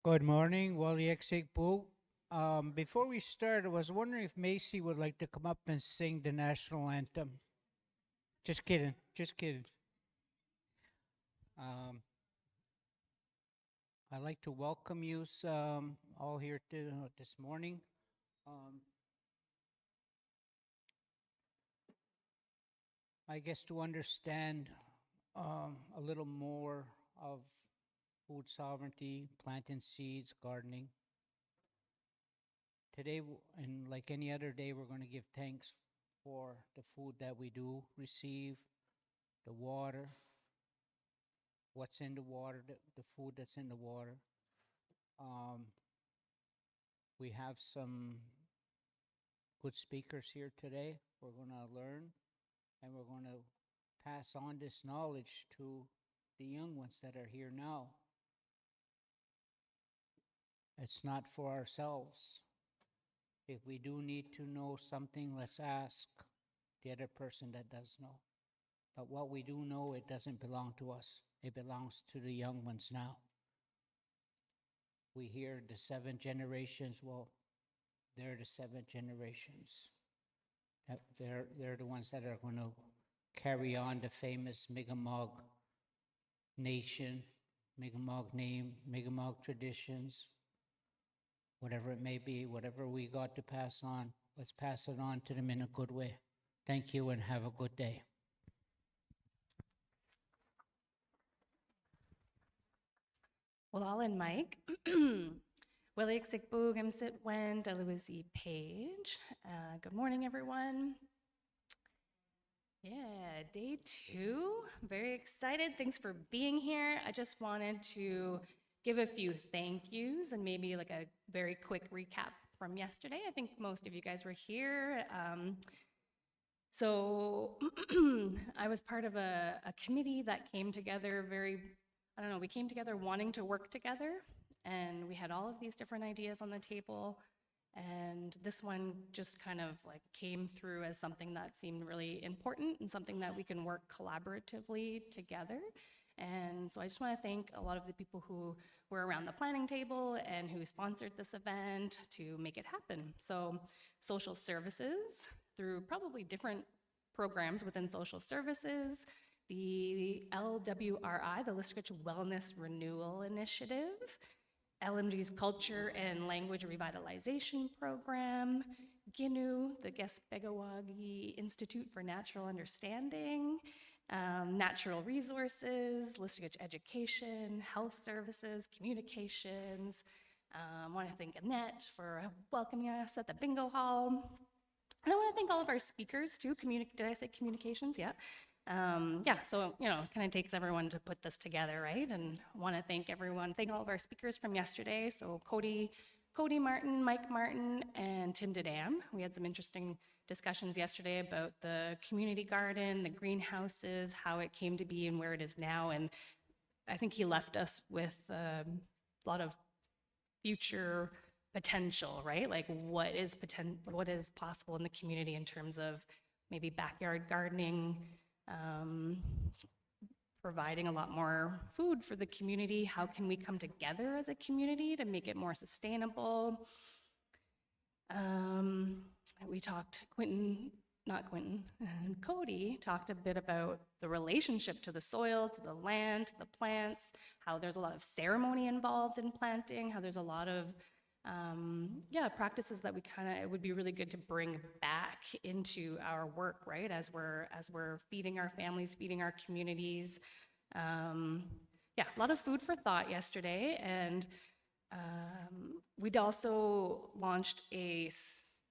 Good morning, Listuguj. Before we start, I was wondering if Macy would like to come up and sing the national anthem. Just kidding, just kidding. Um, I'd like to welcome you all here this morning. Um, I guess to understand a little more of food sovereignty, planting seeds, gardening. Today, and like any other day, we're going to give thanks for the food that we do receive, the water, what's in the water, the food that's in the water. Um, we have some good speakers here today. We're going to learn and we're going to pass on this knowledge to the young ones that are here now. It's not for ourselves. If we do need to know something, let's ask the other person that does know. But what we do know, it doesn't belong to us. It belongs to the young ones now. We hear the 7 generations. Well, they're the 7 generations. They're the ones that are going to carry on the famous Mi'kmaq nation, Mi'kmaq name, Mi'kmaq traditions, whatever it may be, whatever we got to pass on, let's pass it on to them in a good way. Thank you and have a good day. Well, all in Mike. Willie Sikbug Imsit Wen Deluisi Page. Good morning, everyone. Yeah, day 2. Very excited. Thanks for being here. I just wanted to give a few thank yous and maybe like a very quick recap from yesterday. I think most of you guys were here. So I was part of a committee that came together we came together wanting to work together, and we had all of these different ideas on the table. And this one just kind of like came through as something that seemed really important and something that we can work collaboratively together. And so I just want to thank a lot of the people who were around the planning table and who sponsored this event to make it happen. So social services, through probably different programs within social services, the LWRI, the Listuguj Wellness Renewal Initiative, LMG's Culture and Language Revitalization Program, GINU, the Gespegawagi Institute for Natural Understanding, Natural Resources, Listuguj Education, Health Services, Communications. I want to thank Annette for welcoming us at the bingo hall. And I want to thank all of our speakers too. Did I say communications? Yeah. So, it kind of takes everyone to put this together, right? And want to thank all of our speakers from yesterday. So Cody Martin, Mike Martin, and Tim Dedam. We had some interesting discussions yesterday about the community garden, the greenhouses, how it came to be and where it is now. And I think he left us with a lot of future potential, right? Like what is possible in the community in terms of maybe backyard gardening, providing a lot more food for the community. How can we come together as a community to make it more sustainable? We talked, Cody talked a bit about the relationship to the soil, to the land, to the plants, how there's a lot of ceremony involved in planting, how there's a lot of practices that it would be really good to bring back into our work, right? As we're feeding our families, feeding our communities. A lot of food for thought yesterday. And we'd also launched a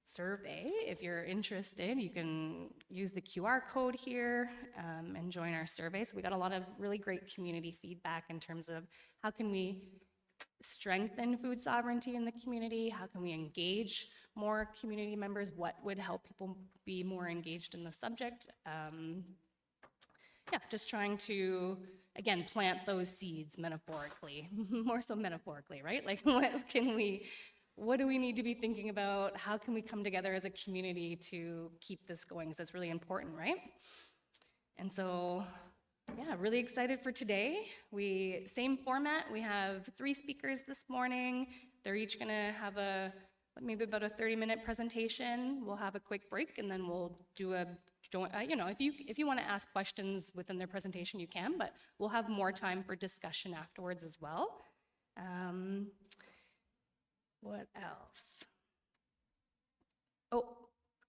survey. If you're interested, you can use the QR code here and join our survey. So we got a lot of really great community feedback in terms of how can we strengthen food sovereignty in the community? How can we engage more community members? What would help people be more engaged in the subject? Just trying to, again, plant those seeds metaphorically, more so metaphorically, right? Like what do we need to be thinking about? How can we come together as a community to keep this going? Because it's really important, right? And so Yeah, really excited for today. Same format. We have 3 speakers this morning. They're each going to have maybe about a 30-minute presentation. We'll have a quick break, and then we'll do if you want to ask questions within their presentation, you can, but we'll have more time for discussion afterwards as well. What else? Oh,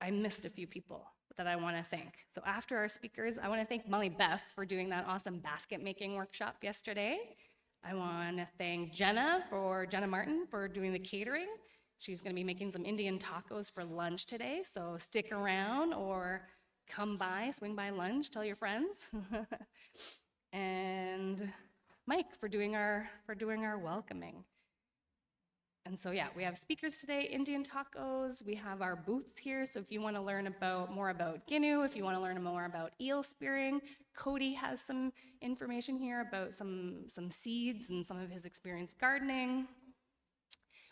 I missed a few people that I want to thank. So after our speakers, I want to thank Molly Beth for doing that awesome basket making workshop yesterday. I want to thank Jenna Martin for doing the catering. She's going to be making some Indian tacos for lunch today, so stick around or come by, swing by lunch, tell your friends. And Mike for doing our welcoming. And so, yeah, we have speakers today, Indian tacos. We have our booths here. So if you want to learn more about Ginu, if you want to learn more about eel spearing, Cody has some information here about some seeds and some of his experience gardening.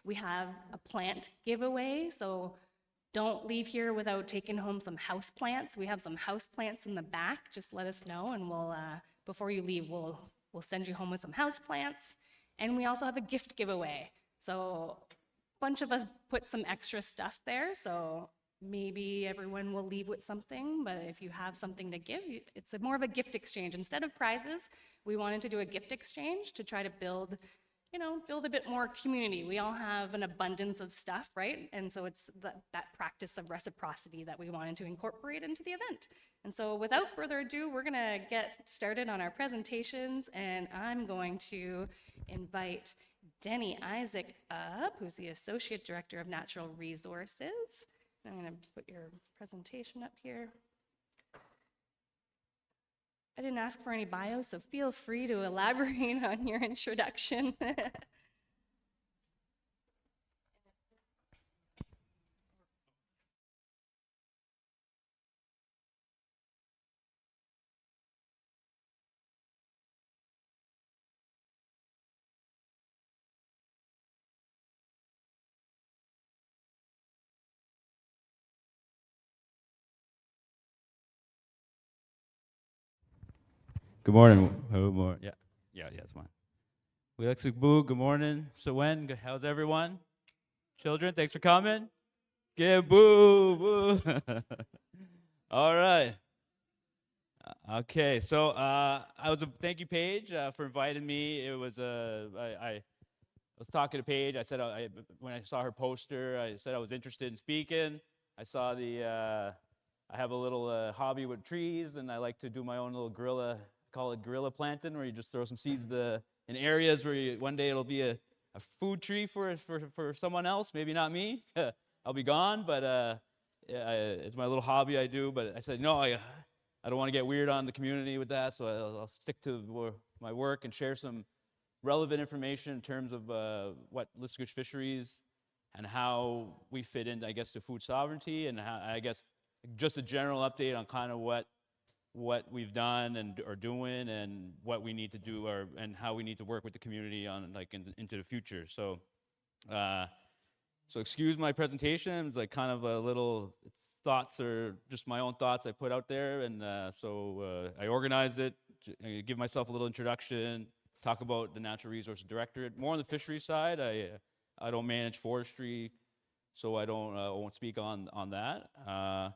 We have a plant giveaway. So don't leave here without taking home some house plants. We have some house plants in the back. Just let us know, and we'll before you leave, we'll send you home with some house plants. And we also have a gift giveaway. So a bunch of us put some extra stuff there, so maybe everyone will leave with something, but if you have something to give, it's more of a gift exchange. Instead of prizes, we wanted to do a gift exchange to try to build a bit more community. We all have an abundance of stuff, right? And so it's that practice of reciprocity that we wanted to incorporate into the event. And so without further ado, we're gonna get started on our presentations, and I'm going to invite Denny Isaac up, who's the Associate Director of Natural Resources. I'm going to put your presentation up here. I didn't ask for any bios, so feel free to elaborate on your introduction. Good morning. Good morning. Yeah, it's fine. Listuguj, good morning. So how's everyone? Children, thanks for coming. Yeah, boo, boo. All right. Okay, so thank you, Paige, for inviting me. It was I was talking to Paige. I said when I saw her poster, I said I was interested in speaking. I saw I have a little hobby with trees, and I like to do my own little call it guerrilla planting, where you just throw some seeds in areas where one day it'll be a food tree for someone else, maybe not me. I'll be gone, but it's my little hobby I do. But I said, no, I don't want to get weird on the community with that, so I'll stick to my work and share some relevant information in terms of what Listuguj fisheries and how we fit in, I guess, to food sovereignty, and how, I guess, just a general update on kind of what we've done and are doing, and what we need to do, and how we need to work with the community on into the future. So, so excuse my presentation. It's like kind of a little thoughts, or just my own thoughts I put out there, and so I organized it, give myself a little introduction, talk about the Natural Resources Directorate. More on the fishery side. I don't manage forestry, so I won't speak on that.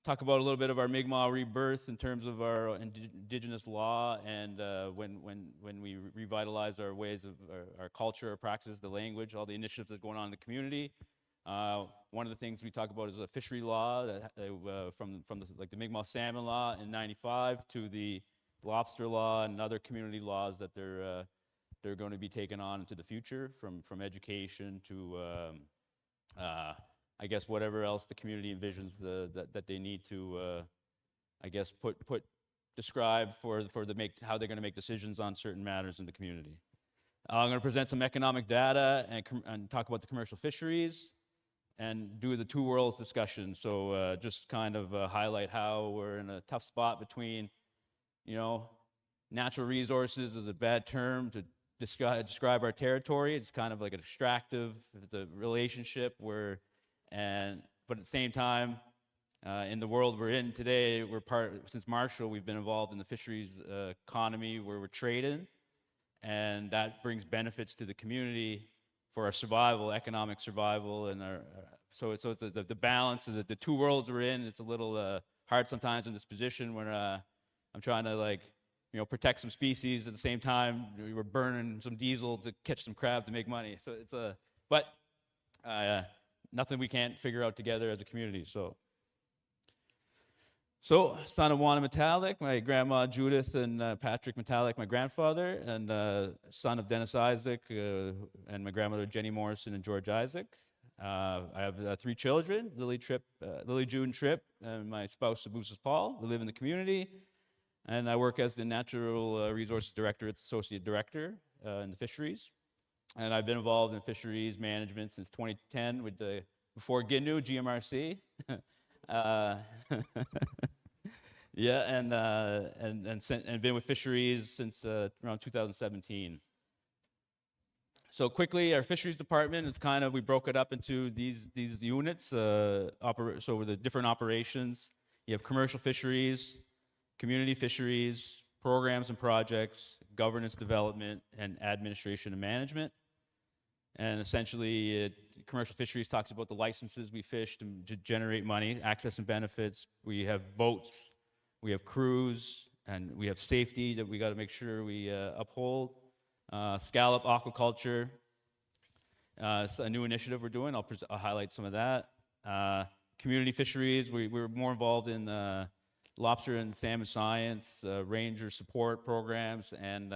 Talk about a little bit of our Mi'kmaq rebirth in terms of our indigenous law, and when we revitalize our ways of our culture, our practices, the language, all the initiatives that are going on in the community. One of the things we talk about is a fishery law that from the Mi'kmaq salmon law in '95 to the lobster law and other community laws that they're going to be taking on into the future, from education to I guess whatever else the community envisions that they need to I guess describe how they're going to make decisions on certain matters in the community. I'm going to present some economic data and talk about the commercial fisheries, and do the two worlds discussion. So just kind of highlight how we're in a tough spot between, natural resources is a bad term to describe our territory. It's kind of like an extractive, it's a relationship but at the same time, In the world we're in today, since Marshall, we've been involved in the fisheries economy where we're trading, and that brings benefits to the community for our survival, economic survival, and it's the balance of the two worlds we're in. It's a little hard sometimes in this position when I'm trying to protect some species at the same time we're burning some diesel to catch some crab to make money. So but nothing we can't figure out together as a community. So, son of Juana Metallic, my grandma Judith and Patrick Metallic, my grandfather, and son of Dennis Isaac and my grandmother Jenny Morrison and George Isaac. I have 3 children, Lily June Tripp, and my spouse Abusas Paul. We live in the community, and I work as the Natural Resources Director, it's Associate Director in the fisheries. And I've been involved in fisheries management since 2010 before GINU, GMRC. Yeah, and been with fisheries since around 2017. So quickly, our fisheries department is we broke it up into these units. So with the different operations, you have commercial fisheries, community fisheries, programs and projects, governance development, and administration and management. And essentially, commercial fisheries talks about the licenses we fish to generate money, access and benefits. We have boats, we have crews, and we have safety that we got to make sure we uphold. Scallop aquaculture, it's a new initiative we're doing. I'll highlight some of that. Community fisheries, we're more involved in lobster and salmon science, ranger support programs, and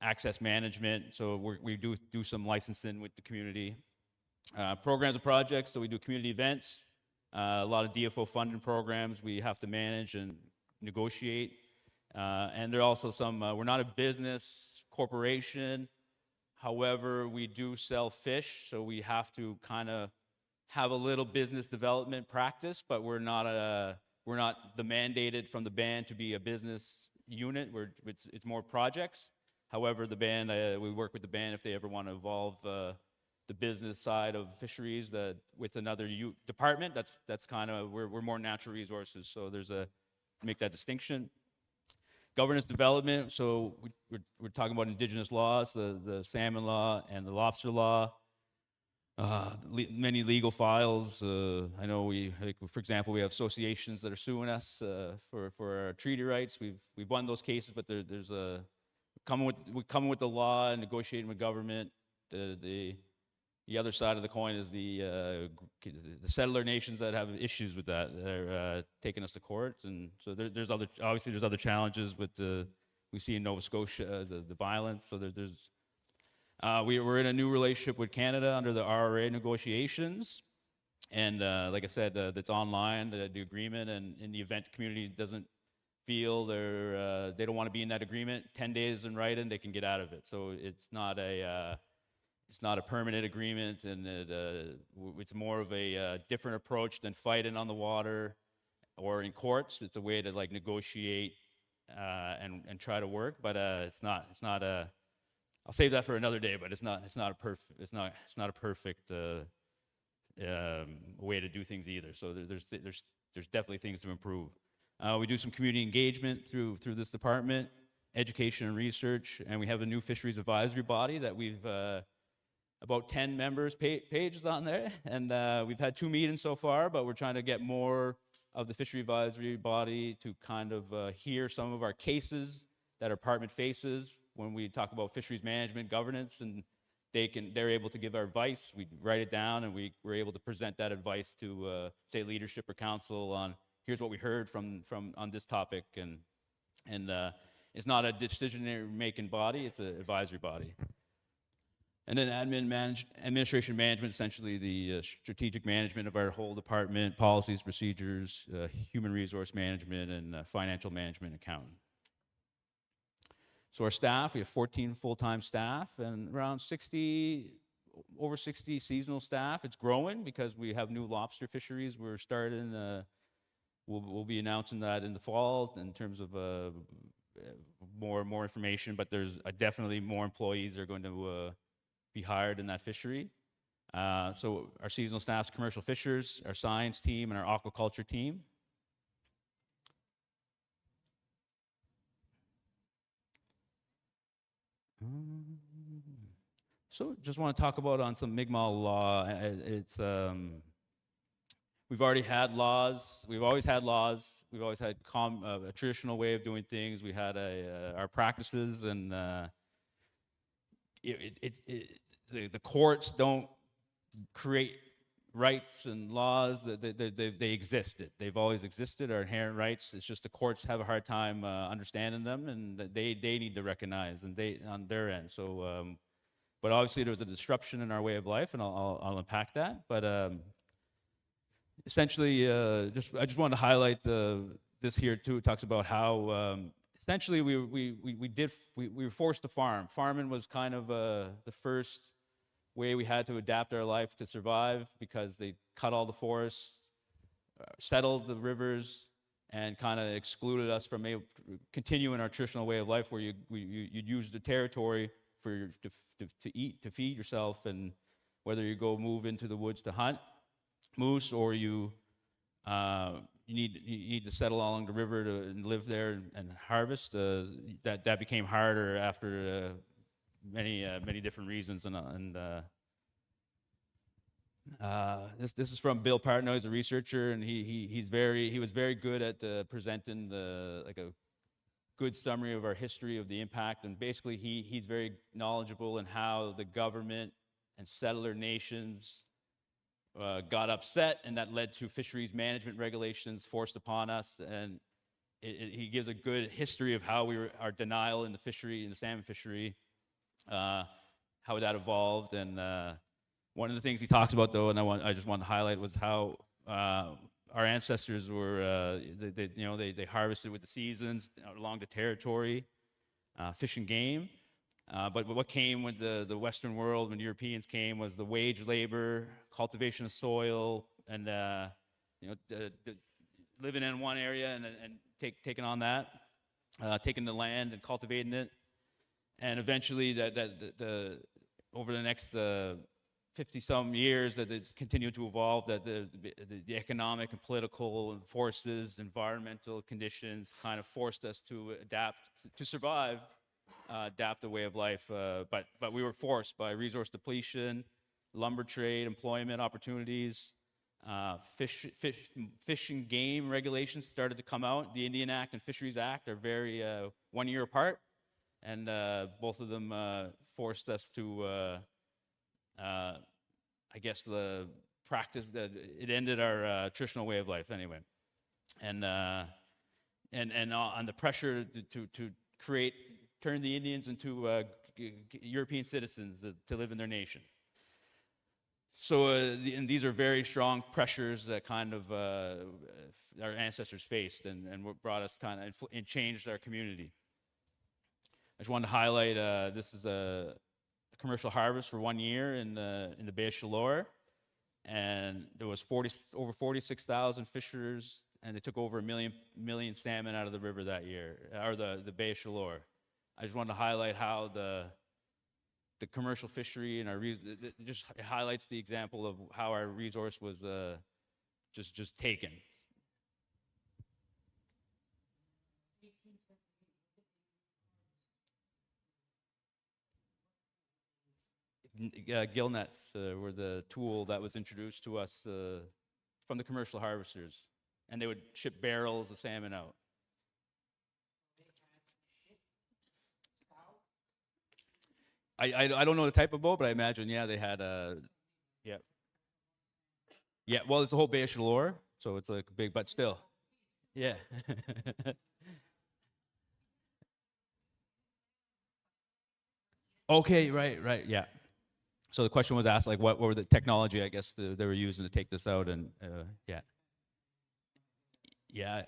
access management. So we do some licensing with the community. Programs and projects, so we do community events, a lot of DFO funding programs we have to manage and negotiate. And there are also we're not a business corporation, however, we do sell fish, so we have to have a little business development practice, but we're not the mandated from the band to be a business unit. It's more projects. However, the band, we work with the band if they ever want to evolve the business side of fisheries with another department. That's we're more natural resources, so make that distinction. Governance development, so we're talking about indigenous laws, the salmon law and the lobster law. Many legal files. I know for example, we have associations that are suing us for our treaty rights. We've won those cases, but there's we're coming with the law and negotiating with government. The other side of the coin is the settler nations that have issues with that. They're taking us to court, and so there's other challenges with we see in Nova Scotia the violence. So we're in a new relationship with Canada under the RRA negotiations, and like I said, that's online, the agreement, and in the event the community doesn't feel they don't want to be in that agreement, 10 days in writing, they can get out of it. So it's not a permanent agreement, and it's more of a different approach than fighting on the water or in courts. It's a way to negotiate and try to work, but it's not a. I'll save that for another day. But it's not a perfect way to do things either. So there's definitely things to improve. We do some community engagement through this department, education and research, and we have a new fisheries advisory body that we've about 10 members, pages on there, and we've had 2 meetings so far, but we're trying to get more of the fishery advisory body to hear some of our cases that our department faces when we talk about fisheries management governance, and they're able to give our advice. We write it down, and we're able to present that advice to say leadership or council on here's what we heard from on this topic, and it's not a decision-making body; it's an advisory body. And then administration management, essentially the strategic management of our whole department, policies, procedures, human resource management, and financial management accounting. So our staff, we have 14 full-time staff and around over 60 seasonal staff. It's growing because we have new lobster fisheries. We're starting, we'll be announcing that in the fall in terms of more information, but there's definitely more employees are going to be hired in that fishery. So our seasonal staff's commercial fishers, our science team, and our aquaculture team. So just want to talk about on some Mi'kmaq law. It's we've already had laws. We've always had laws. We've always had a traditional way of doing things. We had our practices, and the courts don't create rights and laws. They existed. They've always existed. Our inherent rights. It's just the courts have a hard time understanding them, and they need to recognize and they on their end. So, but obviously there was a disruption in our way of life, and I'll unpack that. But essentially, I just wanted to highlight this here too. It talks about how essentially we were forced to farm. Farming was kind of the first way we had to adapt our life to survive, because they cut all the forests, settled the rivers, and kind of excluded us from continuing our traditional way of life, where you'd use the territory to eat, to feed yourself, and whether you go move into the woods to hunt moose, or you need to settle along the river and live there and harvest. That became harder after many different reasons, and this is from Bill Partnoy. He's a researcher, and he was very good at presenting a good summary of our history of the impact, and basically he's very knowledgeable in how the government and settler nations got upset, and that led to fisheries management regulations forced upon us, and he gives a good history of how our denial in the salmon fishery, how that evolved. And one of the things he talks about, though, and I just wanted to highlight, was how our ancestors were they harvested with the seasons along the territory, fish and game. But what came with the Western world when Europeans came was the wage labor, cultivation of soil, and living in one area and taking on that, taking the land and cultivating it, and eventually over the next 50-some years, that it's continued to evolve, that the economic and political forces, environmental conditions kind of forced us to adapt, to survive, adapt the way of life. But we were forced by resource depletion, lumber trade, employment opportunities, fish and game regulations started to come out. The Indian Act and Fisheries Act are very 1 year apart, and both of them forced us to I guess the practice that it ended our traditional way of life anyway, and on the pressure to turn the Indians into European citizens to live in their nation. So and these are very strong pressures that kind of our ancestors faced, and what brought us kind of and changed our community. I just wanted to highlight this is a commercial harvest for 1 year in the Bay of Chaleur, and there was over 46,000 fishers, and they took over a million salmon out of the river that year, or the Bay of Chaleur. I just wanted to highlight how the commercial fishery and it highlights the example of how our resource was just taken. Gill nets were the tool that was introduced to us from the commercial harvesters, and they would ship barrels of salmon out. I don't know the type of boat, but I imagine, yeah, they had yeah. Well, it's the whole Bay of Chaleur, so it's like big, but still, yeah. Okay, right, yeah. So the question was asked, like, what were the technology, I guess, they were using to take this out, and yeah, yeah,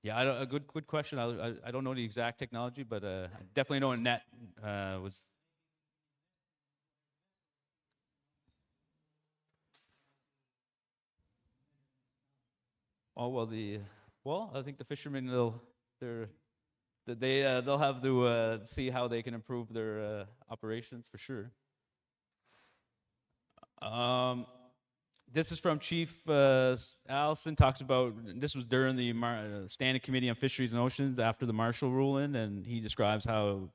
yeah. A good question. I don't know the exact technology, but I definitely know a net was. Oh well, I think the fishermen they'll have to see how they can improve their operations for sure. This is from Chief Allison, talks about, this was during the Standing Committee on Fisheries and Oceans after the Marshall ruling, and he describes how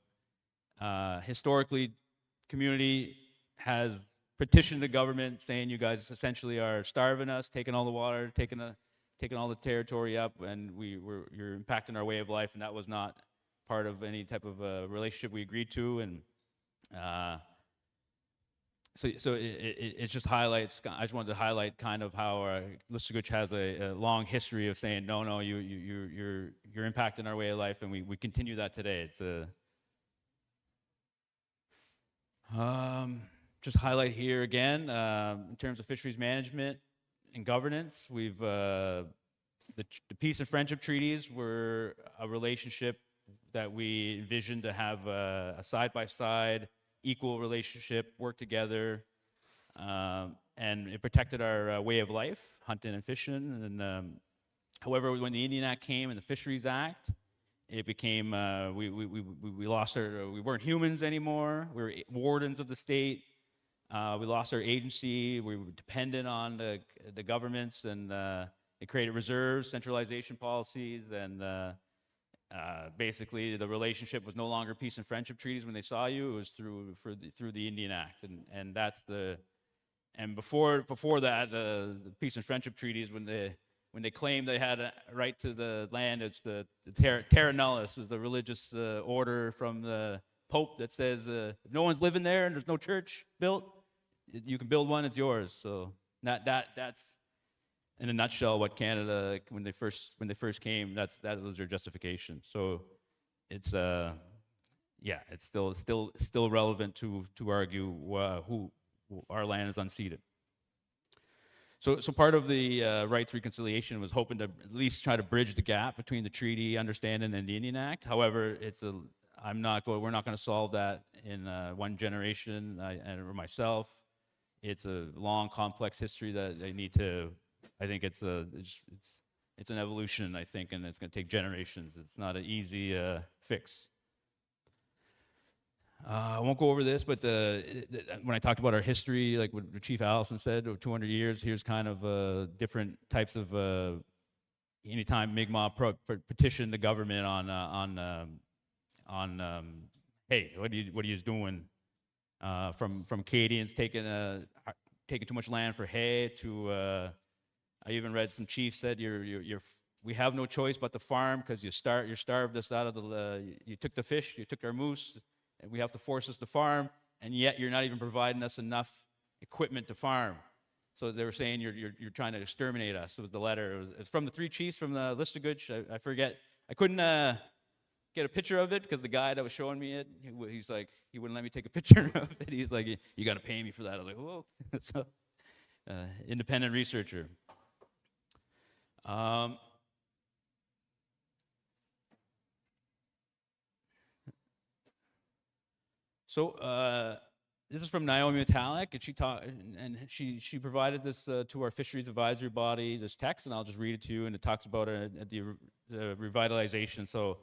historically community has petitioned the government saying you guys essentially are starving us, taking all the water, taking all the territory up, and you're impacting our way of life, and that was not part of any type of relationship we agreed to, and so it just highlights. I just wanted to highlight kind of how Listuguj has a long history of saying no, you're impacting our way of life, and we continue that today. It's just highlight here again in terms of fisheries management and governance. We've the peace and friendship treaties were a relationship that we envisioned to have a side-by-side equal relationship, work together, and it protected our way of life, hunting and fishing. And however, when the Indian Act came and the Fisheries Act, it became we lost we weren't humans anymore. We were wardens of the state. We lost our agency. We were dependent on the governments, and it created reserves, centralization policies, and basically the relationship was no longer peace and friendship treaties when they saw you. It was through the Indian Act, and that's and before that the peace and friendship treaties, when they claimed they had a right to the land, it's the terra nullius, is the religious order from the Pope that says if no one's living there and there's no church built, you can build one, it's yours. So that's in a nutshell what Canada, when they first came, that was their justification. So it's it's still relevant to argue who our land is unceded. So part of the rights reconciliation was hoping to at least try to bridge the gap between the treaty understanding and the Indian Act. However, we're not going to solve that in one generation, or myself. It's a long, complex history that they need to. I think it's an evolution, I think, and it's going to take generations. It's not an easy fix. I won't go over this, but when I talked about our history, like what Chief Allison said, 200 years, here's kind of different types of, anytime Mi'kmaq petitioned the government on hey, what are you doing? From Acadians taking too much land for hay to, I even read some chiefs said we have no choice but to farm because you starved us out of you took the fish, you took our moose, and we have to force us to farm, and yet you're not even providing us enough equipment to farm. So they were saying you're trying to exterminate us. It was the letter. It was from the three chiefs from the Listuguj. I forget. I couldn't get a picture of it because the guy that was showing me it, he's like, he wouldn't let me take a picture of it. He's like, you got to pay me for that. I was like, whoa. So, independent researcher. This is from Naomi Metallic, and she provided this to our fisheries advisory body, this text, and I'll just read it to you. And it talks about the revitalization. So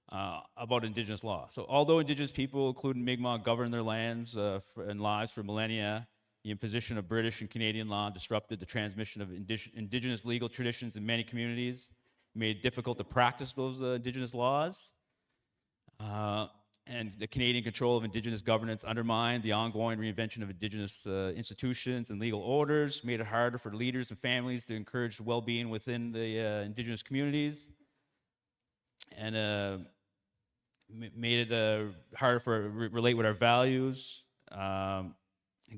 about Indigenous law. So although Indigenous people, including Mi'kmaq, govern their lands and lives for millennia, the imposition of British and Canadian law disrupted the transmission of Indigenous legal traditions in many communities, made it difficult to practice those Indigenous laws. And the Canadian control of Indigenous governance undermined the ongoing reinvention of Indigenous institutions and legal orders, made it harder for leaders and families to encourage well-being within the Indigenous communities, and made it harder to relate with our values.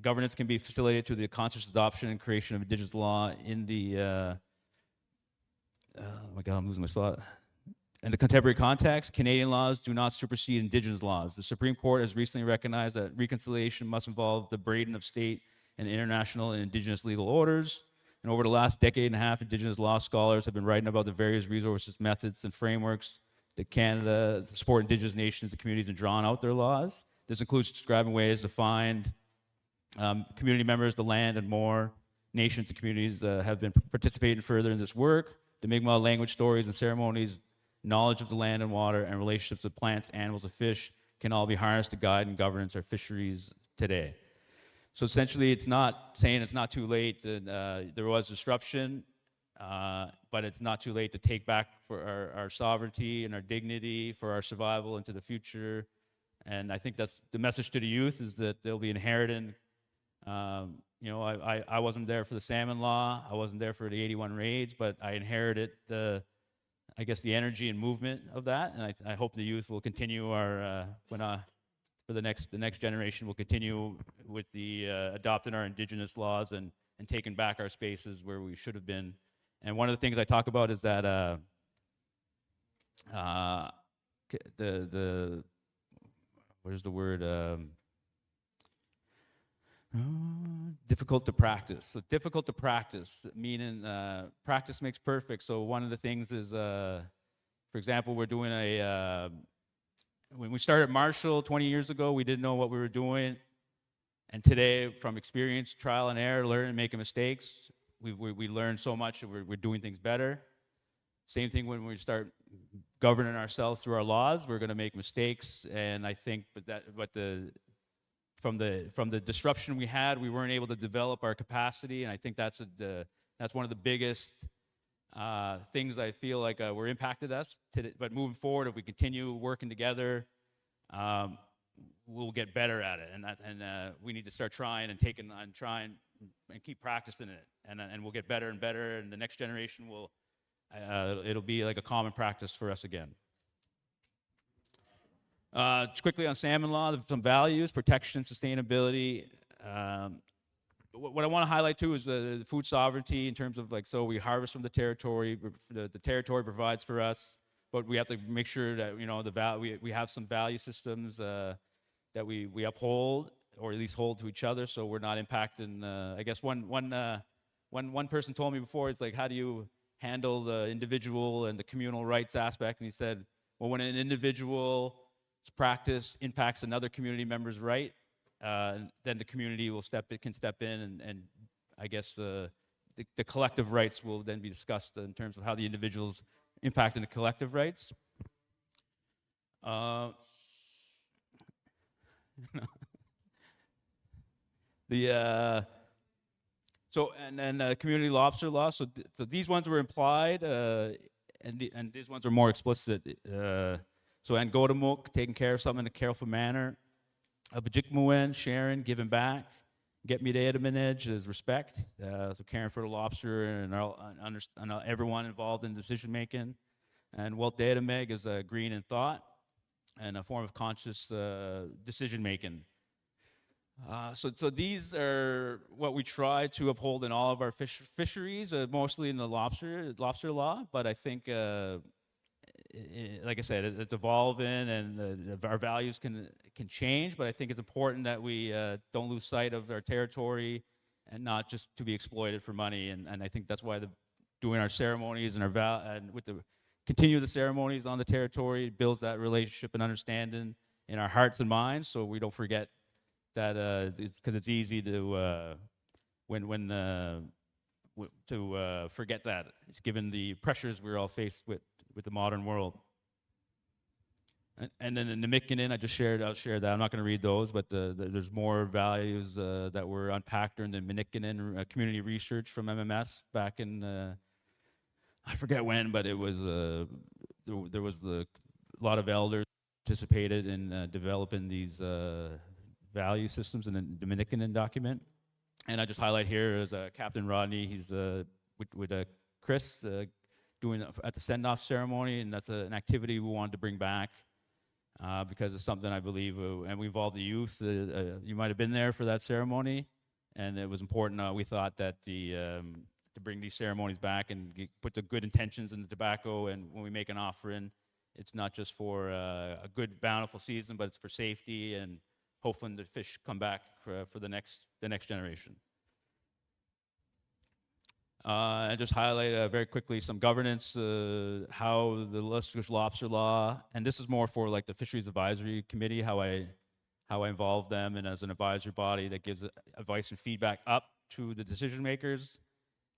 Governance can be facilitated through the conscious adoption and creation of Indigenous law in the, oh my God, I'm losing my spot. In the contemporary context, Canadian laws do not supersede Indigenous laws. The Supreme Court has recently recognized that reconciliation must involve the burden of state and international and Indigenous legal orders. And over the last decade and a half, Indigenous law scholars have been writing about the various resources, methods, and frameworks that Canada to support Indigenous nations and communities and drawn out their laws. This includes describing ways to find community members, the land, and more. Nations and communities have been participating further in this work. The Mi'kmaq language, stories, and ceremonies, knowledge of the land and water, and relationships with plants, animals, and fish can all be harnessed to guide and governance our fisheries today. So essentially, it's not saying it's not too late. There was disruption, but it's not too late to take back for our sovereignty and our dignity, for our survival into the future. And I think that's the message to the youth, is that they'll be inheriting. I wasn't there for the salmon law. I wasn't there for the 81 raids, but I inherited the energy and movement of that. And I hope the youth will continue for the next generation, will continue with the adopting our indigenous laws and taking back our spaces where we should have been. And one of the things I talk about is that where's the word? Difficult to practice. So difficult to practice, meaning practice makes perfect. So one of the things is, for example, we're doing when we started Marshall 20 years ago, we didn't know what we were doing. And today, from experience, trial and error, learning, making mistakes, we learned so much, and we're doing things better. Same thing when we start governing ourselves through our laws, we're going to make mistakes. And I think, from the disruption we had, we weren't able to develop our capacity, and I think that's one of the biggest things I feel like were impacted us. But moving forward, if we continue working together, we'll get better at it, and we need to start trying and keep practicing it, and we'll get better and better, and the next generation it'll be like a common practice for us again. Just quickly on salmon law, some values: protection, sustainability. What I want to highlight too is the food sovereignty, in terms of so we harvest from the territory. The territory provides for us, but we have to make sure that we have some value systems that we uphold, or at least hold to each other, so we're not impacting. I guess one person told me before, it's like, how do you handle the individual and the communal rights aspect? And he said, well, when an individual's practice impacts another community member's right, then the community can step in, and I guess the collective rights will then be discussed in terms of how the individuals impacting the collective rights. Community lobster law. So these ones were implied, and these ones are more explicit. So Angodamuk, taking care of something in a careful manner. Abajikmuen, sharing, giving back. Get me to manage is respect. So caring for the lobster and everyone involved in decision making. And Walt Datameg is green in thought and a form of conscious decision making. So these are what we try to uphold in all of our fisheries, mostly in the lobster law. But I think, like I said, it's evolving, and our values can change. But I think it's important that we don't lose sight of our territory, and not just to be exploited for money. And I think that's why doing our ceremonies and continue the ceremonies on the territory builds that relationship and understanding in our hearts and minds, so we don't forget that, because it's easy to forget that, given the pressures we're all faced with the modern world. And then in the Nimikkinen, I'll share that. I'm not going to read those, but there's more values that were unpacked during the Nimikkinen community research from MMS back in, I forget when, but it was there was a lot of elders participated in developing these value systems in the Dominican document. And I just highlight here is Captain Rodney. He's with Chris doing at the send-off ceremony, and that's an activity we wanted to bring back because it's something I believe, and we involved the youth. You might have been there for that ceremony, and it was important. We thought that to bring these ceremonies back and put the good intentions in the tobacco, and when we make an offering, it's not just for a good, bountiful season, but it's for safety and hoping the fish come back for the next generation. And just highlight very quickly some governance, how the Listuguj lobster law, and this is more for like the Fisheries Advisory Committee, how I involve them, and as an advisory body that gives advice and feedback up to the decision makers,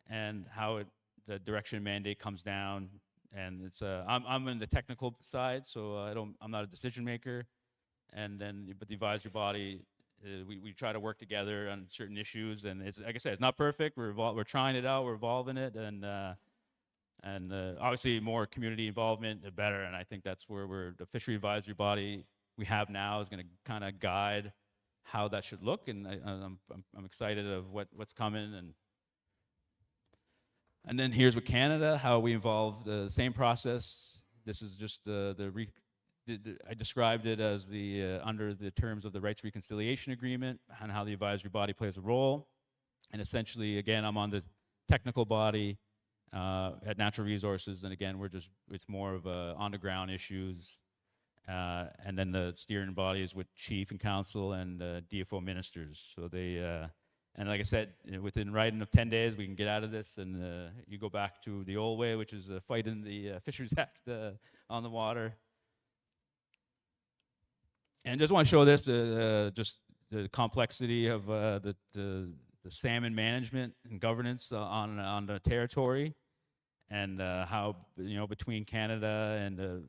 and how the direction mandate comes down. And it's I'm in the technical side, so I'm not a decision maker. And then, but the advisory body we try to work together on certain issues, and it's like I said, it's not perfect. We're trying it out, we're evolving it, and obviously more community involvement, the better. And I think that's where the fishery advisory body we have now is going to kind of guide how that should look, and I'm excited of what's coming. And then here's with Canada, how we involve the same process. This is just I described it as under the terms of the Rights Reconciliation Agreement and how the advisory body plays a role. And essentially, again, I'm on the technical body at Natural Resources, and again, it's more of on the ground issues. And then the steering body is with chief and council and DFO ministers. So and like I said, within writing of 10 days, we can get out of this, and you go back to the old way, which is fighting the Fisheries Act on the water. And just want to show this, just the complexity of the salmon management and governance on the territory, and how between Canada and the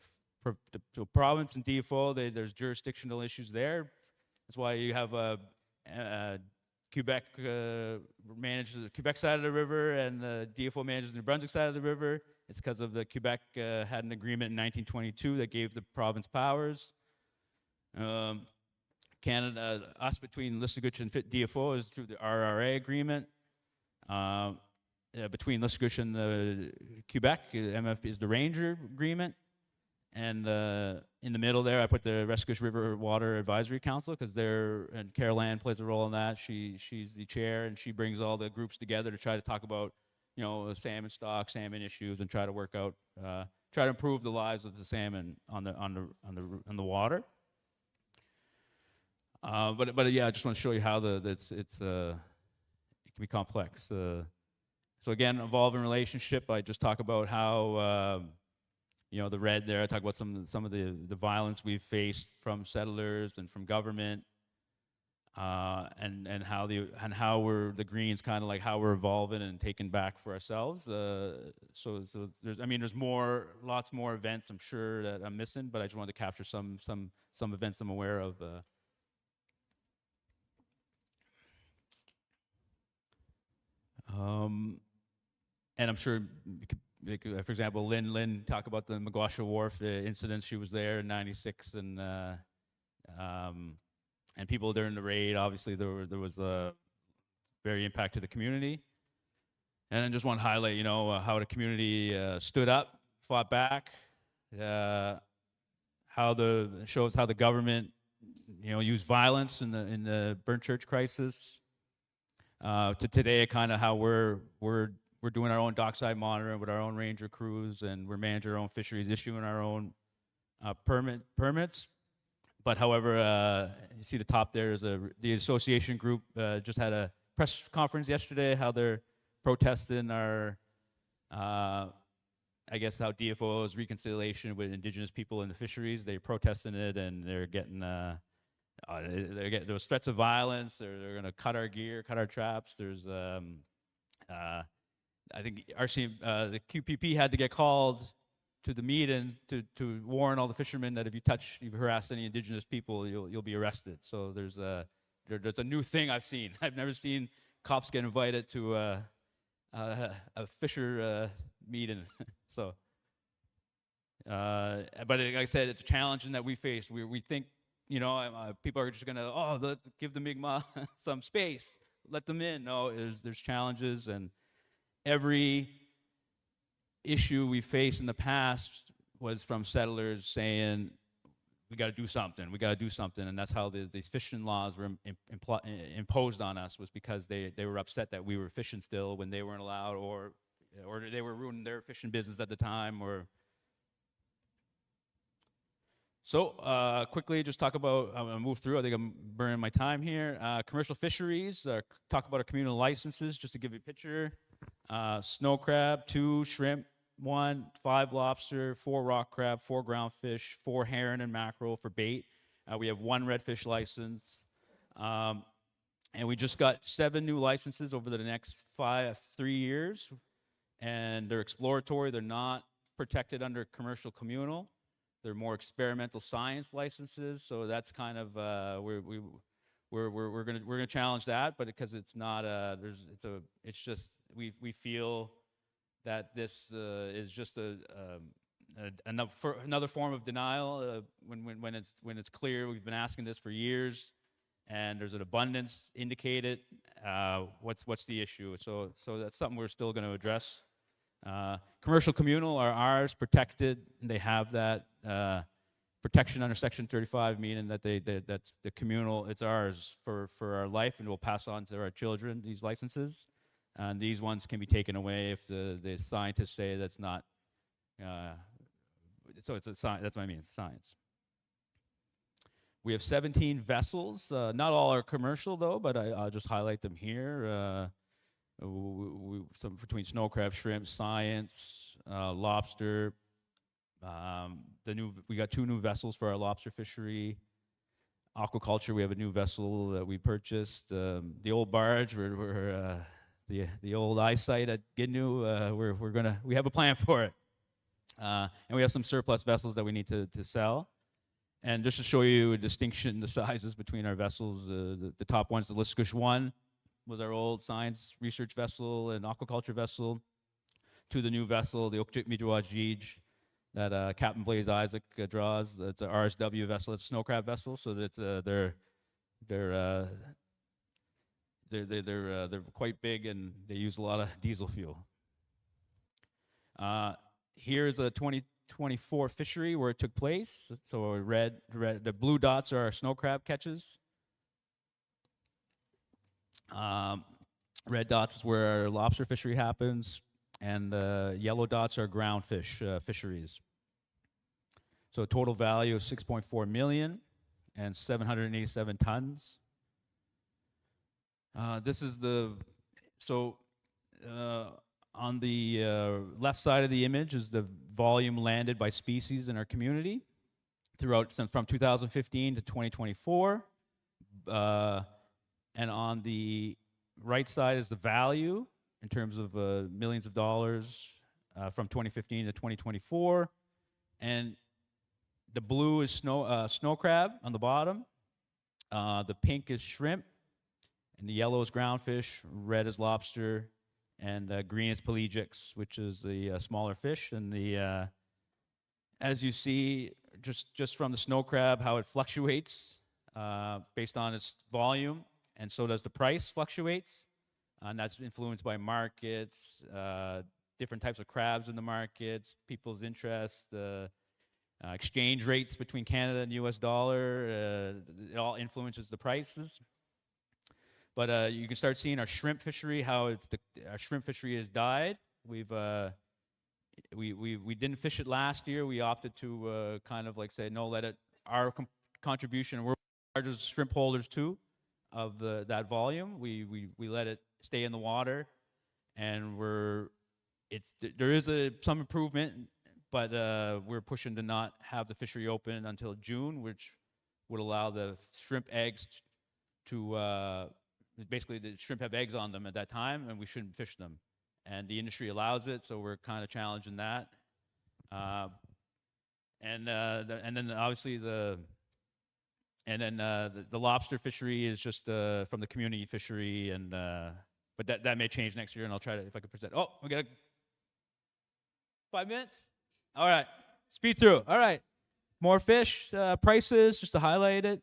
province and DFO, there's jurisdictional issues there. That's why you have Quebec manages the Quebec side of the river, and the DFO manages the New Brunswick side of the river. It's because of the Quebec had an agreement in 1922 that gave the province powers. Canada, us between Listuguj and DFO is through the RRA agreement. Between Listuguj and the Quebec, MFP is the Ranger agreement. And in the middle there, I put the Rescouche River Water Advisory Council, because and Carol Ann plays a role in that. She's the chair, and she brings all the groups together to try to talk about, salmon stock, salmon issues, and try to work out, try to improve the lives of the salmon on the water. But yeah, I just want to show you how it can be complex. So again, evolving relationship. I just talk about how. The red there, I talk about some of the violence we've faced from settlers and from government, and how the greens kind of like how we're evolving and taking back for ourselves. So there's lots more events I'm sure that I'm missing, but I just wanted to capture some events I'm aware of. And I'm sure. For example, Lynn talk about the Magwasha Wharf incident. She was there in '96, and people during the raid. Obviously, there was a very impact to the community. And I just want to highlight, how the community stood up, fought back. Shows how the government, used violence in the Burnt Church crisis. To today, kind of how we're doing our own dockside monitoring with our own ranger crews, and we're managing our own fisheries, issuing our own permits. But however, you see the top there is the association group just had a press conference yesterday, how they're protesting our, I guess how DFO's reconciliation with indigenous people in the fisheries. They're protesting it, and they're getting those threats of violence. They're going to cut our gear, cut our traps. There's I think the QPP had to get called to the meeting to warn all the fishermen that if you've harassed any indigenous people, you'll be arrested. So there's a new thing I've seen. I've never seen cops get invited to a fisher meeting. So, but like I said, it's a challenge that we face. We think people are just gonna give the Mi'kmaq some space, let them in. No, there's challenges, and every issue we faced in the past was from settlers saying, we got to do something, and that's how these fishing laws were imposed on us, was because they were upset that we were fishing still when they weren't allowed, or they were ruining their fishing business at the time, or. So quickly, just talk about, I'm going to move through, I think I'm burning my time here. Commercial fisheries, talk about our communal licenses, just to give you a picture. Snow crab, 2, shrimp, 1, 5 lobster, 4 rock crab, 4 ground fish, 4 herring and mackerel for bait. We have 1 redfish license. And we just got 7 new licenses over the next 3 years. And they're exploratory, they're not protected under commercial communal. They're more experimental science licenses, so that's kind of we're gonna challenge that, but because it's not it's just we feel that this is just another form of denial when it's clear we've been asking this for years, and there's an abundance indicated. What's the issue? So that's something we're still going to address. Commercial communal are ours, protected. And they have that protection under Section 35, meaning that that's the communal. It's ours for our life, and we'll pass on to our children these licenses. And these ones can be taken away if the scientists say that's not. So it's a science. That's what I mean. It's science. We have 17 vessels. Not all are commercial though, but I'll just highlight them here. Some between snow crab, shrimp, science, lobster. We got 2 new vessels for our lobster fishery. Aquaculture, we have a new vessel that we purchased. The old barge, the old eyesight at Gidnu, we have a plan for it. And we have some surplus vessels that we need to sell. And just to show you a distinction, the sizes between our vessels, the top one's the Listuguj 1, was our old science research vessel and aquaculture vessel, to the new vessel, the Listuguj Midwajij, that Captain Blaze Isaac draws. It's an RSW vessel, it's a snow crab vessel, so that's they're quite big and they use a lot of diesel fuel. Here's a 2024 fishery where it took place. So the blue dots are our snow crab catches. Red dots is where our lobster fishery happens, and yellow dots are ground fish fisheries. So a total value of 6.4 million and 787 tons. This is on the left side of the image is the volume landed by species in our community from 2015 to 2024. And on the right side is the value in terms of millions of dollars from 2015 to 2024. And the blue is snow crab on the bottom. The pink is shrimp. And the yellow is ground fish. Red is lobster. And green is pelagics, which is the smaller fish. And as you see, just from the snow crab, how it fluctuates based on its volume, and so does the price fluctuates, and that's influenced by markets, different types of crabs in the markets, people's interest, exchange rates between Canada and U.S. dollar. It all influences the prices. But you can start seeing our shrimp fishery, how our shrimp fishery has died. We didn't fish it last year. We opted to kind of like say, no, let it, our contribution, we're largest shrimp holders too of that volume. We let it stay in the water, and there is some improvement, but we're pushing to not have the fishery open until June, which would allow the shrimp eggs to basically the shrimp have eggs on them at that time, and we shouldn't fish them. And the industry allows it, so we're kind of challenging that. And then obviously the lobster fishery is just from the community fishery, and but that may change next year, and I'll try to, if I could present. Oh, we got 5 minutes. All right, speed through. All right, more fish prices, just to highlight it.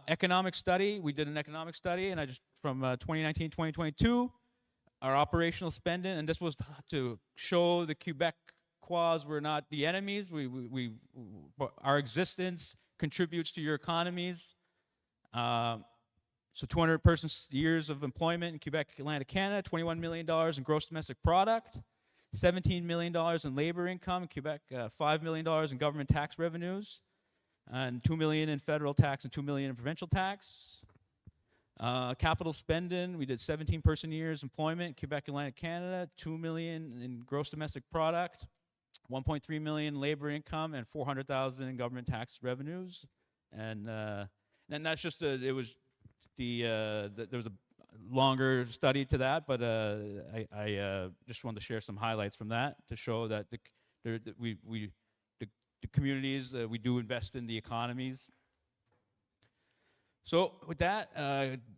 Economic study, we did an economic study, and from 2019, 2022, our operational spending, and this was to show the Quebecois were not the enemies. Our existence contributes to your economies. So 200 years of employment in Quebec, Atlantic Canada, $21 million in gross domestic product, $17 million in labor income in Quebec, $5 million in government tax revenues, and $2 million in federal tax and $2 million in provincial tax. Capital spending, we did 17 years employment, Quebec, Atlantic Canada, $2 million in gross domestic product, $1.3 million labor income, and $400,000 in government tax revenues. And that's just there was a longer study to that, but I just wanted to share some highlights from that to show that the communities, we do invest in the economies. So with that,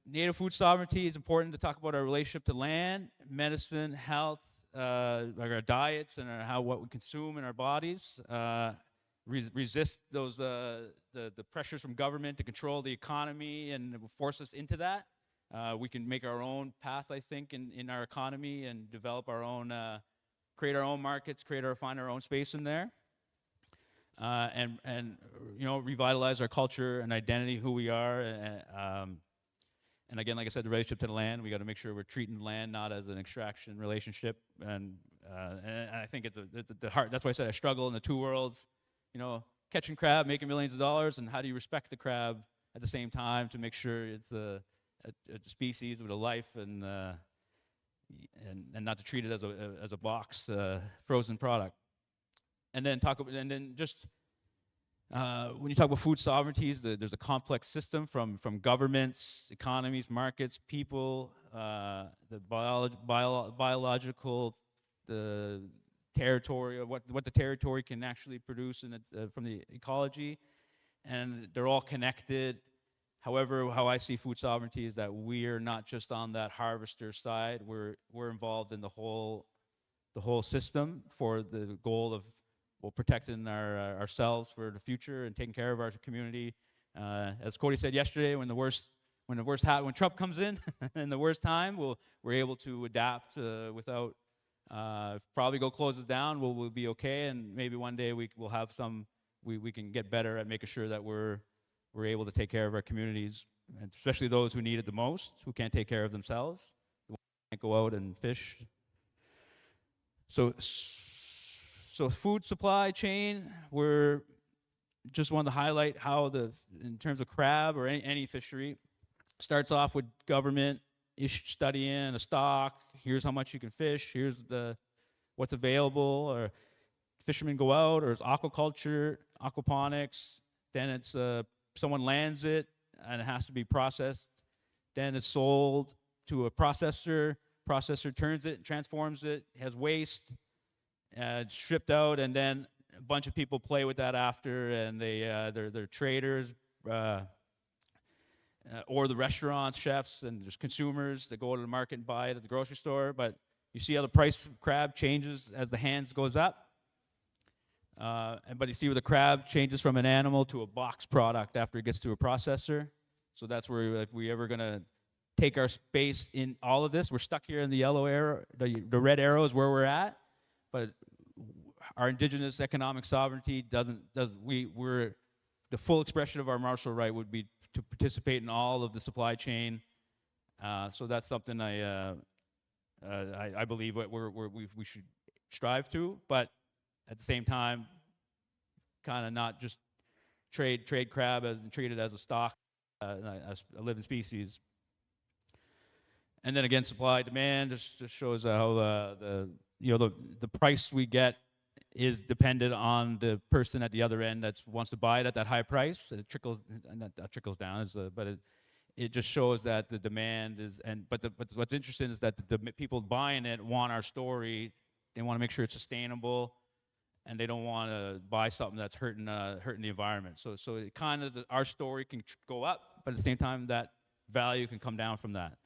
native food sovereignty is important to talk about our relationship to land, medicine, health, like our diets and what we consume in our bodies. Resist those the pressures from government to control the economy and force us into that. We can make our own path, I think, in our economy and develop our own, create our own markets, find our own space in there. And revitalize our culture and identity, who we are. And again, like I said, the relationship to the land, we got to make sure we're treating land not as an extraction relationship. And I think it's the heart. That's why I said I struggle in the two worlds. Catching crab, making millions of dollars, and how do you respect the crab at the same time to make sure it's a species with a life and not to treat it as a box frozen product. And then when you talk about food sovereignties, there's a complex system from governments, economies, markets, people, the biological, the territory, what the territory can actually produce from the ecology, and they're all connected. However, how I see food sovereignty is that we're not just on that harvester side. We're involved in the whole system for the goal of protecting ourselves for the future and taking care of our community. As Cody said yesterday, when Trump comes in, in the worst time, we're able to adapt without. Probably go close it down. We'll be okay, and maybe one day we'll have some. We can get better at making sure that we're able to take care of our communities, and especially those who need it the most, who can't take care of themselves, who can't go out and fish. So food supply chain, we're just wanted to highlight how in terms of crab or any fishery, starts off with government studying a stock. Here's how much you can fish. Here's what's available. Or fishermen go out, or it's aquaculture, aquaponics. Then it's someone lands it, and it has to be processed. Then it's sold to a processor. Processor turns it, transforms it, has waste. It's stripped out, and then a bunch of people play with that after, and they're traders, or the restaurants, chefs, and there's consumers that go to the market and buy it at the grocery store. But you see how the price of crab changes as the hands goes up. But you see where the crab changes from an animal to a box product after it gets to a processor. So that's where, if we ever gonna take our space in all of this, we're stuck here in the yellow arrow. The red arrow is where we're at. But our indigenous economic sovereignty we're the full expression of our martial right would be to participate in all of the supply chain. So that's something I believe we should strive to, but at the same time, kind of not just trade crab and treat it as a stock, a living species. And then again, supply demand just shows how the price we get is dependent on the person at the other end that wants to buy it at that high price. It trickles down, but it just shows that the demand is. But what's interesting is that the people buying it want our story. They want to make sure it's sustainable, and they don't want to buy something that's hurting the environment. So it kind of our story can go up, but at the same time that value can come down from that.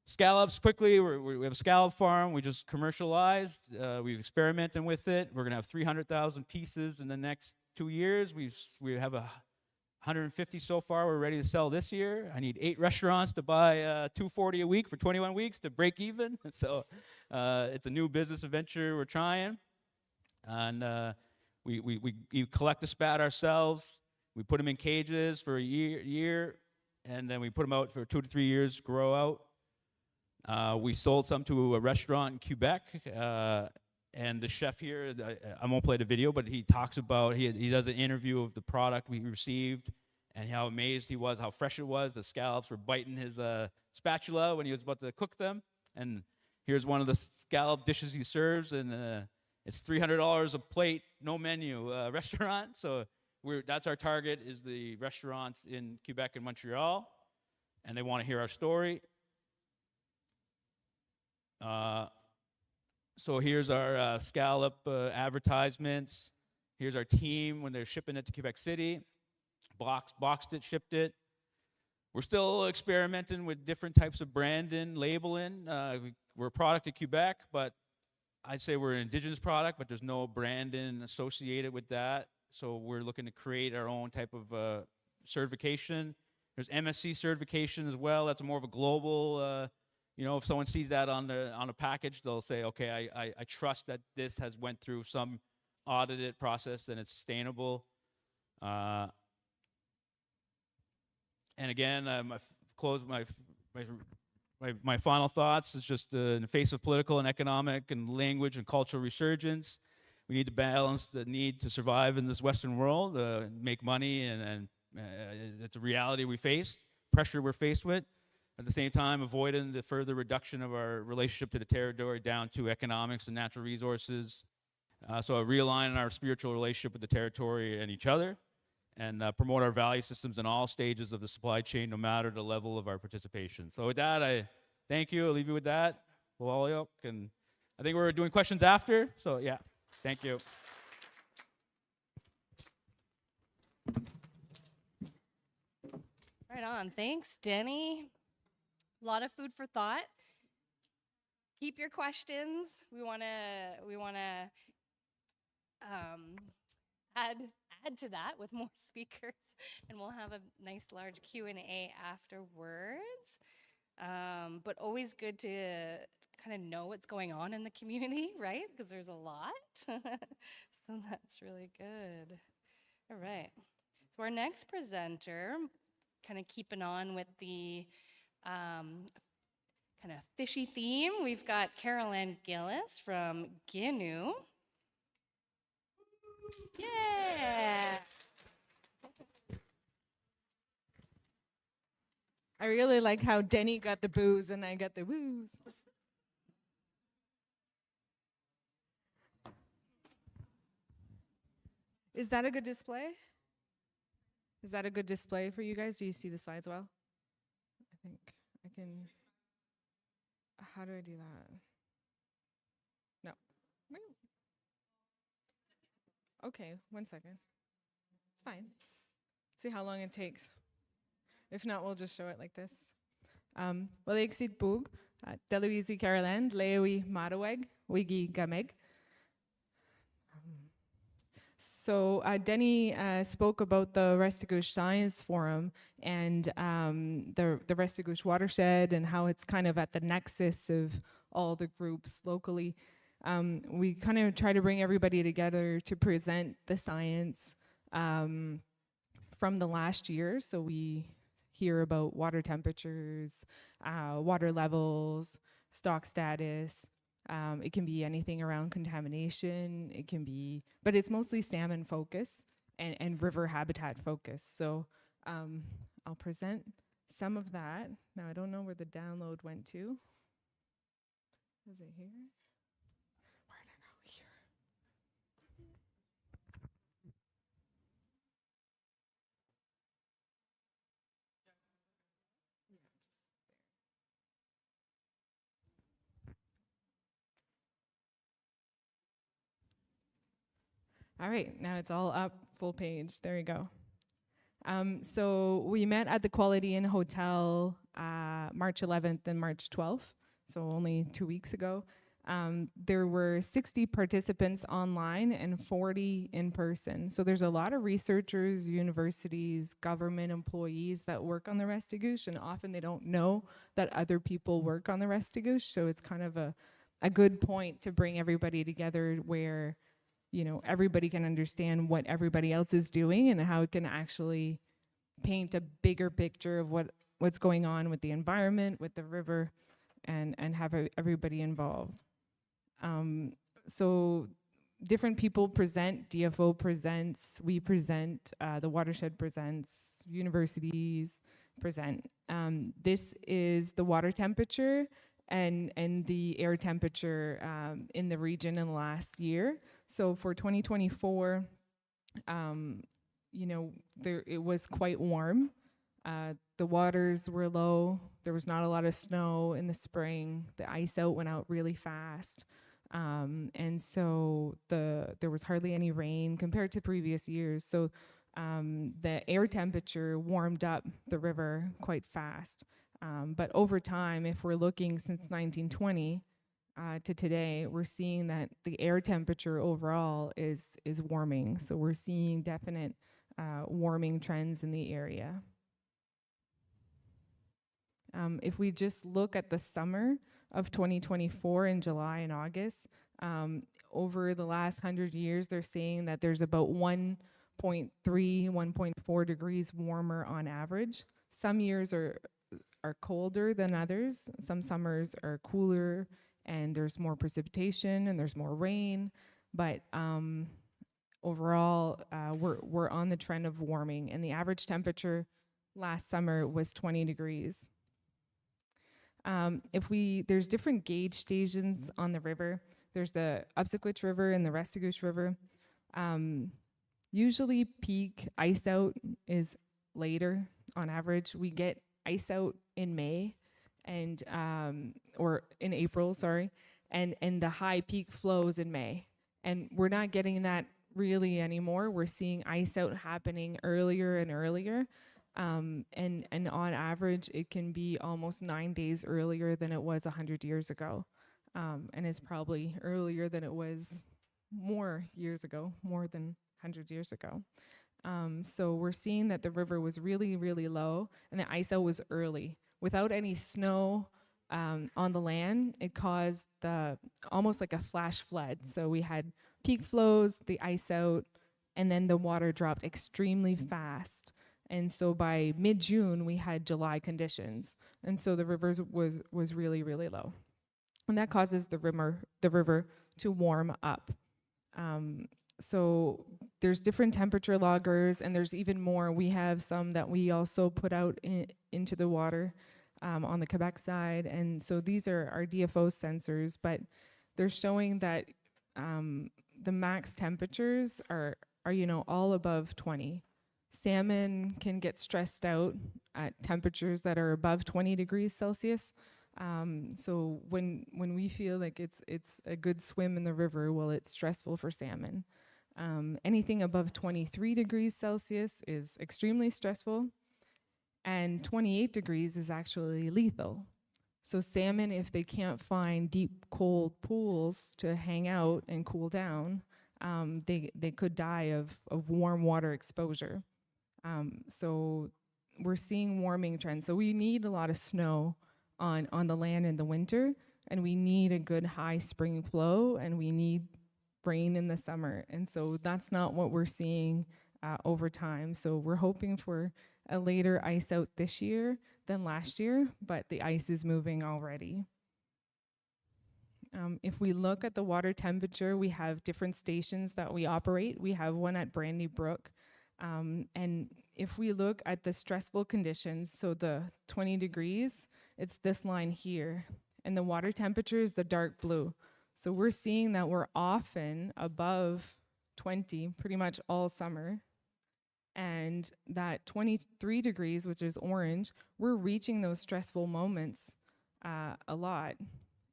Scallops, quickly, we have a scallop farm. We just commercialized. We've experimented with it. We're going to have 300,000 pieces in the next 2 years. We have 150 so far. We're ready to sell this year. I need 8 restaurants to buy $240 a week for 21 weeks to break even. So it's a new business venture we're trying. And we collect the spat ourselves. We put them in cages for a year, and then we put them out for 2 to 3 years to grow out. We sold some to a restaurant in Quebec, and the chef here, I won't play the video, but he talks about, he does an interview of the product we received and how amazed he was, how fresh it was. The scallops were biting his spatula when he was about to cook them. And here's one of the scallop dishes he serves, and it's $300 a plate, no menu restaurant. So that's our target, is the restaurants in Quebec and Montreal, and they want to hear our story. So here's our scallop advertisements. Here's our team when they're shipping it to Quebec City. Boxed it, shipped it. We're still experimenting with different types of branding, labeling. We're a product of Quebec, but I'd say we're an indigenous product, but there's no branding associated with that. So we're looking to create our own type of certification. There's MSC certification as well. That's more of a global. If someone sees that on a package, they'll say, okay, I trust that this has went through some audited process and it's sustainable. And again, close my final thoughts is just in the face of political and economic and language and cultural resurgence, we need to balance the need to survive in this Western world, make money, and it's a reality we face, pressure we're faced with. At the same time, avoiding the further reduction of our relationship to the territory down to economics and natural resources. So realigning our spiritual relationship with the territory and each other, and promote our value systems in all stages of the supply chain, no matter the level of our participation. So with that, I thank you. I'll leave you with that. And I think we're doing questions after. So yeah, thank you. Right on. Thanks, Denny. A lot of food for thought. Keep your questions. We wanna add to that with more speakers, and we'll have a nice large Q&A afterwards. But always good to kind of know what's going on in the community, right? Because there's a lot. So that's really good. All right. So our next presenter, kind of keeping on with the kind of fishy theme, we've got Carol-Ann Gillis from Ginu. Yeah. I really like how Denny got the booze and I got the woos. Is that a good display? Is that a good display for you guys? Do you see the slides well? I think I can. How do I do that? No. Okay, 1 second. It's fine. See how long it takes. If not, we'll just show it like this. Wel ik ziet boek, televisie Caroline, Leowi Maraweg, Wigi Gameg. So Denny spoke about the Listuguj Science Forum and the Listuguj watershed and how it's kind of at the nexus of all the groups locally. We kind of try to bring everybody together to present the science from the last year. So we hear about water temperatures, water levels, stock status. It can be anything around contamination. It can be, but it's mostly salmon focus and river habitat focus. So I'll present some of that. Now I don't know where the download went to. Is it here? Where did I go? Here. All right, now it's all up, full page. There you go. So we met at the Quality Inn Hotel March 11th and March 12th, so only 2 weeks ago. There were 60 participants online and 40 in person. So there's a lot of researchers, universities, government employees that work on the Listuguj, and often they don't know that other people work on the Listuguj. So it's kind of a good point to bring everybody together where everybody can understand what everybody else is doing and how it can actually paint a bigger picture of what's going on with the environment, with the river, and have everybody involved. So different people present, DFO presents, we present, the watershed presents, universities present. This is the water temperature and the air temperature in the region in the last year. So for 2024, it was quite warm. The waters were low. There was not a lot of snow in the spring. The ice out went out really fast. And so there was hardly any rain compared to previous years. So the air temperature warmed up the river quite fast. But over time, if we're looking since 1920 to today, we're seeing that the air temperature overall is warming. So we're seeing definite warming trends in the area. If we just look at the summer of 2024 in July and August, over the last 100 years, they're saying that there's about 1.3, 1.4 degrees warmer on average. Some years are colder than others. Some summers are cooler and there's more precipitation and there's more rain. But overall, we're on the trend of warming, and the average temperature last summer was 20 degrees. There's different gauge stations on the river. There's the Listuguj River and the Listuguj River. Usually peak ice out is later on average. We get ice out in May and or in April, sorry, and the high peak flows in May. And we're not getting that really anymore. We're seeing ice out happening earlier and earlier. And on average, it can be almost 9 days earlier than it was 100 years ago. And it's probably earlier than it was more years ago, more than 100 years ago. So we're seeing that the river was really, really low, and the ice out was early. Without any snow on the land, it caused almost like a flash flood. So we had peak flows, the ice out, and then the water dropped extremely fast. And so by mid-June, we had July conditions. And so the river was really, really low. And that causes the river to warm up. So there's different temperature loggers, and there's even more. We have some that we also put out into the water on the Quebec side. And so these are our DFO sensors, but they're showing that the max temperatures are all above 20. Salmon can get stressed out at temperatures that are above 20 degrees Celsius. So when we feel like it's a good swim in the river, well, it's stressful for salmon. Anything above 23 degrees Celsius is extremely stressful, and 28 degrees is actually lethal. So salmon, if they can't find deep, cold pools to hang out and cool down, they could die of warm water exposure. So we're seeing warming trends. So we need a lot of snow on the land in the winter, and we need a good high spring flow, and we need rain in the summer. And so that's not what we're seeing over time. So we're hoping for a later ice out this year than last year, but the ice is moving already. If we look at the water temperature, we have different stations that we operate. We have one at Brandy Brook. And if we look at the stressful conditions, so the 20 degrees, it's this line here. And the water temperature is the dark blue. So we're seeing that we're often above 20 pretty much all summer. And that 23 degrees, which is orange, we're reaching those stressful moments a lot.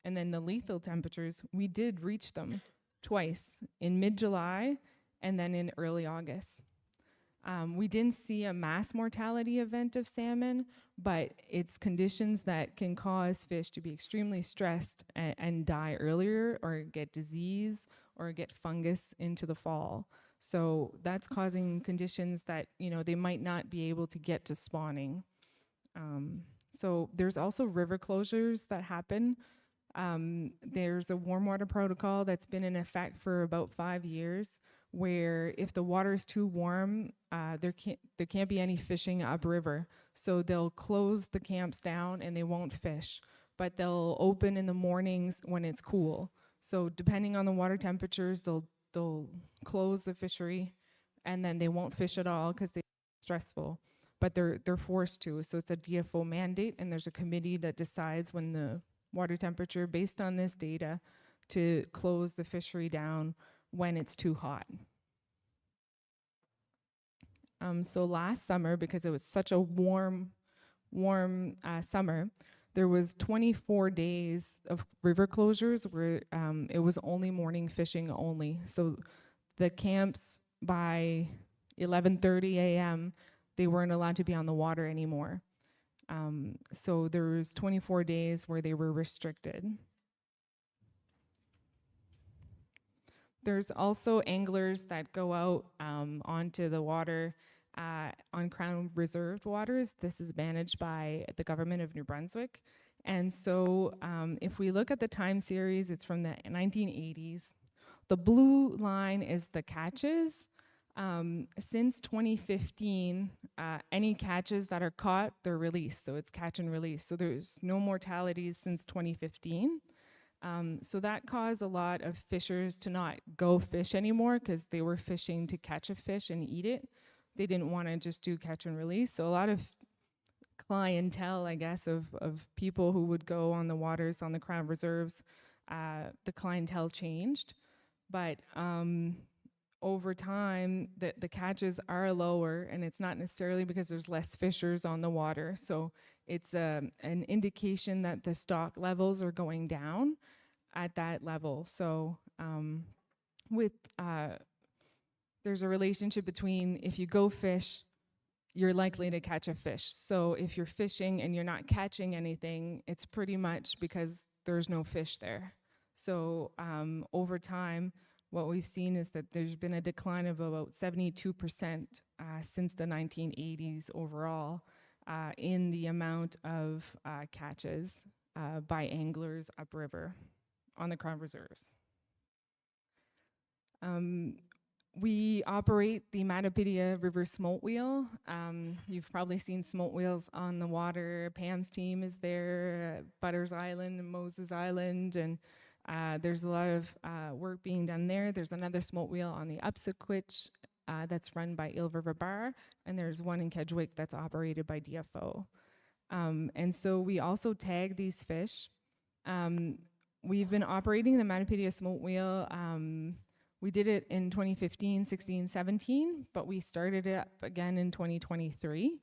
And then the lethal temperatures, we did reach them twice, in mid-July and then in early August. We didn't see a mass mortality event of salmon, but it's conditions that can cause fish to be extremely stressed and die earlier, or get disease, or get fungus into the fall. So that's causing conditions that, they might not be able to get to spawning. So there's also river closures that happen. There's a warm water protocol that's been in effect for about 5 years, where if the water is too warm, there can't be any fishing upriver. So they'll close the camps down and they won't fish, but they'll open in the mornings when it's cool. So depending on the water temperatures, they'll close the fishery, and then they won't fish at all because they're stressful. But they're forced to. So it's a DFO mandate, and there's a committee that decides when the water temperature, based on this data, to close the fishery down when it's too hot. So last summer, because it was such a warm summer, there was 24 days of river closures where it was only morning fishing only. So the camps by 11:30 a.m., they weren't allowed to be on the water anymore. So there was 24 days where they were restricted. There's also anglers that go out onto the water on Crown Reserved waters. This is managed by the government of New Brunswick. And so if we look at the time series, it's from the 1980s. The blue line is the catches. Since 2015, any catches that are caught, they're released. So it's catch and release. So there's no mortalities since 2015. So that caused a lot of fishers to not go fish anymore because they were fishing to catch a fish and eat it. They didn't want to just do catch and release. So a lot of clientele, I guess, of people who would go on the waters on the Crown Reserves, the clientele changed. But over time, the catches are lower, and it's not necessarily because there's less fishers on the water. So it's an indication that the stock levels are going down at that level. So there's a relationship between if you go fish, you're likely to catch a fish. So if you're fishing and you're not catching anything, it's pretty much because there's no fish there. So over time, what we've seen is that there's been a decline of about 72% since the 1980s overall in the amount of catches by anglers upriver on the Crown Reserves. We operate the Matapedia River Smolt Wheel. You've probably seen smolt wheels on the water. Pam's team is there, Butters Island and Moses Island, and there's a lot of work being done there. There's another smolt wheel on the Upsaquitch that's run by Eel River Bar, and there's one in Kedgewick that's operated by DFO. And so we also tag these fish. We've been operating the Matapedia Smolt Wheel. We did it in 2015, 16, 17, but we started it up again in 2023.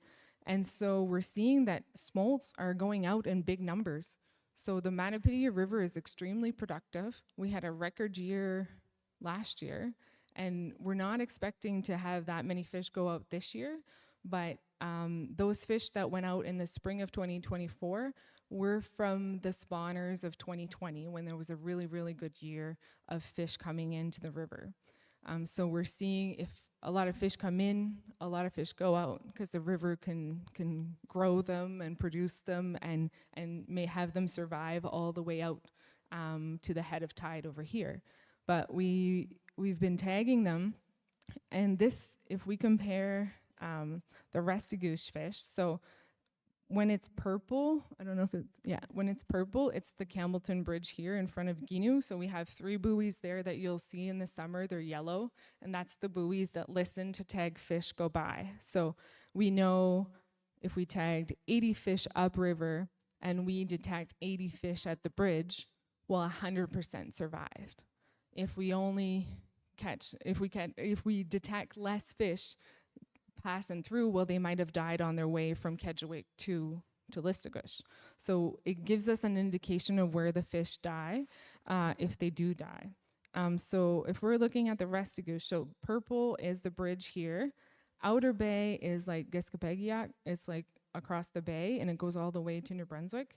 And so we're seeing that smolts are going out in big numbers. So the Matapedia River is extremely productive. We had a record year last year, and we're not expecting to have that many fish go out this year, but those fish that went out in the spring of 2024 were from the spawners of 2020 when there was a really, really good year of fish coming into the river. So we're seeing if a lot of fish come in, a lot of fish go out because the river can grow them and produce them and may have them survive all the way out to the head of tide over here. But we've been tagging them, and this, if we compare the Listuguj fish, so when it's purple, I don't know if it's, yeah, when it's purple, it's the Campbellton Bridge here in front of Ginu. So we have 3 buoys there that you'll see in the summer. They're yellow, and that's the buoys that listen to tag fish go by. So we know if we tagged 80 fish upriver and we detect 80 fish at the bridge, well, 100% survived. If we only if we detect less fish passing through, well, they might have died on their way from Kedgewick to Listuguj. So it gives us an indication of where the fish die, if they do die. So if we're looking at the Listuguj, so purple is the bridge here. Outer Bay is like Giskapegiak, it's like across the bay, and it goes all the way to New Brunswick.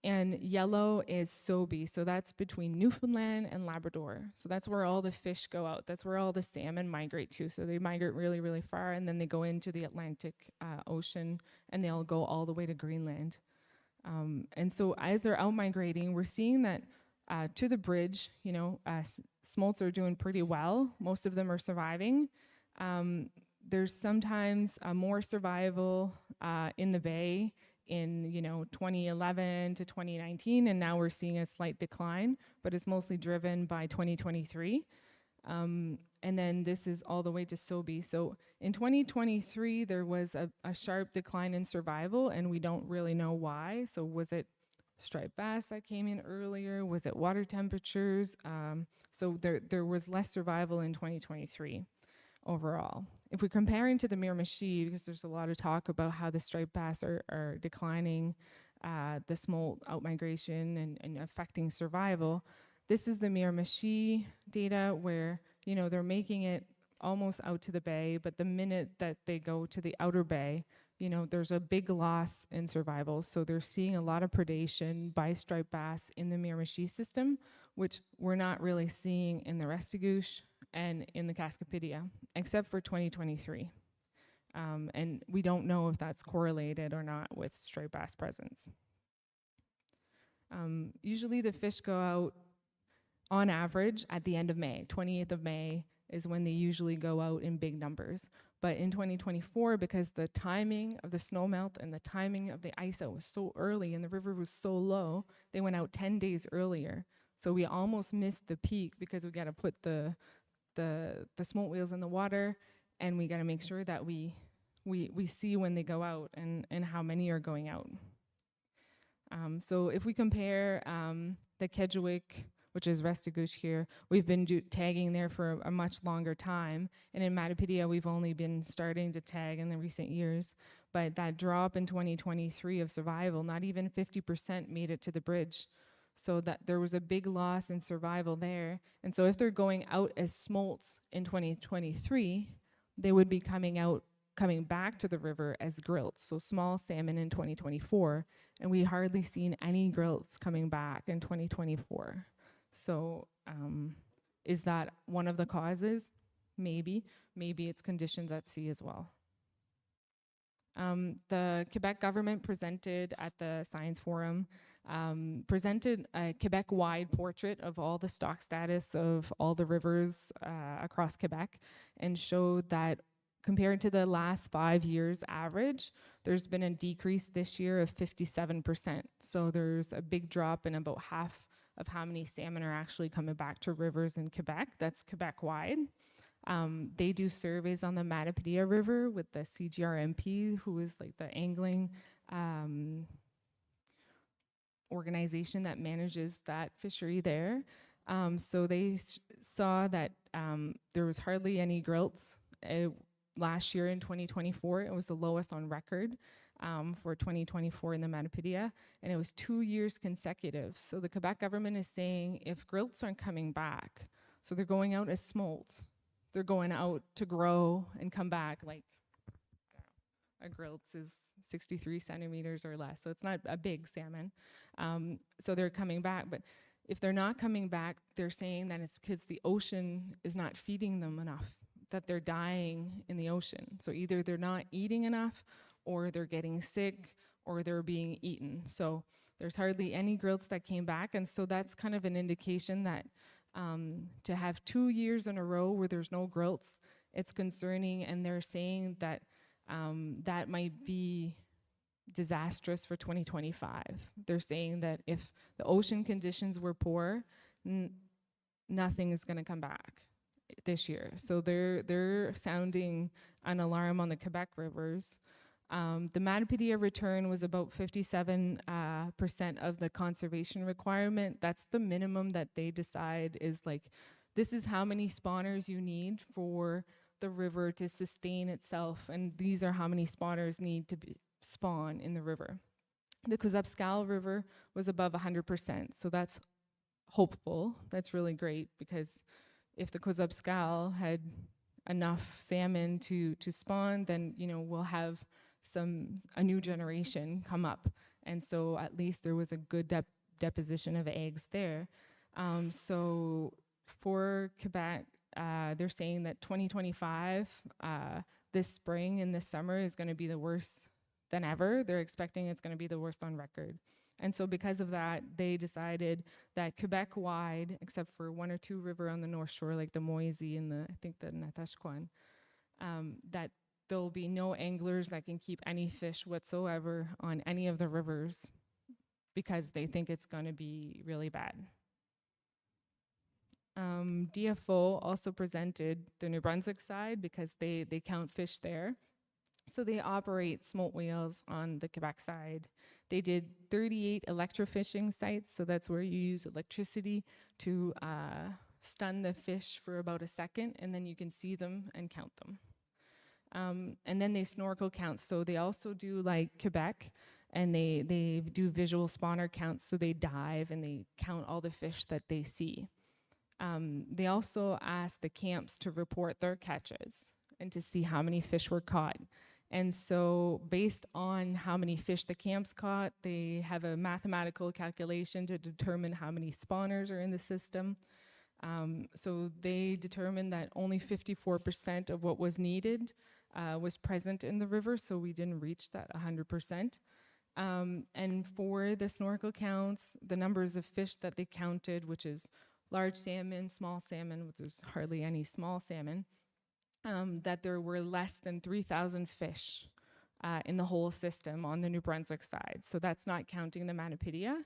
And yellow is Sobe, so that's between Newfoundland and Labrador. So that's where all the fish go out. That's where all the salmon migrate to. So they migrate really, really far, and then they go into the Atlantic Ocean, and they'll go all the way to Greenland. And so as they're out migrating, we're seeing that to the bridge, you know, smolts are doing pretty well. Most of them are surviving. There's sometimes more survival in the bay in 2011 to 2019, and now we're seeing a slight decline, but it's mostly driven by 2023. And then this is all the way to Sobe. So in 2023, there was a sharp decline in survival, and we don't really know why. So was it striped bass that came in earlier? Was it water temperatures? So there was less survival in 2023 overall. If we're comparing to the Miramichi, because there's a lot of talk about how the striped bass are declining, the smolt outmigration and affecting survival, this is the Miramichi data where they're making it almost out to the bay, but the minute that they go to the outer bay, you know, there's a big loss in survival. So they're seeing a lot of predation by striped bass in the Miramichi system, which we're not really seeing in the Restigouche and in the Cascapedia, except for 2023. And we don't know if that's correlated or not with striped bass presence. Usually the fish go out on average at the end of May. 28th of May is when they usually go out in big numbers. But in 2024, because the timing of the snowmelt and the timing of the ice out was so early and the river was so low, they went out 10 days earlier. So we almost missed the peak because we got to put the smoke wheels in the water, and we got to make sure that we see when they go out and how many are going out. So if we compare the Kedgewick, which is Restigouche here, we've been tagging there for a much longer time. And in Matapedia, we've only been starting to tag in the recent years. But that drop in 2023 of survival, not even 50% made it to the bridge. So that there was a big loss in survival there. And so if they're going out as smolts in 2023, they would be coming back to the river as grilts, so small salmon in 2024, and we hardly seen any grilts coming back in 2024. So is that one of the causes? Maybe. Maybe it's conditions at sea as well. The Quebec government presented at the Science Forum, presented a Quebec-wide portrait of all the stock status of all the rivers across Quebec, and showed that compared to the last 5 years average, there's been a decrease this year of 57%. So there's a big drop in about half of how many salmon are actually coming back to rivers in Quebec. That's Quebec-wide. They do surveys on the Matapedia River with the CGRMP, who is like the angling organization that manages that fishery there. So they saw that there was hardly any grilts. Last year in 2024, it was the lowest on record for 2024 in the Matapedia, and it was 2 years consecutive. So the Quebec government is saying if grilts aren't coming back, so they're going out as smolt, they're going out to grow and come back, like a grilts is 63 centimeters or less, so it's not a big salmon. So they're coming back, but if they're not coming back, they're saying that it's because the ocean is not feeding them enough, that they're dying in the ocean. So either they're not eating enough, or they're getting sick, or they're being eaten. So there's hardly any grilts that came back, and so that's kind of an indication that to have 2 years in a row where there's no grilts, it's concerning, and they're saying that that might be disastrous for 2025. They're saying that if the ocean conditions were poor, nothing is gonna come back this year. So they're sounding an alarm on the Quebec rivers. The Matapedia return was about 57% of the conservation requirement. That's the minimum that they decide is like, this is how many spawners you need for the river to sustain itself, and these are how many spawners need to spawn in the river. The Kuzapskal River was above 100%, so that's hopeful. That's really great, because if the Kuzapskal had enough salmon to spawn, then we'll have a new generation come up, and so at least there was a good deposition of eggs there. So for Quebec, they're saying that 2025, this spring and this summer is going to be the worst than ever. They're expecting it's going to be the worst on record. And so because of that, they decided that Quebec-wide, except for one or two river on the North Shore, like the Moisey and I think the Natashquan, that there'll be no anglers that can keep any fish whatsoever on any of the rivers because they think it's going to be really bad. DFO also presented the New Brunswick side because they count fish there. So they operate smolt whales on the Quebec side. They did 38 electrofishing sites, so that's where you use electricity to stun the fish for about a second, and then you can see them and count them. And then they snorkel counts, so they also do like Quebec, and they do visual spawner counts, so they dive and they count all the fish that they see. They also asked the camps to report their catches and to see how many fish were caught. And so based on how many fish the camps caught, they have a mathematical calculation to determine how many spawners are in the system. So they determined that only 54% of what was needed was present in the river, so we didn't reach that 100%. And for the snorkel counts, the numbers of fish that they counted, which is large salmon, small salmon, which there's hardly any small salmon, that there were less than 3,000 fish in the whole system on the New Brunswick side. So that's not counting the Manapidia,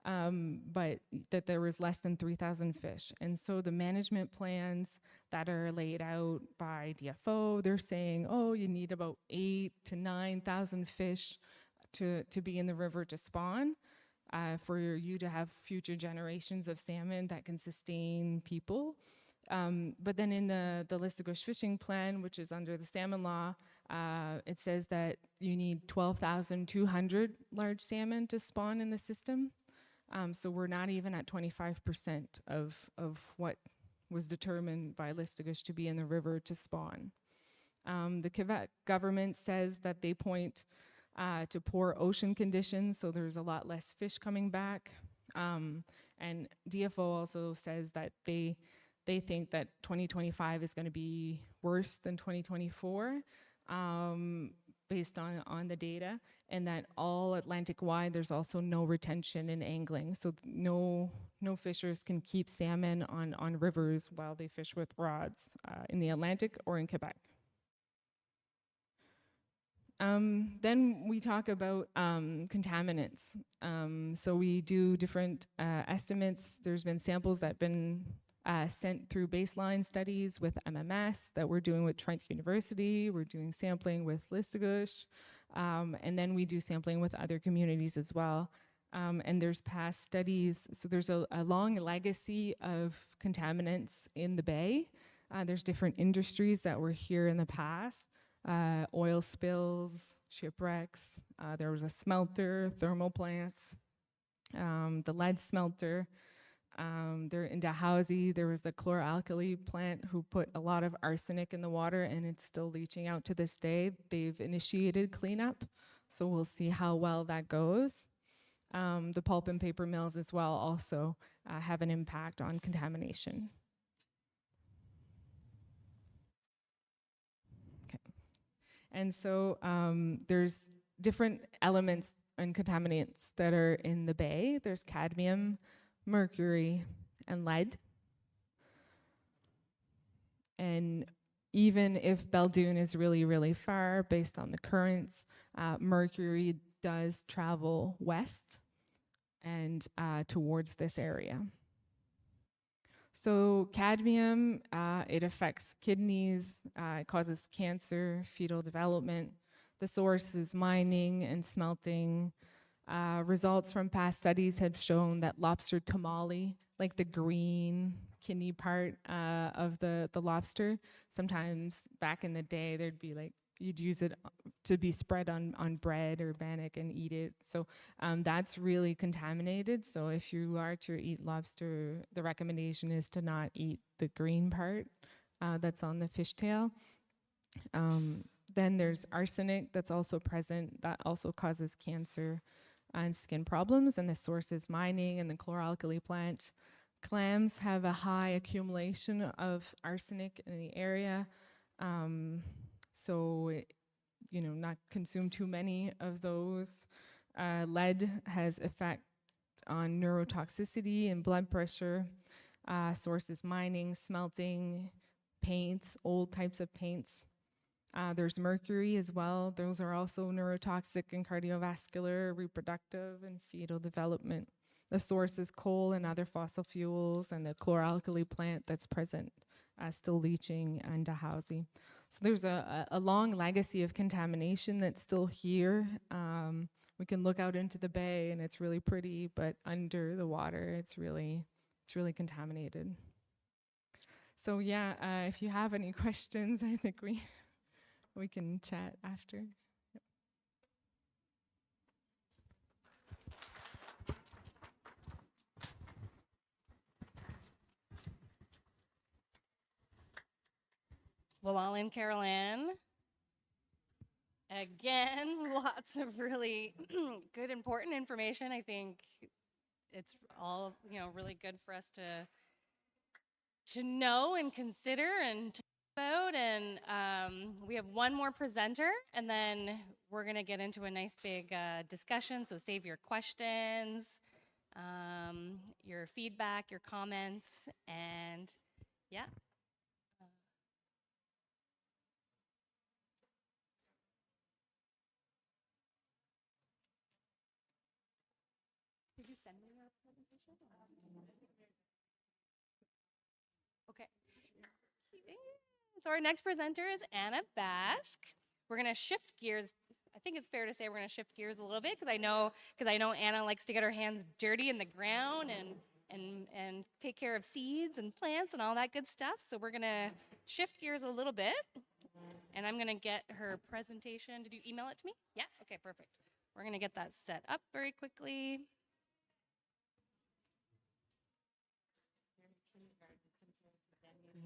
but that there was less than 3,000 fish. And so the management plans that are laid out by DFO, they're saying, oh, you need about 8,000 to 9,000 fish to be in the river to spawn. For you to have future generations of salmon that can sustain people. But then in the Listuguj fishing plan, which is under the salmon law, it says that you need 12,200 large salmon to spawn in the system. So we're not even at 25% of what was determined by Listuguj to be in the river to spawn. The Quebec government says that they point to poor ocean conditions, so there's a lot less fish coming back. And DFO also says that they think that 2025 is going to be worse than 2024 based on the data, and that all Atlantic-wide, there's also no retention in angling. So no fishers can keep salmon on rivers while they fish with rods in the Atlantic or in Quebec. Then we talk about contaminants. So we do different estimates. There's been samples that have been sent through baseline studies with MMS that we're doing with Trent University. We're doing sampling with Listuguj. And then we do sampling with other communities as well. And there's past studies. So there's a long legacy of contaminants in the bay. There's different industries that were here in the past. Oil spills, shipwrecks. There was a smelter, thermal plants, the lead smelter. There in Dalhousie, there was the chloralkali plant who put a lot of arsenic in the water, and it's still leaching out to this day. They've initiated cleanup, so we'll see how well that goes. The pulp and paper mills as well also have an impact on contamination. And so there's different elements and contaminants that are in the bay. There's cadmium, mercury, and lead. And even if Beldoon is really, really far based on the currents, mercury does travel west and towards this area. So cadmium, it affects kidneys, it causes cancer, fetal development. The source is mining and smelting. Results from past studies have shown that lobster tamale, like the green kidney part of the lobster, sometimes back in the day, there'd be like, you'd use it to be spread on bread or bannock and eat it. So that's really contaminated. So if you are to eat lobster, the recommendation is to not eat the green part that's on the fishtail. Then there's arsenic that's also present. That also causes cancer and skin problems. And the source is mining and the chloralkali plant. Clams have a high accumulation of arsenic in the area. So, not consume too many of those. Lead has effect on neurotoxicity and blood pressure. Sources mining, smelting, paints, old types of paints. There's mercury as well. Those are also neurotoxic and cardiovascular, reproductive, and fetal development. The source is coal and other fossil fuels, and the chloralkali plant that's present, still leaching in Dalhousie. So there's a long legacy of contamination that's still here. We can look out into the bay and it's really pretty, but under the water, it's really contaminated. So yeah, if you have any questions, I think we can chat after. Noelle and Carol Ann. Again, lots of really good, important information. I think it's all, really good for us to know and consider and talk about. And we have one more presenter, and then we're going to get into a nice big discussion. So save your questions, your feedback, your comments, and yeah. Did you send me your presentation? Okay. So our next presenter is Anna Basque. We're gonna shift gears. I think it's fair to say we're gonna shift gears a little bit because I know Anna likes to get her hands dirty in the ground and take care of seeds and plants and all that good stuff. So we're gonna shift gears a little bit, and I'm gonna get her presentation. Did you email it to me? Yeah. Okay. Perfect. We're gonna get that set up very quickly.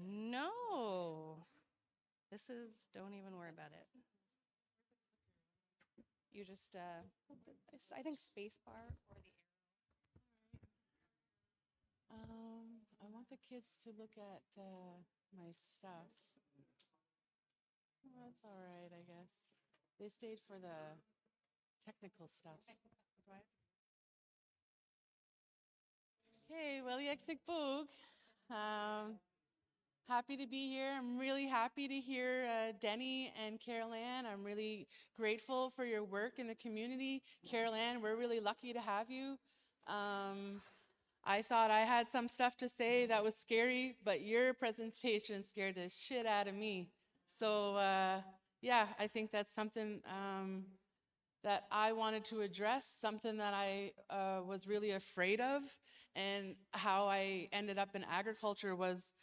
No. Don't even worry about it. You just, I think space bar or the I want the kids to look at my stuff. Well, that's all right, I guess. They stayed for the technical stuff. Hey, Williexik Boog. Happy to be here. I'm really happy to hear Denny and Carol Ann. I'm really grateful for your work in the community. Carol Ann, we're really lucky to have you. I thought I had some stuff to say that was scary, but your presentation scared the shit out of me. So yeah, I think that's something that I wanted to address, something that I was really afraid of, and how I ended up in agriculture was,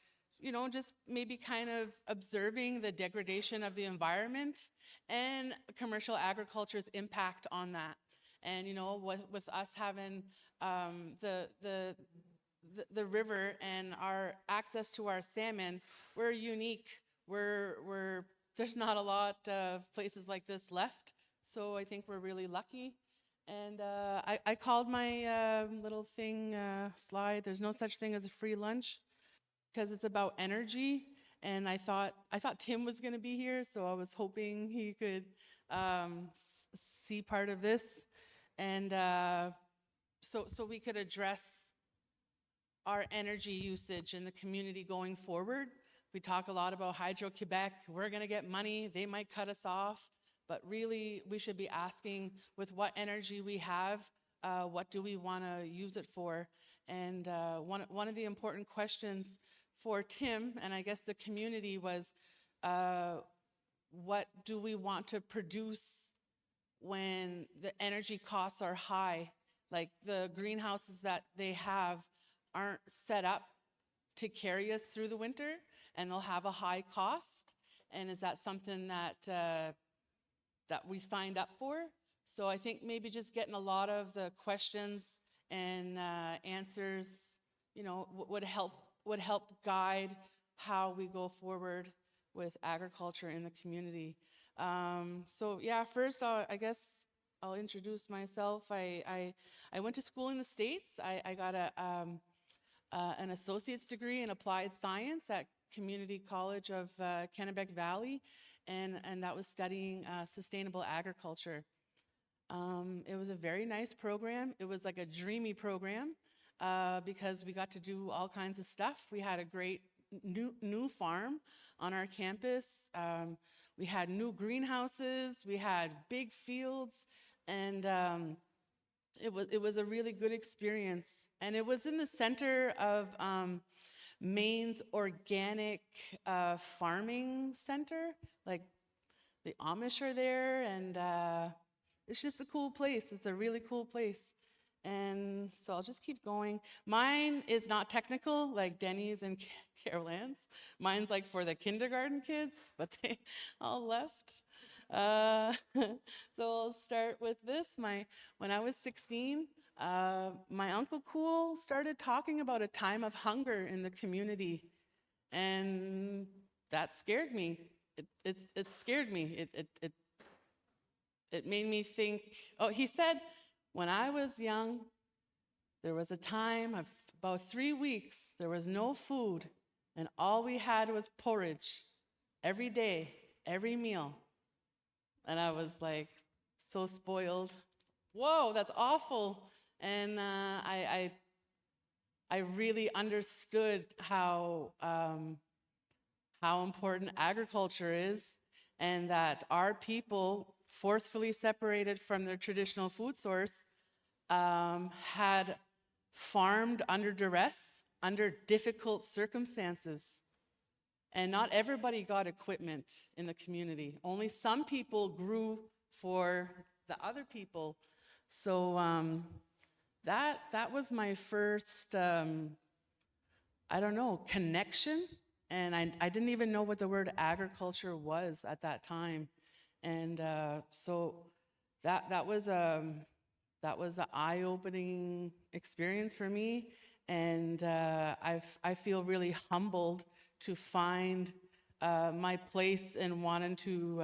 just maybe kind of observing the degradation of the environment and commercial agriculture's impact on that. And with us having the river and our access to our salmon, we're unique. There's not a lot of places like this left. So I think we're really lucky. And I called my little thing slide, there's no such thing as a free lunch, because it's about energy. And I thought Tim was going to be here, so I was hoping he could see part of this. And so we could address our energy usage in the community going forward. We talk a lot about Hydro-Quebec. We're going to get money. They might cut us off. But really, we should be asking, with what energy we have, what do we want to use it for? And one of the important questions for Tim, and I guess the community, was what do we want to produce when the energy costs are high? Like the greenhouses that they have aren't set up to carry us through the winter, and they'll have a high cost. And is that something that we signed up for? So I think maybe just getting a lot of the questions and answers, would help guide how we go forward with agriculture in the community. So yeah, first I guess I'll introduce myself. I went to school in the States. I got an associate's degree in applied science at Community College of Kennebec Valley, and that was studying sustainable agriculture. It was a very nice program. It was like a dreamy program because we got to do all kinds of stuff. We had a great new farm on our campus. We had new greenhouses. We had big fields, and it was a really good experience. And it was in the center of Maine's organic farming center. Like the Amish are there, and it's just a cool place. It's a really cool place. And so I'll just keep going. Mine is not technical like Denny's and Carol Ann's. Mine's like for the kindergarten kids, but they all left. So I'll start with this. When I was 16, my Uncle Cool started talking about a time of hunger in the community, and that scared me. it scared me. It made me think. Oh, he said, when I was young, there was a time of about 3 weeks, there was no food, and all we had was porridge every day, every meal. And I was like, so spoiled. Whoa, that's awful. And I really understood how important agriculture is, and that our people, forcefully separated from their traditional food source, had farmed under duress, under difficult circumstances. And not everybody got equipment in the community. Only some people grew for the other people. So that was my first, I don't know, connection. And I didn't even know what the word agriculture was at that time. And so that was an eye-opening experience for me. And I feel really humbled to find my place in wanting to,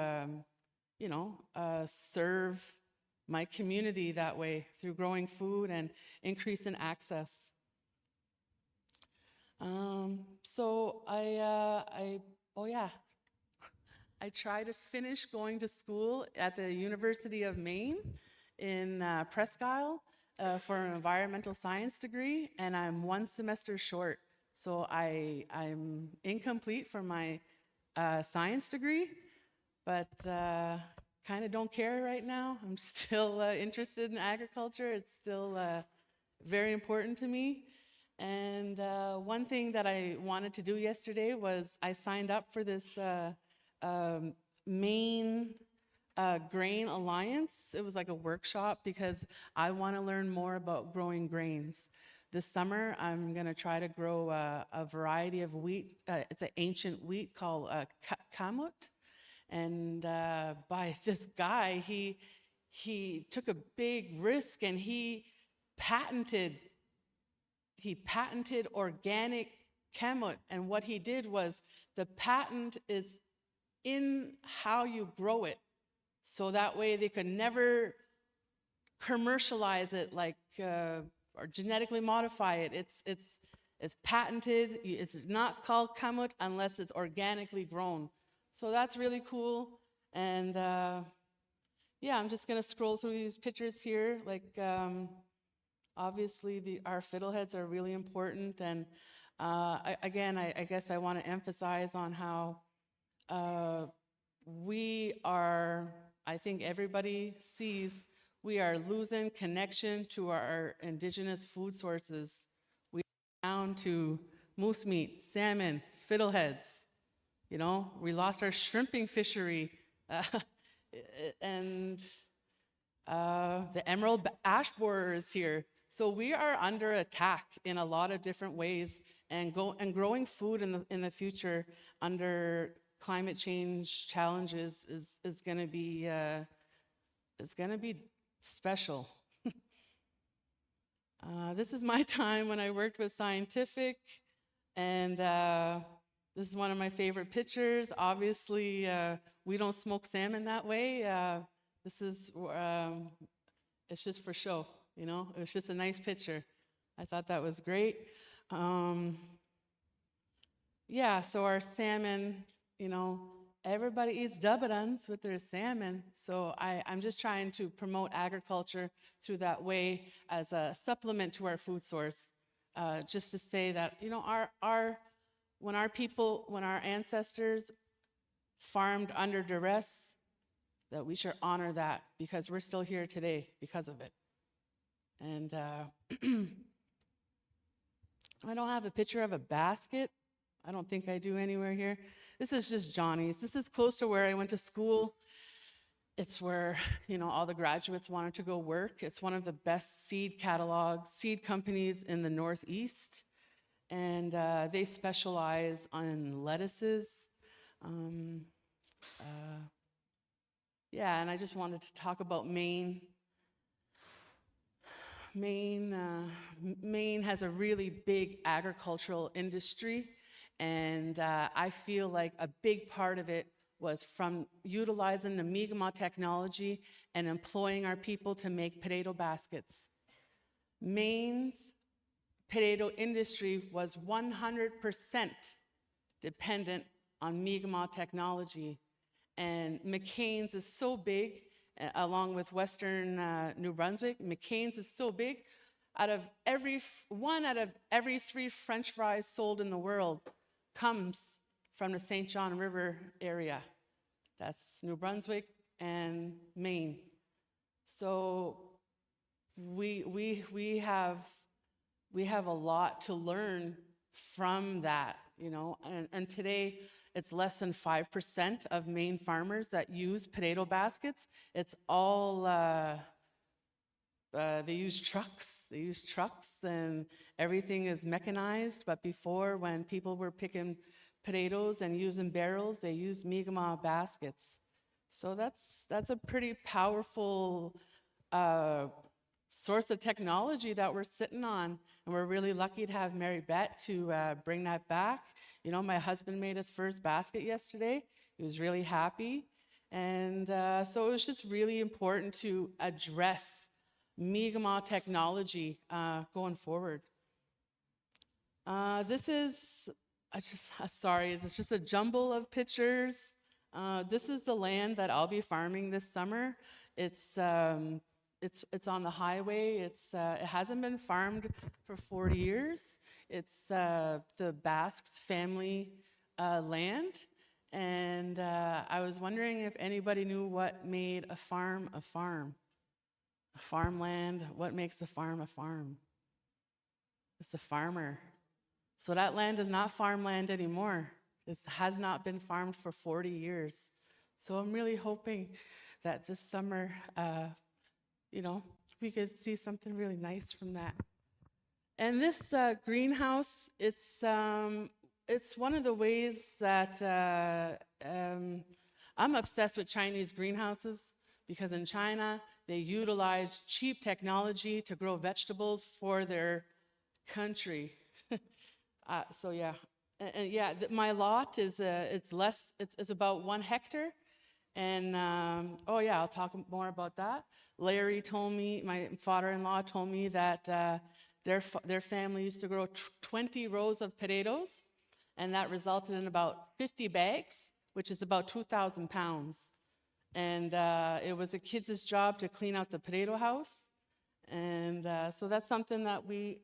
serve my community that way through growing food and increase in access. So I tried to finish going to school at the University of Maine in Presque Isle for an environmental science degree, and I'm 1 semester short. So I'm incomplete for my science degree, but kind of don't care right now. I'm still interested in agriculture. It's still very important to me. And one thing that I wanted to do yesterday was I signed up for this Maine Grain Alliance. It was like a workshop because I want to learn more about growing grains. This summer, I'm going to try to grow a variety of wheat. It's an ancient wheat called kamut. And by this guy, he took a big risk, and he patented organic kamut. And what he did was, the patent is in how you grow it. So that way they could never commercialize it or genetically modify it. It's patented. It's not called kamut unless it's organically grown. So that's really cool. And I'm just gonna scroll through these pictures here. Obviously our fiddleheads are really important. And I guess I want to emphasize on how we are, I think everybody sees, we are losing connection to our indigenous food sources. We are down to moose meat, salmon, fiddleheads. We lost our shrimping fishery, and the emerald ash borer is here. So we are under attack in a lot of different ways, and growing food in the future under climate change challenges is going to be special. This is my time when I worked with Scientific, and this is one of my favorite pictures. Obviously, we don't smoke salmon that way. This is, it's just for show, It was just a nice picture. I thought that was great. So our salmon, everybody eats dubbeduns with their salmon. So I'm just trying to promote agriculture through that way as a supplement to our food source. Just to say that, when our ancestors farmed under duress, that we should honor that, because we're still here today because of it. And I don't have a picture of a basket. I don't think I do anywhere here. This is just Johnny's. This is close to where I went to school. It's where, all the graduates wanted to go work. It's one of the best seed companies in the Northeast. And they specialize on lettuces. And I just wanted to talk about Maine. Maine has a really big agricultural industry, and I feel like a big part of it was from utilizing the Mi'kmaq technology and employing our people to make potato baskets. Maine's potato industry was 100% dependent on Mi'kmaq technology. And McCain's is so big, along with Western New Brunswick, McCain's is so big, one out of every 3 French fries sold in the world comes from the St. John River area. That's New Brunswick and Maine. So we have a lot to learn from that, you know, and today it's less than 5% of Maine farmers that use potato baskets. It's all, they use trucks and everything is mechanized. But before, when people were picking potatoes and using barrels, they used Mi'kmaq baskets. So that's a pretty powerful source of technology that we're sitting on, and we're really lucky to have Mary Beth to bring that back. You know, my husband made his first basket yesterday. He was really happy, and so it was just really important to address Mi'kmaq technology going forward. This is sorry, it's just a jumble of pictures. This is the land that I'll be farming this summer. It's on the highway. It hasn't been farmed for 40 years. It's the Basques family land. And I was wondering if anybody knew what made a farm a farm. A farmland, what makes a farm a farm? It's a farmer. So that land is not farmland anymore. It has not been farmed for 40 years. So I'm really hoping that this summer, you know, we could see something really nice from that. And this greenhouse, it's one of the ways that I'm obsessed with Chinese greenhouses, because in China, they utilize cheap technology to grow vegetables for their country. So yeah, and yeah, my lot is it's about 1 hectare. And, oh yeah, I'll talk more about that. Larry told me, my father-in-law told me that their family used to grow 20 rows of potatoes, and that resulted in about 50 bags, which is about 2,000 pounds. And it was a kid's job to clean out the potato house. And so that's something that we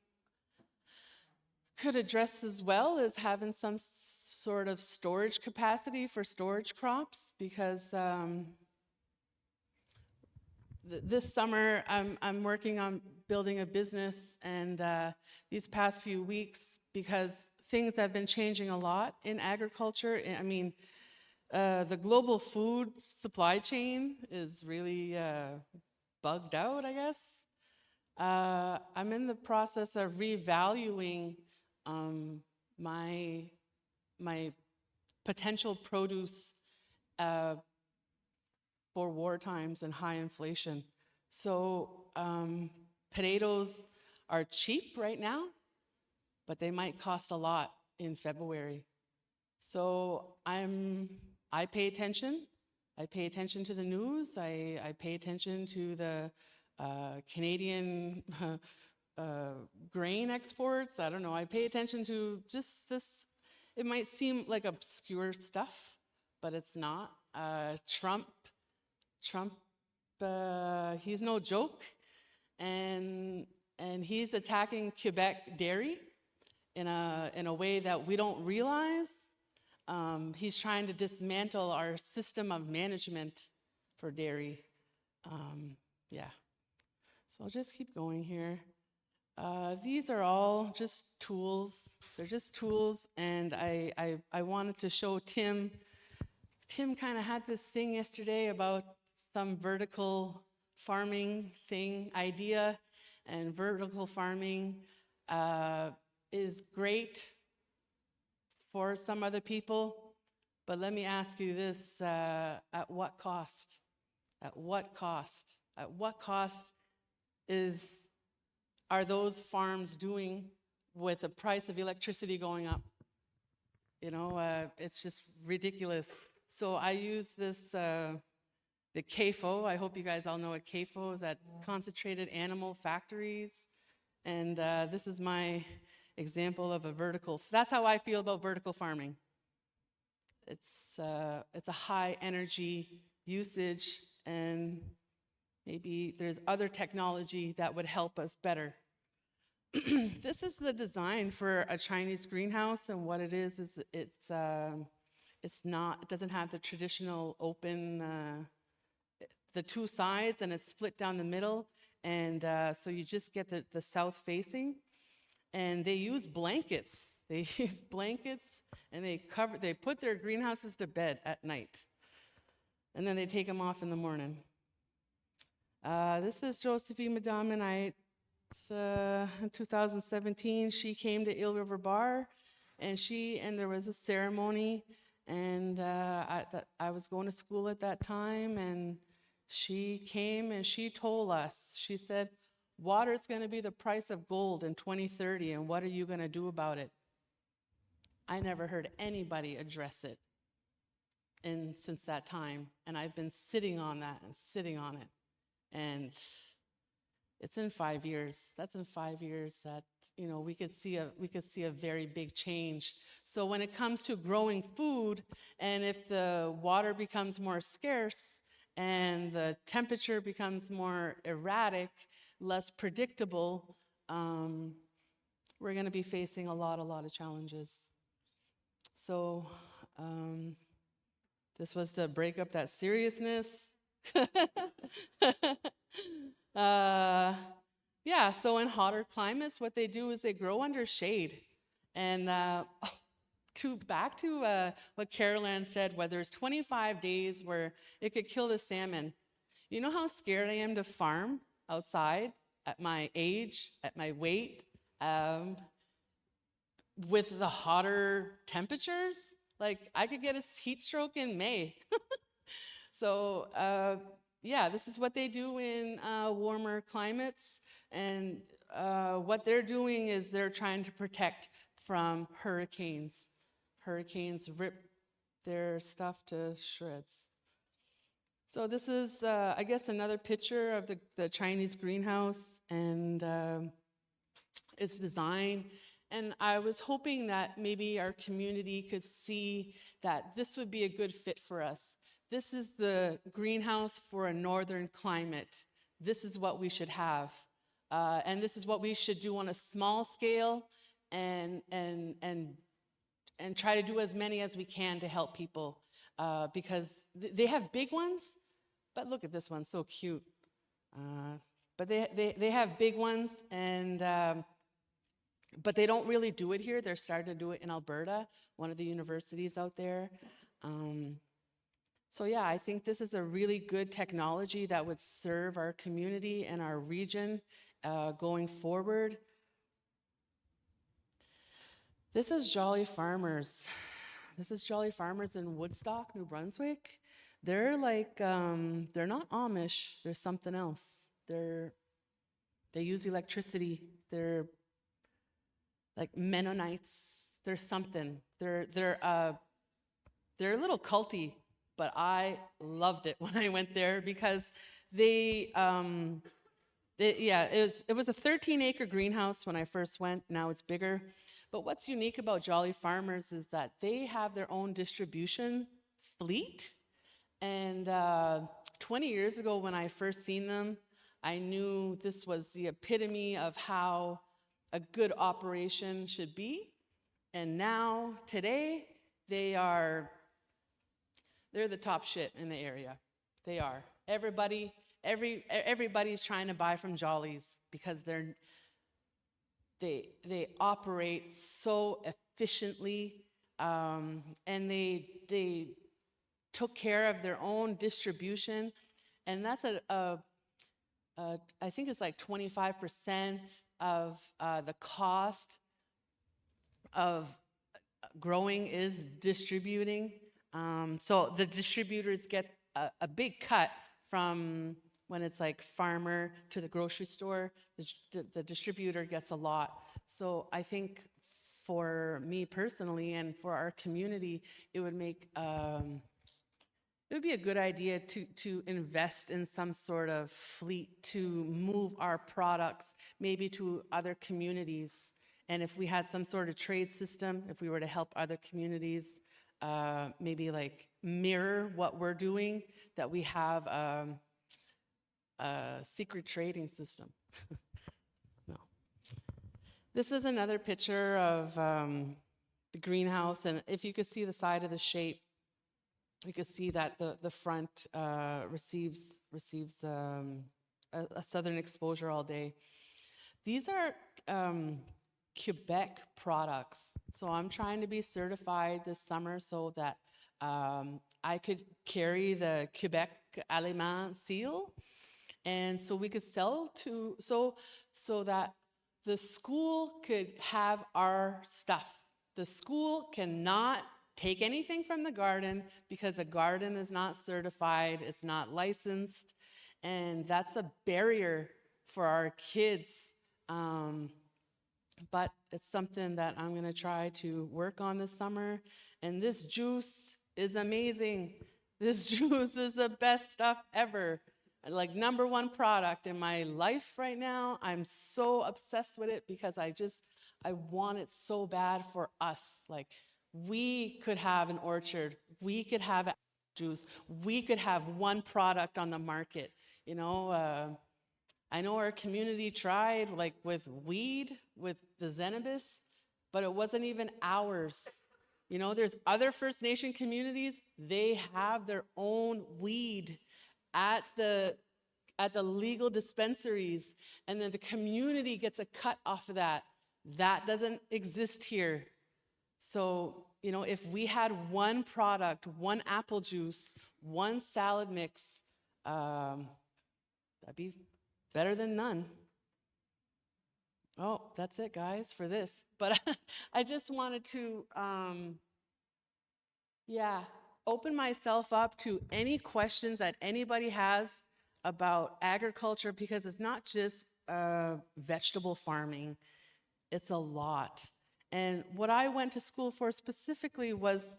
could address as well, as having some sort of storage capacity for storage crops, because this summer I'm working on building a business, and these past few weeks, because things have been changing a lot in agriculture. I mean, the global food supply chain is really bugged out, I guess. I'm in the process of revaluing my potential produce for war times and high inflation. So potatoes are cheap right now, but they might cost a lot in February. So I pay attention. I pay attention to the news. I pay attention to the Canadian grain exports. I don't know. I pay attention to just this. It might seem like obscure stuff, but it's not. Trump, he's no joke, and he's attacking Quebec dairy in a way that we don't realize. He's trying to dismantle our system of management for dairy. Yeah. So I'll just keep going here. These are all just tools. They're just tools, and I wanted to show Tim. Tim kind of had this thing yesterday about some vertical farming idea, and vertical farming is great for some other people, but let me ask you this, at what cost? At what cost? At what cost are those farms doing with the price of electricity going up? You know, it's just ridiculous. So I use this, the CAFO. I hope you guys all know what CAFO is, at Concentrated Animal Factories. And this is my example of a vertical. So that's how I feel about vertical farming. It's a high energy usage, and maybe there's other technology that would help us better. This is the design for a Chinese greenhouse, and what it is it's not, it doesn't have the traditional open, the two sides, and it's split down the middle, and so you just get the south facing, and they use blankets. They use blankets, and they put their greenhouses to bed at night, and then they take them off in the morning. This is Josephine Madame, and in 2017, she came to Eel River Bar, and there was a ceremony, and I was going to school at that time, and she came and she told us, she said, water is going to be the price of gold in 2030, and what are you going to do about it? I never heard anybody address it since that time, and I've been sitting on that and sitting on it, and it's in 5 years. That's in 5 years that, you know, we could see a very big change. So when it comes to growing food, and if the water becomes more scarce and the temperature becomes more erratic, less predictable, we're going to be facing a lot of challenges. So this was to break up that seriousness. Yeah, so in hotter climates, what they do is they grow under shade. And back to what Carol Ann said, where there's 25 days where it could kill the salmon. You know how scared I am to farm outside at my age, at my weight, with the hotter temperatures? Like, I could get a heat stroke in May. So, yeah, this is what they do in warmer climates, and what they're doing is they're trying to protect from hurricanes. Hurricanes rip their stuff to shreds. So this is, I guess, another picture of the Chinese greenhouse and its design. And I was hoping that maybe our community could see that this would be a good fit for us. This is the greenhouse for a northern climate. This is what we should have. And this is what we should do on a small scale, and try to do as many as we can to help people. Because they have big ones, but look at this one, so cute. But they have big ones, and but they don't really do it here. They're starting to do it in Alberta, one of the universities out there. So yeah, I think this is a really good technology that would serve our community and our region going forward. This is Jolly Farmers. This is Jolly Farmers in Woodstock, New Brunswick. They're like, they're not Amish, they're something else. They use electricity. They're like Mennonites. They're something. They're a little culty, but I loved it when I went there because it was a 13-acre greenhouse when I first went. Now it's bigger. But what's unique about Jolly Farmers is that they have their own distribution fleet. And 20 years ago when I first seen them, I knew this was the epitome of how a good operation should be. And now, today, they're the top shit in the area. They are. Everybody's trying to buy from Jolly's because they operate so efficiently, and they took care of their own distribution, and that's I think it's like 25% of the cost of growing is distributing. So the distributors get a big cut from when it's like farmer to the grocery store. The distributor gets a lot. So I think for me personally and for our community, it would make it would be a good idea to invest in some sort of fleet to move our products maybe to other communities. And if we had some sort of trade system, if we were to help other communities, maybe like mirror what we're doing, that we have a secret trading system. No. This is another picture of the greenhouse, and if you could see the side of the shape, you could see that the front receives a southern exposure all day. These are Quebec products. So I'm trying to be certified this summer so that I could carry the Quebec Aliment seal. And so we could sell to, so that the school could have our stuff. The school cannot take anything from the garden because the garden is not certified, it's not licensed, and that's a barrier for our kids. But it's something that I'm gonna try to work on this summer. And this juice is amazing. This juice is the best stuff ever. Like #1 product in my life right now. I'm so obsessed with it because I want it so bad for us. Like, we could have an orchard, we could have juice, we could have one product on the market. You know, I know our community tried, like with weed, with the Zenabis, but it wasn't even ours. You know, there's other First Nation communities, they have their own weed at the legal dispensaries, and then the community gets a cut off of that. That doesn't exist here. So, you know, if we had one product, one apple juice, one salad mix, that'd be better than none. Oh, that's it, guys, for this. But I just wanted to, open myself up to any questions that anybody has about agriculture, because it's not just vegetable farming, it's a lot. And what I went to school for specifically was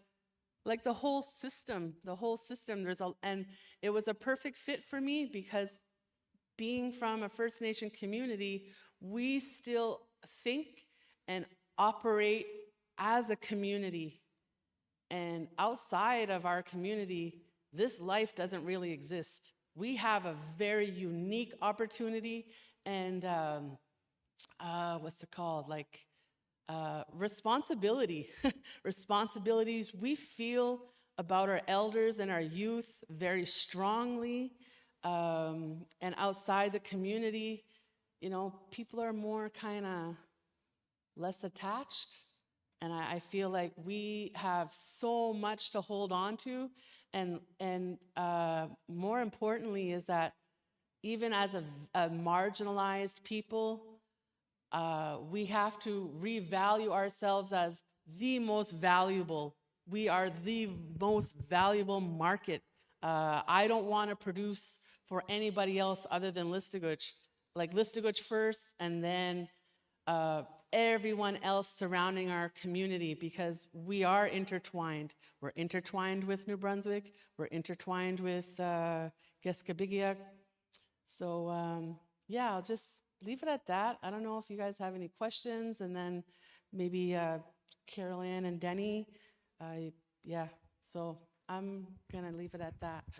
like the whole system. And it was a perfect fit for me because being from a First Nation community, we still think and operate as a community. And outside of our community, this life doesn't really exist. We have a very unique opportunity and what's it called? Like responsibility. Responsibilities. We feel about our elders and our youth very strongly. And outside the community, you know, people are more kind of less attached. And I feel like we have so much to hold on to. And more importantly is that even as a marginalized people, we have to revalue ourselves as the most valuable. We are the most valuable market. I don't want to produce for anybody else other than Listuguj. Like Listuguj first, and then everyone else surrounding our community, because we are intertwined. We're intertwined with New Brunswick. We're intertwined with Geskabigiak. So I'll just leave it at that. I don't know if you guys have any questions, and then maybe Carol Ann and Denny. So I'm gonna leave it at that.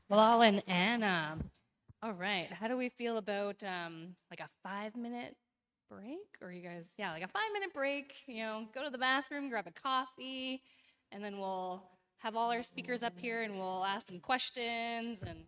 Well, and Anna. All right. How do we feel about like a 5-minute break? Or you guys, like a 5-minute break, go to the bathroom, grab a coffee, and then we'll have all our speakers up here and we'll ask some questions and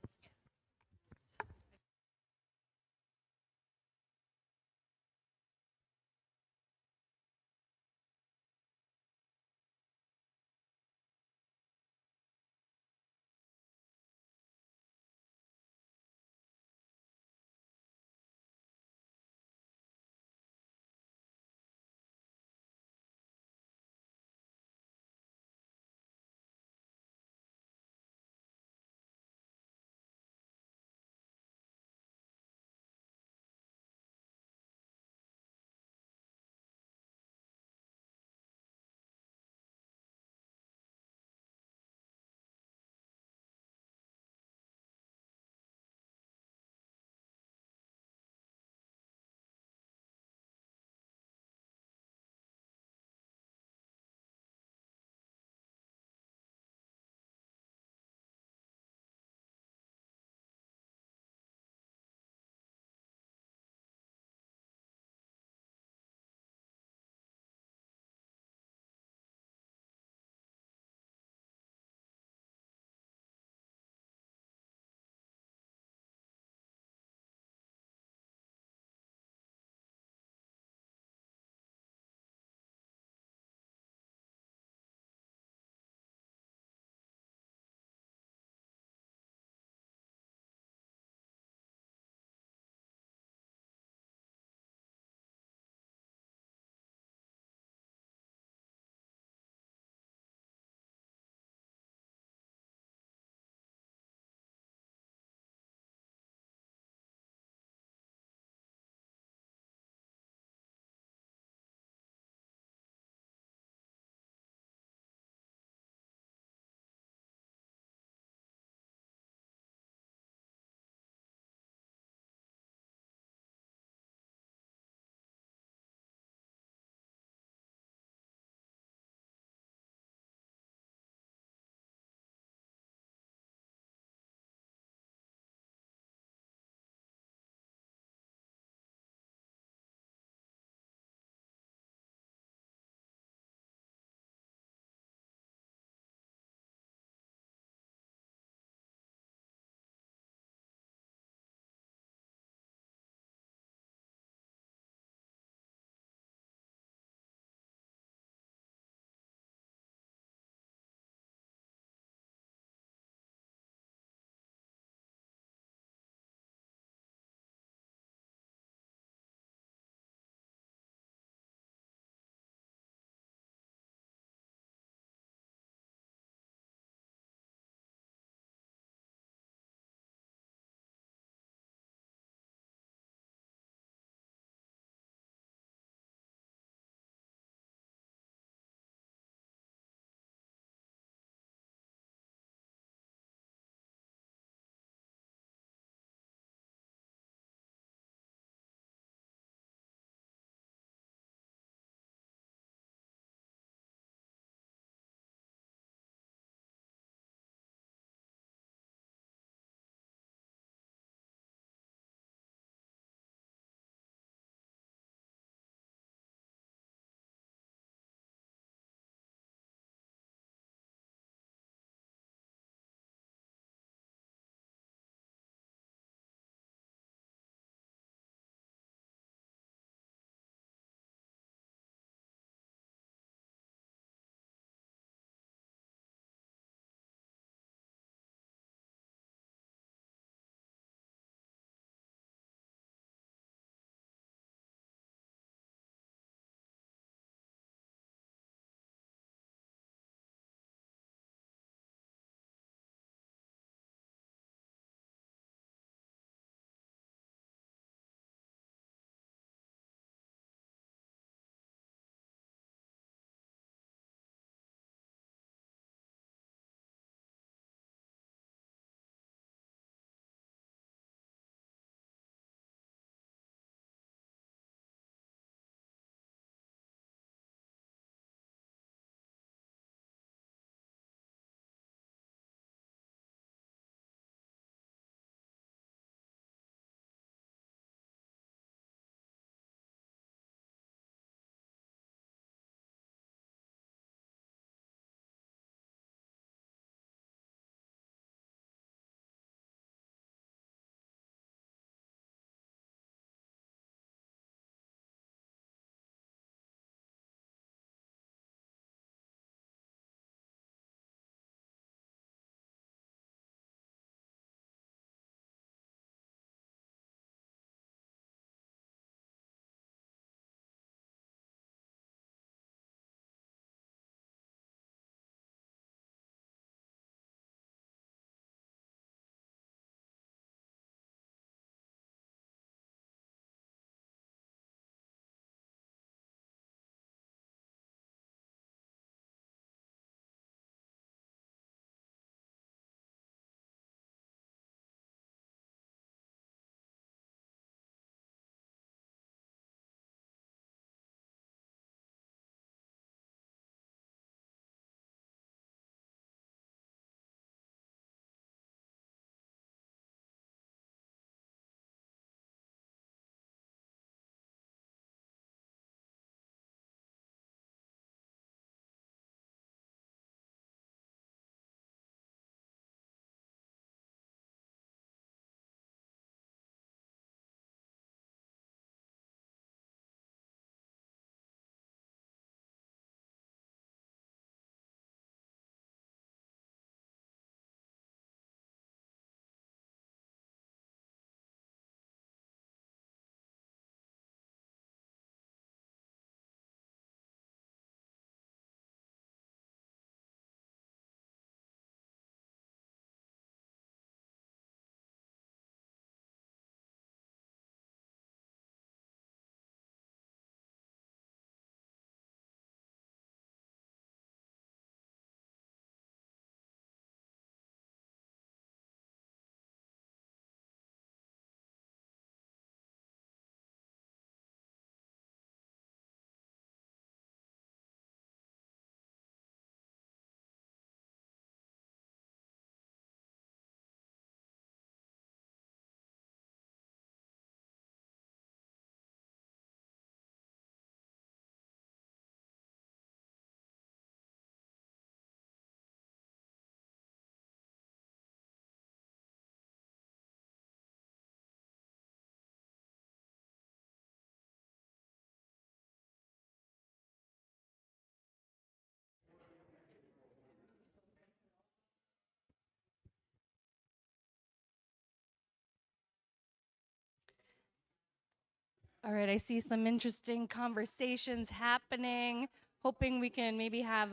All right, I see some interesting conversations happening. Hoping we can maybe have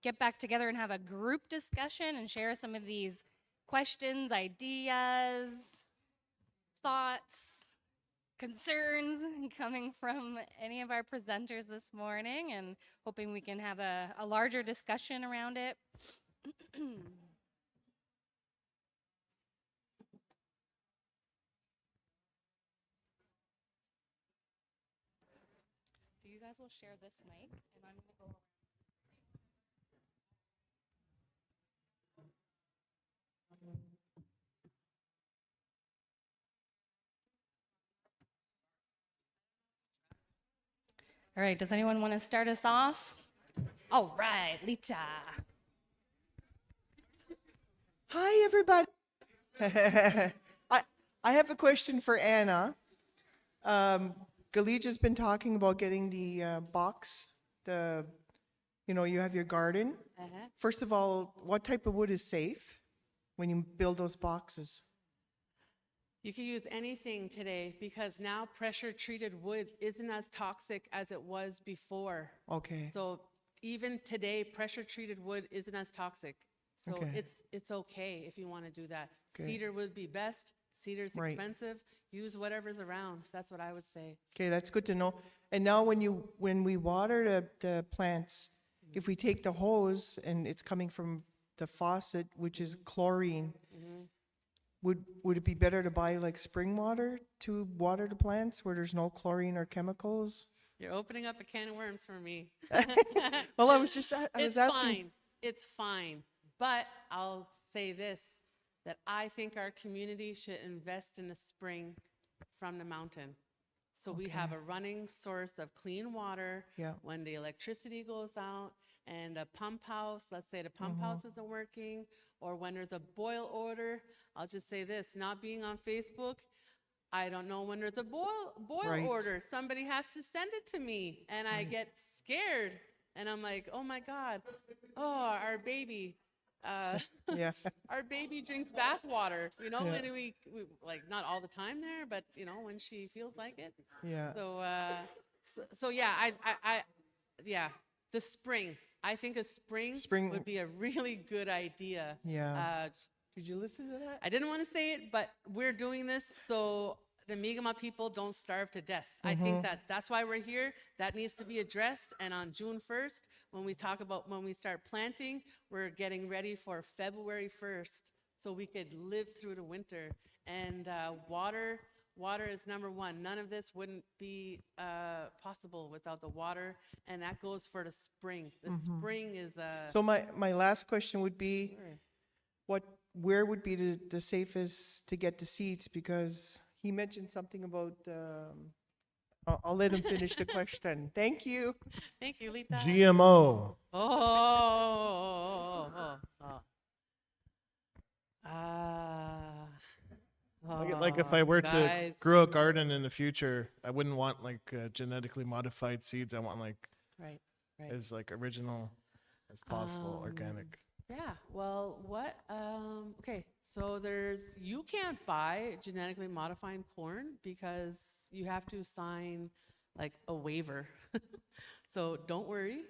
get back together and have a group discussion and share some of these questions, ideas, thoughts, concerns coming from any of our presenters this morning, and hoping we can have a larger discussion around it. So you guys will share this mic, and I'm going to go around. All right, does anyone want to start us off? All right, Lita. Hi, everybody. I have a question for Anna. Galija's been talking about getting the box, you have your garden. First of all, what type of wood is safe when you build those boxes? You can use anything today because now pressure treated wood isn't as toxic as it was before. Okay. So even today, pressure treated wood isn't as toxic. So Okay. it's okay if you want to do that. Okay. Cedar would be best. Cedar's Right. expensive. Use whatever's around. That's what I would say. Okay, that's good to know. And now when we water the plants, if we take the hose and it's coming from the faucet, which is chlorine, would it be better to buy like spring water to water the plants where there's no chlorine or chemicals? You're opening up a can of worms for me. Well, I was It's asking. fine. It's fine. But I'll say this, that I think our community should invest in a spring from the mountain. So we have a running source of clean water Yeah. when the electricity goes out, and a pump house, let's say the pump house isn't working, or when there's a boil order. I'll just say this, not being on Facebook, I don't know when there's a boil Right. order. Somebody has to send it to me, and I get scared. And I'm like, oh my God, our baby. Yeah. Our baby drinks bath water, Yeah. and we like not all the time there, but when she feels like it. Yeah. So yeah, yeah, the spring. I think a spring would be a really good idea. Yeah. Did you listen to that? I didn't want to say it, but we're doing this so the Mi'kmaq people don't starve to death. I think that's why we're here. That needs to be addressed. And on June 1st, when we start planting, we're getting ready for February 1st so we could live through the winter. And water is number one. None of this wouldn't be possible without the water. And that goes for the spring. The spring is So my last question would be, where would be the safest to get the seeds? Because he mentioned something about, I'll let him finish the question. Thank you. Thank you, Lita. GMO. Like if I were to guys. grow a garden in the future, I wouldn't want like genetically modified seeds. I want like Right. as like original as possible, organic. Yeah, well, okay, so you can't buy genetically modifying corn because you have to sign like a waiver. So don't worry.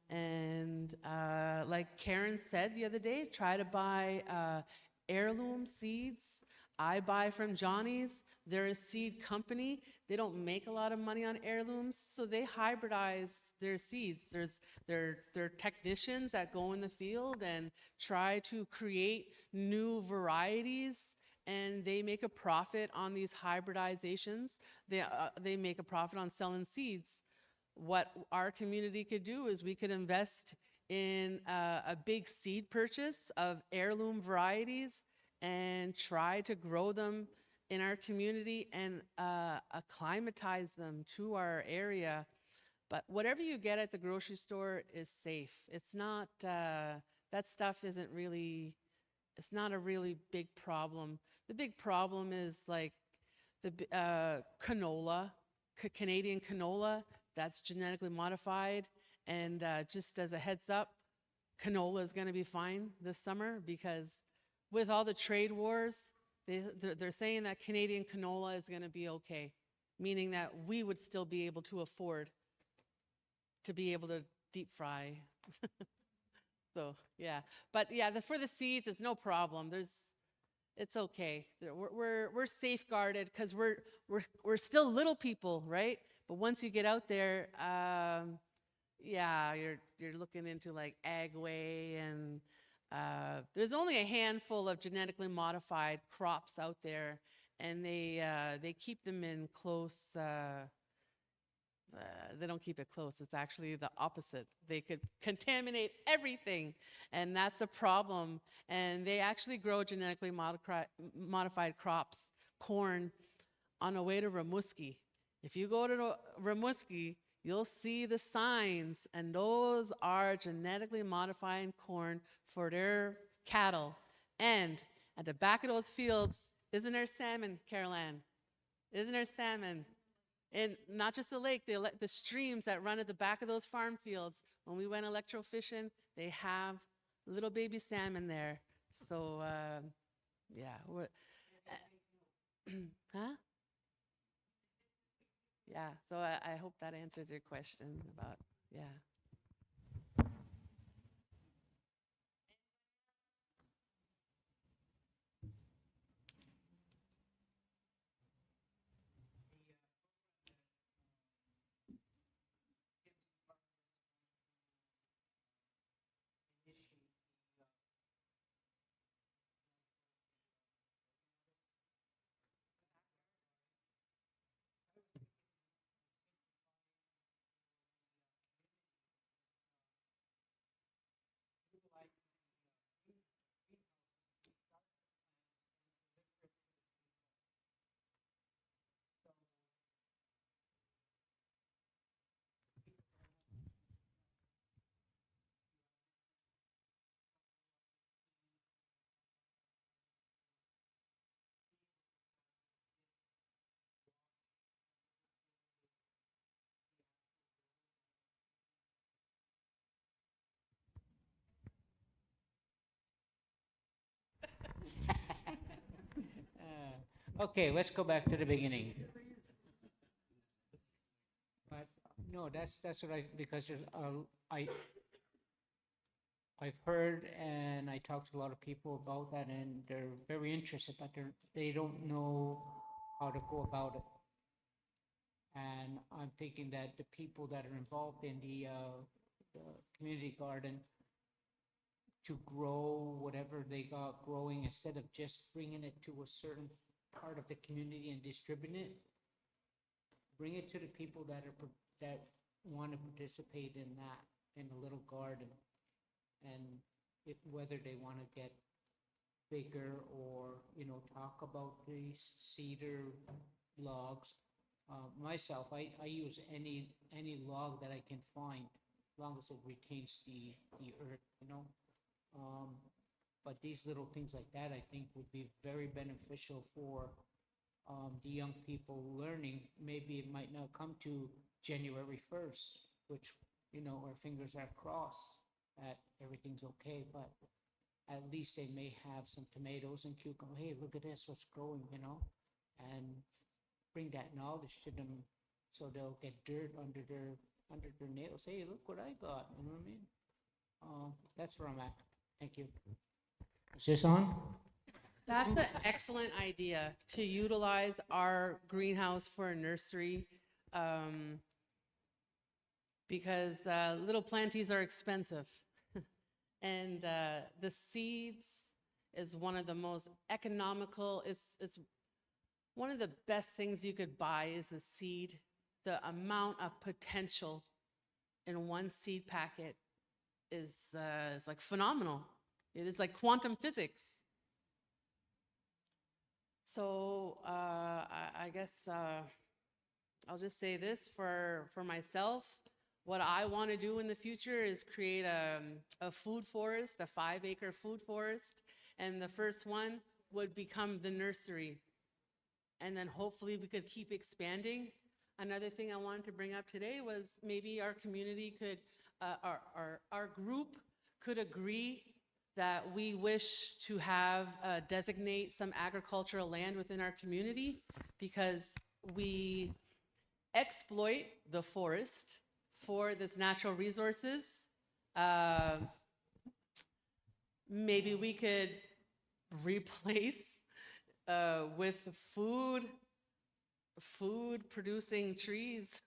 And like Karen said the other day, try to buy heirloom seeds. I buy from Johnny's. They're a seed company. They don't make a lot of money on heirlooms, so they hybridize their seeds. There are technicians that go in the field and try to create new varieties, and they make a profit on these hybridizations. They make a profit on selling seeds. What our community could do is we could invest in a big seed purchase of heirloom varieties and try to grow them in our community and acclimatize them to our area. But whatever you get at the grocery store is safe. It's not, that stuff isn't really, it's not a really big problem. The big problem is like the canola, Canadian canola, that's genetically modified. And just as a heads up, canola is going to be fine this summer because with all the trade wars, they're saying that Canadian canola is going to be okay. meaning that we would still be able to afford to be able to deep fry. So, yeah. But yeah, for the seeds, it's no problem. It's okay. We're safeguarded because we're still little people, right? But once you get out there, yeah, you're looking into like Agway, and there's only a handful of genetically modified crops out there, and they keep them in close. They don't keep it close. It's actually the opposite. They could contaminate everything, and that's a problem. And they actually grow genetically modified crops, corn, on the way to Rimouski. If you go to Rimouski, you'll see the signs, and those are genetically modifying corn for their cattle. And at the back of those fields, isn't there salmon, Caroline? Isn't there salmon? And not just the lake, the streams that run at the back of those farm fields. When we went electrofishing, they have little baby salmon there. So, yeah. Huh? Yeah, so I hope that answers your question about, yeah. Okay, let's go back to the beginning. But no, that's what because I've heard and I talked to a lot of people about that, and they're very interested, but they don't know how to go about it. And I'm thinking that the people that are involved in the community garden to grow whatever they got growing, instead of just bringing it to a certain part of the community and distributing it, bring it to the people that want to participate in that, in a little garden. And whether they want to get bigger or, talk about these cedar logs. Myself, I use any log that I can find, as long as it retains the earth. Um, but these little things like that, I think, would be very beneficial for the young people learning. Maybe it might not come to January 1st, which, our fingers are crossed that everything's okay, but at least they may have some tomatoes and cucumber. Hey, look at this, what's growing, and bring that knowledge to them, so they'll get dirt under their nails. Hey, look what I got. You know what I mean? That's where I'm at. Thank you. Is this on? That's an excellent idea, to utilize our greenhouse for a nursery, because little planties are expensive. And the seeds is one of the most economical, it's one of the best things you could buy is a seed. The amount of potential in one seed packet is like phenomenal. It is like quantum physics. So I guess I'll just say this for myself. What I want to do in the future is create a food forest, a 5-acre food forest, and the first one would become the nursery. And then hopefully we could keep expanding. Another thing I wanted to bring up today was maybe our community could, our group could agree that we wish to have designate some agricultural land within our community, because we exploit the forest for its natural resources. Uh, Maybe we could replace with food producing trees.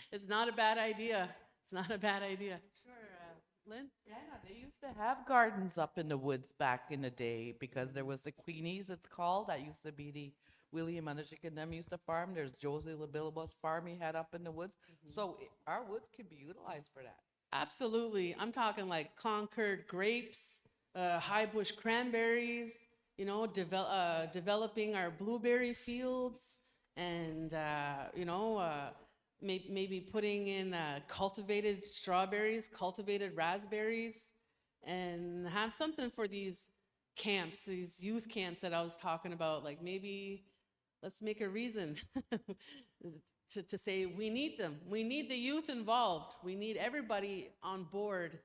It's not a bad idea. It's not a bad idea. Sure, Lynn? Yeah, they used to have gardens up in the woods back in the day because there was the Queenies, it's called. That used to be the William Underchick and them used to farm. There's Josie LaBillabos farm he had up in the woods. So our woods could be utilized for that. Absolutely. I'm talking like Concord grapes, high bush cranberries, you know, developing our blueberry fields and, maybe putting in cultivated strawberries, cultivated raspberries, and have something for these camps, these youth camps that I was talking about. Like maybe let's make a reason to say we need them. We need the youth involved. We need everybody on board.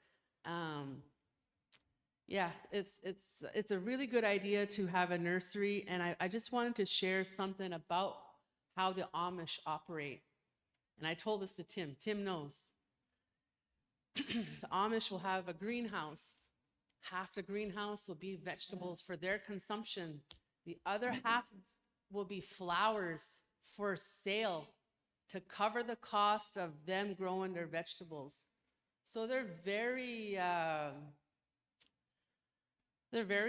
Yeah, it's a really good idea to have a nursery, and I just wanted to share something about how the Amish operate. And I told this to Tim. Tim knows. The Amish will have a greenhouse. Half the greenhouse will be vegetables for their consumption. The other half will be flowers for sale to cover the cost of them growing their vegetables. So they're very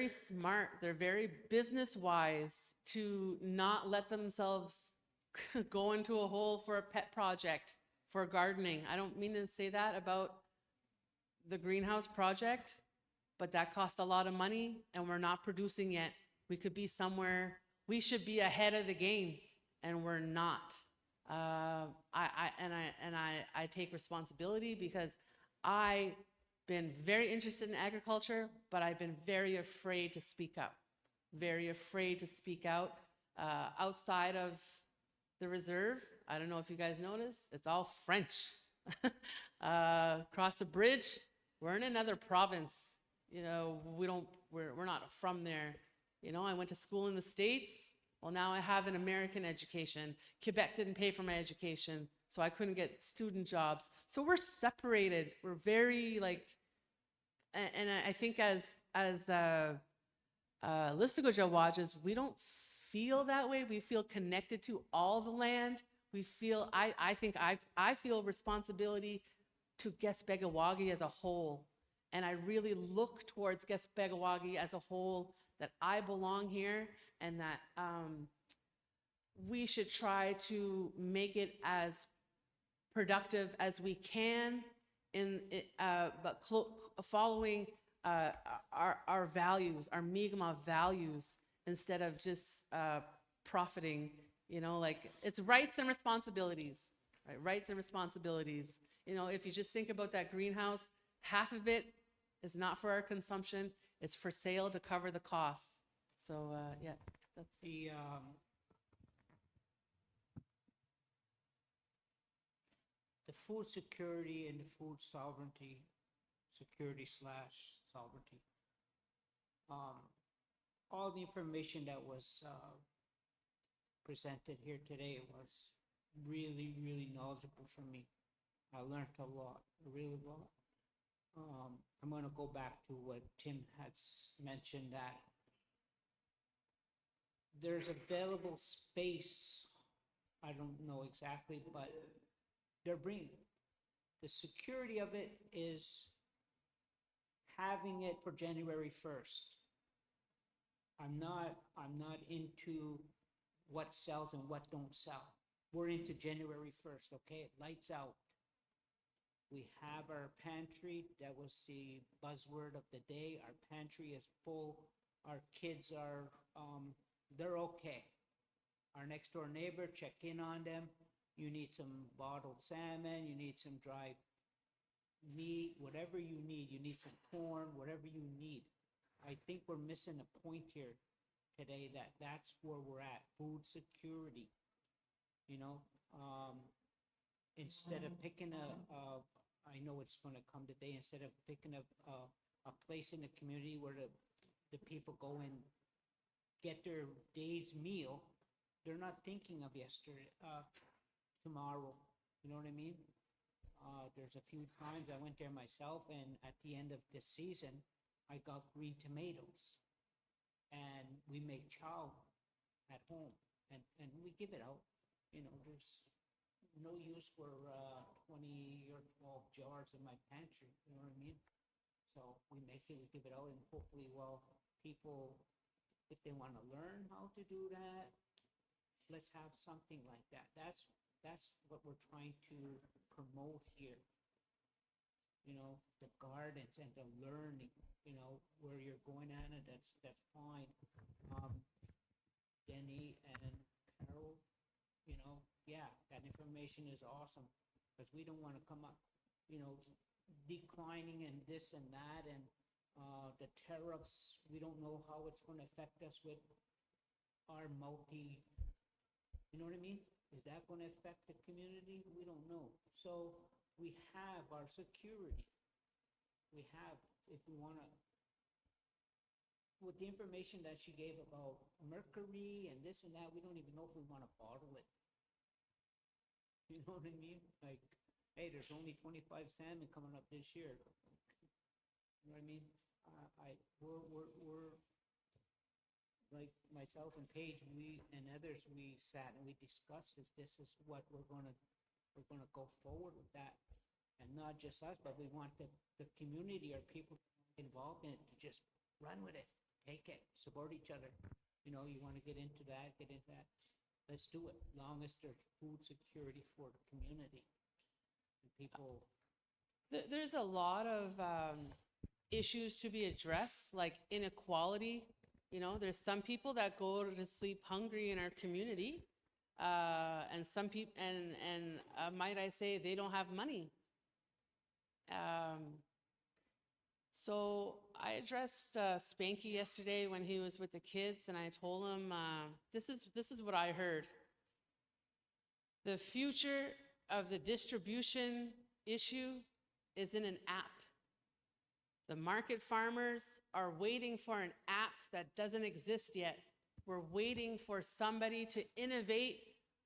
smart. They're very business wise to not let themselves go into a hole for a pet project for gardening. I don't mean to say that about the greenhouse project, but that cost a lot of money and we're not producing yet. We could be somewhere, we should be ahead of the game and we're not. I take responsibility because I've been very interested in agriculture, but I've been very afraid to speak up, very afraid to speak out. Outside of the reserve, I don't know if you guys noticed, it's all French. Across the bridge, we're in another province. You know, we're not from there. You know, I went to school in the States. Well, now I have an American education. Quebec didn't pay for my education, so I couldn't get student jobs. So we're separated. We're very and I think as Listuguj watches, we don't feel that way. We feel connected to all the land. We feel, I think I feel responsibility to Guest-Begawagi as a whole. And I really look towards Guest-Begawagi as a whole, that I belong here and that we should try to make it as productive as we can but following our values, our Mi'kmaq values, instead of just profiting. You know, like it's rights and responsibilities, right? Rights and responsibilities. You know, if you just think about that greenhouse, half of it is not for our consumption, it's for sale to cover the costs. So yeah, that's the food security and the food sovereignty, security slash sovereignty. All the information that was presented here today was really, really knowledgeable for me. I learned a lot, really a lot. I'm going to go back to what Tim had mentioned, that there's available space. I don't know exactly, but they're bringing the security of it is having it for January 1st. I'm not into what sells and what don't sell. We're into January 1st, okay? Lights out. We have our pantry. That was the buzzword of the day. Our pantry is full. Our kids are, they're okay. Our next door neighbor, check in on them. You need some bottled salmon, you need some dried meat, whatever you need. You need some corn, whatever you need. I think we're missing a point here today, that's where we're at, food security. You know, instead of picking I know it's going to come today, instead of picking a place in the community where the people go and get their day's meal, they're not thinking of yesterday, tomorrow. You know what I mean? There's a few times I went there myself, and at the end of this season, I got green tomatoes, and we make chow at home, and we give it out. You know, there's no use for 20 or 12 jars in my pantry. You know what I mean? So we make it, we give it out, and hopefully, well, people, if they want to learn how to do that, let's have something like that. That's what we're trying to promote here. You know, the gardens and the learning. You know, where you're going at it, that's fine. Denny and Carol, you know, yeah, that information is awesome, because we don't want to come up, you know, declining and this and that, and the tariffs, we don't know how it's going to affect us with our you know what I mean? Is that going to affect the community? We don't know. So we have our security. We have, if we want to, with the information that she gave about mercury and this and that, we don't even know if we want to bottle it. You know what I mean? Like, hey, there's only 25 salmon coming up this year. You know what I mean? We're like myself and Paige, we and others, we sat and we discussed this is what we're gonna go forward with that, and not just us, but we want the community or people involved in it to just run with it. Take it, support each other. You know, you want to get into that, let's do it, long as there's food security for the community. And people, There's a lot of issues to be addressed, like inequality. You know, there's some people that go to sleep hungry in our community, and some people, and might I say, they don't have money. So I addressed Spanky yesterday when he was with the kids, and I told him, this is what I heard. The future of the distribution issue is in an app. The market farmers are waiting for an app that doesn't exist yet. We're waiting for somebody to innovate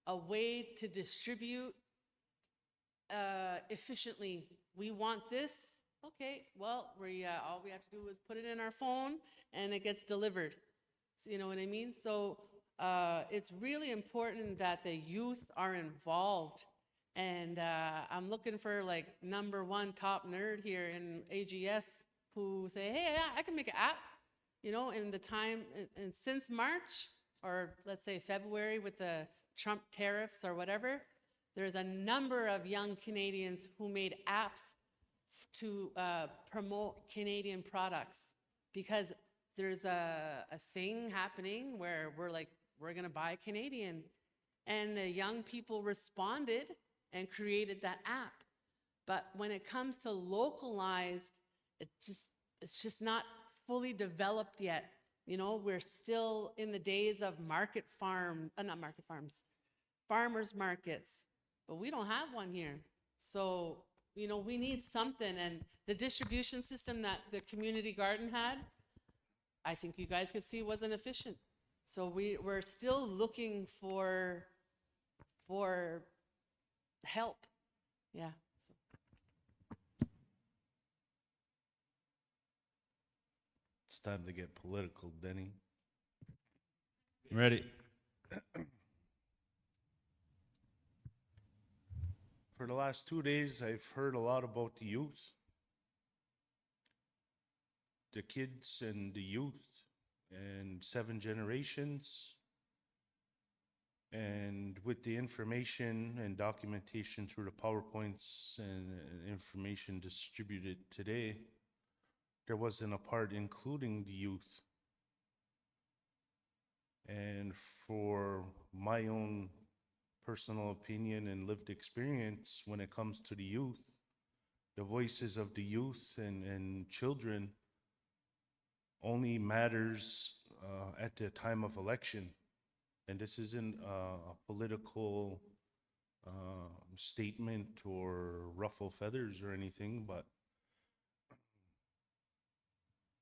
a way to distribute efficiently. We want this. Okay, well, all we have to do is put it in our phone and it gets delivered. So, you know what I mean? So it's really important that the youth are involved. And I'm looking for like #1 top nerd here in AGS who say, hey, yeah, I can make an app. You know, in the time, and since March, or let's say February with the Trump tariffs or whatever, there's a number of young Canadians who made apps to promote Canadian products, because there's a thing happening where we're going to buy Canadian. And the young people responded and created that app. But when it comes to localized, it's just not fully developed yet. You know, we're still in the days of farmers markets, but we don't have one here. So, you know, we need something. And the distribution system that the community garden had, I think you guys could see wasn't efficient. So we're still looking for help. Yeah. It's time to get political, Denny. I'm ready. For the last 2 days, I've heard a lot about the youth, the kids and the youth, and 7 generations. And with the information and documentation through the PowerPoints and information distributed today, there wasn't a part including the youth. And for my own personal opinion and lived experience, when it comes to the youth, the voices of the youth and children only matters at the time of election. And this isn't a political statement or ruffle feathers or anything, but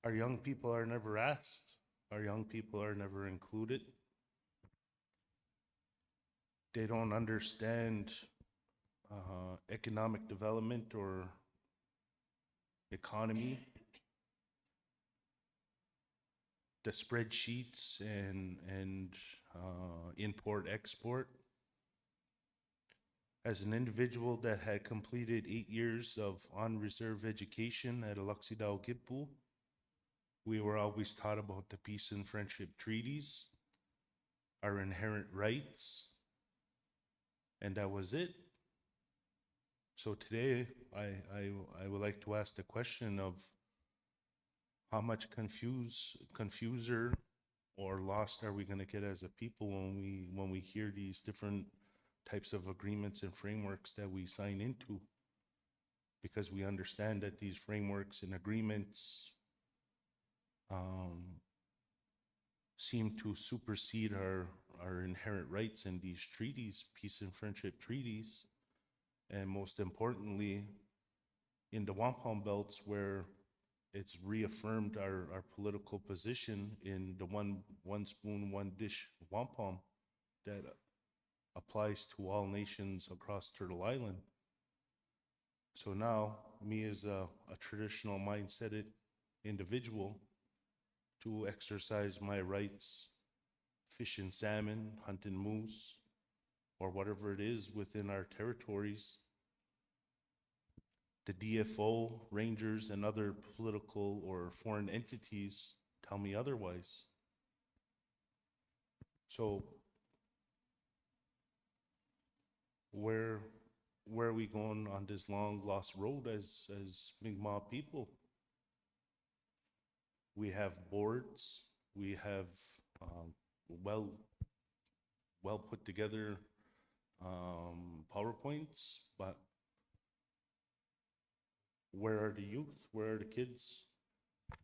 our young people are never asked. Our young people are never included. they don't understand economic development or economy, the spreadsheets and import export. As an individual that had completed 8 years of on-reserve education at Listuguj Gitpul, we were always taught about the peace and friendship treaties, our inherent rights, and that was it. So today, I would like to ask the question of how much confuser or lost are we going to get as a people when we hear these different types of agreements and frameworks that we sign into? Because we understand that these frameworks and agreements seem to supersede our inherent rights in these treaties, peace and friendship treaties, and most importantly, in the wampum belts where it's reaffirmed our political position in the one spoon, one dish wampum that applies to all nations across Turtle Island. So now, me as a traditional mindseted individual, to exercise my rights, fishing salmon, hunting moose, or whatever it is within our territories, the DFO, rangers, and other political or foreign entities tell me otherwise. So where are we going on this long lost road as Mi'kmaq people? We have boards, we have well put together PowerPoints, but where are the youth? Where are the kids?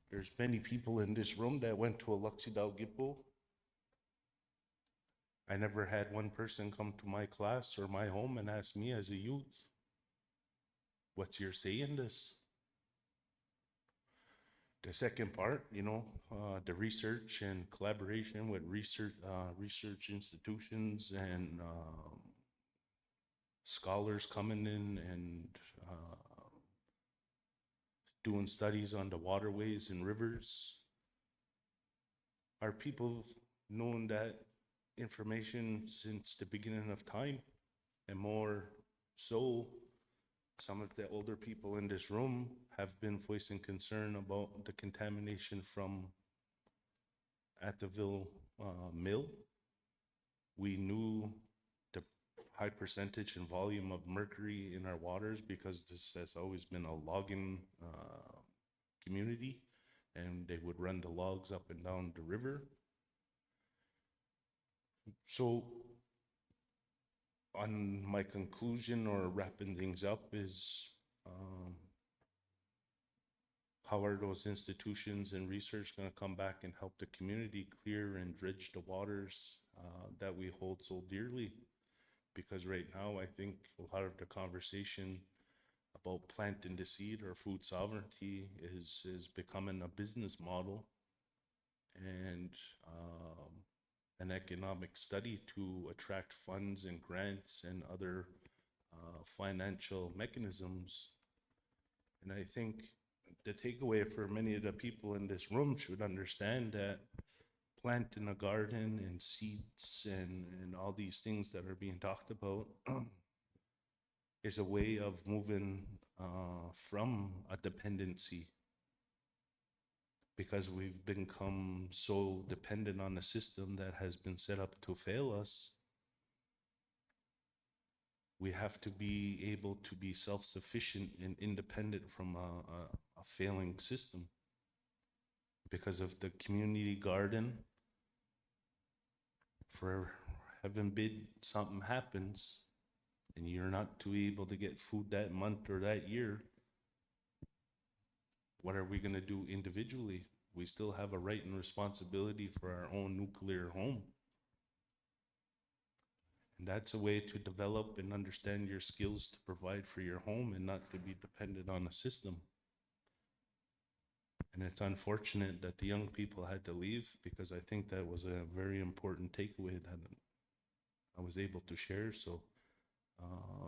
There's many people in this room that went to a Listuguj Gitpul. I never had one person come to my class or my home and ask me as a youth, what's your say in this? The second part, the research and collaboration with research institutions and scholars coming in and doing studies on the waterways and rivers. Our people known that information since the beginning of time, and more so, some of the older people in this room have been voicing concern about the contamination from Atteville Mill. We knew the high percentage and volume of mercury in our waters because this has always been a logging community, and they would run the logs up and down the river. So on my conclusion or wrapping things up is how are those institutions and research going to come back and help the community clear and dredge the waters that we hold so dearly? Because right now, I think a lot of the conversation about planting the seed or food sovereignty is becoming a business model and an economic study to attract funds and grants and other financial mechanisms. And I think the takeaway for many of the people in this room should understand that planting a garden and seeds and all these things that are being talked about is a way of moving from a dependency, because we've become so dependent on a system that has been set up to fail us. We have to be able to be self-sufficient and independent from a failing system. Because of the community garden, for heaven bid something happens and you're not to be able to get food that month or that year, what are we going to do individually? We still have a right and responsibility for our own nuclear home. And that's a way to develop and understand your skills to provide for your home and not to be dependent on a system. And it's unfortunate that the young people had to leave, because I think that was a very important takeaway that I was able to share. So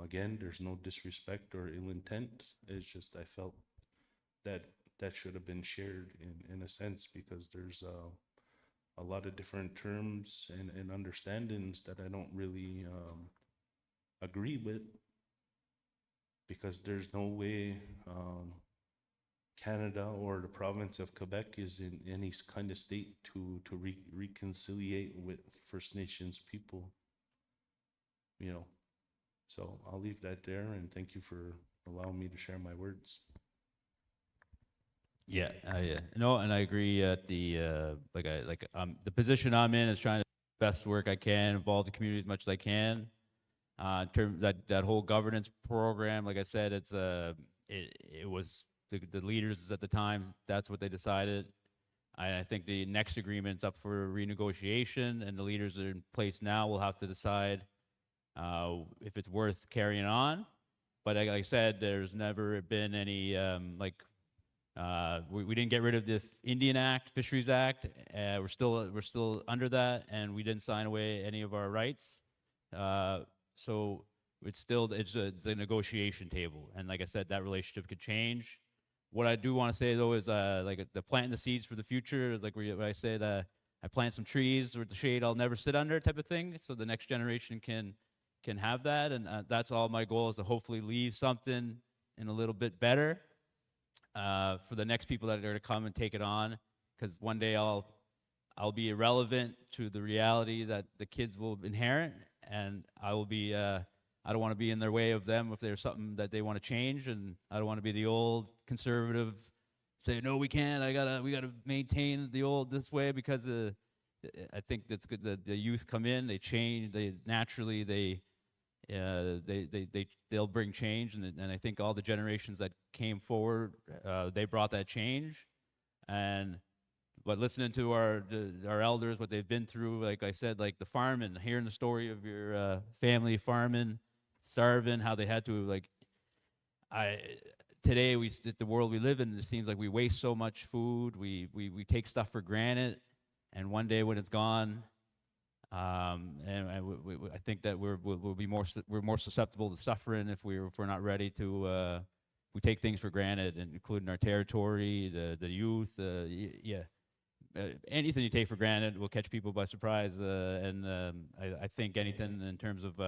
again, there's no disrespect or ill intent. It's just I felt that that should have been shared in a sense, because there's a lot of different terms and understandings that I don't really agree with, because there's no way Canada or the province of Quebec is in any kind of state to reconciliate with First Nations people, you know. So I'll leave that there, and thank you for allowing me to share my words. Yeah, no, and I agree. At the the position I'm in is trying to do the best work I can, involve the community as much as I can. In terms that whole governance program, like I said, it was the leaders at the time. That's what they decided. I think the next agreement's up for renegotiation, and the leaders that are in place now will have to decide if it's worth carrying on. But like I said, there's never been any we didn't get rid of the Indian Act, Fisheries Act. We're still under that, and we didn't sign away any of our rights. So it's a negotiation table, and like I said, that relationship could change. What I do want to say though is the planting the seeds for the future. Like what I said, I plant some trees with the shade I'll never sit under type of thing, so the next generation can have that, and that's all my goal is to hopefully leave something in a little bit better. For the next people that are to come and take it on, because one day I'll be irrelevant to the reality that the kids will inherit, and I will be. I don't want to be in their way of them if there's something that they want to change, and I don't want to be the old conservative say no, we can't. We gotta maintain the old this way, because I think that's good. The youth come in, they change, they'll bring change, and I think all the generations that came forward, they brought that change. But listening to our elders, what they've been through, like I said, like the farming, hearing the story of your family farming, starving, how they had to today the world we live in, it seems like we waste so much food, we take stuff for granted, and one day when it's gone. I think that we'll be more susceptible to suffering if we're not ready to we take things for granted, and including our territory, the youth, anything you take for granted will catch people by surprise. I think anything in terms of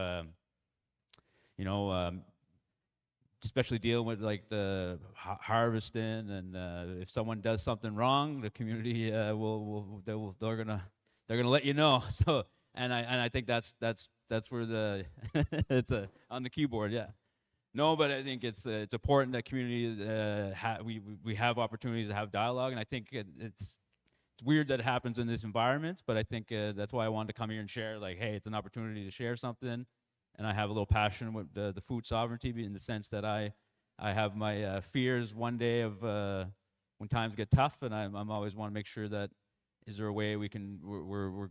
especially dealing with like the harvesting, and if someone does something wrong, the community they're gonna let you know. So I think that's where the it's on the keyboard, yeah. No, but I think it's important that community we have opportunities to have dialogue, and I think it's weird that it happens in this environment, but I think that's why I wanted to come here and share. Like, hey, it's an opportunity to share something, and I have a little passion with the food sovereignty, in the sense that I have my fears one day of when times get tough, and I'm always want to make sure that. Is there a way we can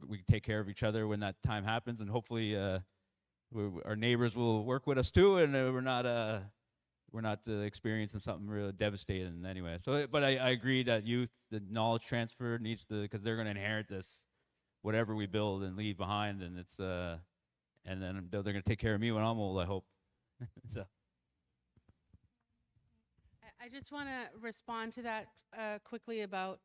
we take care of each other when that time happens, and hopefully our neighbors will work with us too, and we're not experiencing something really devastating anyway. So, but I agree that youth, the knowledge transfer needs to, because they're going to inherit this, whatever we build and leave behind, and it's and then they're going to take care of me when I'm old, I hope. So. I just want to respond to that quickly about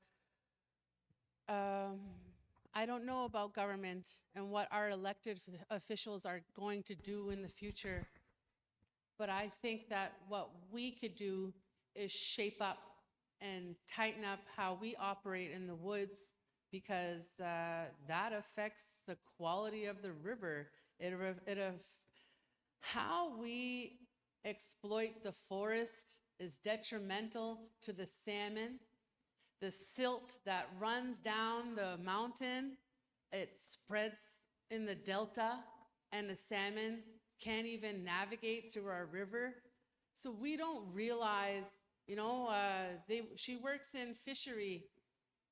I don't know about government and what our elected officials are going to do in the future, but I think that what we could do is shape up and tighten up how we operate in the woods, because that affects the quality of the river. How we exploit the forest is detrimental to the salmon. The silt that runs down the mountain, it spreads in the delta, and the salmon can't even navigate through our river. So we don't realize, she works in fishery.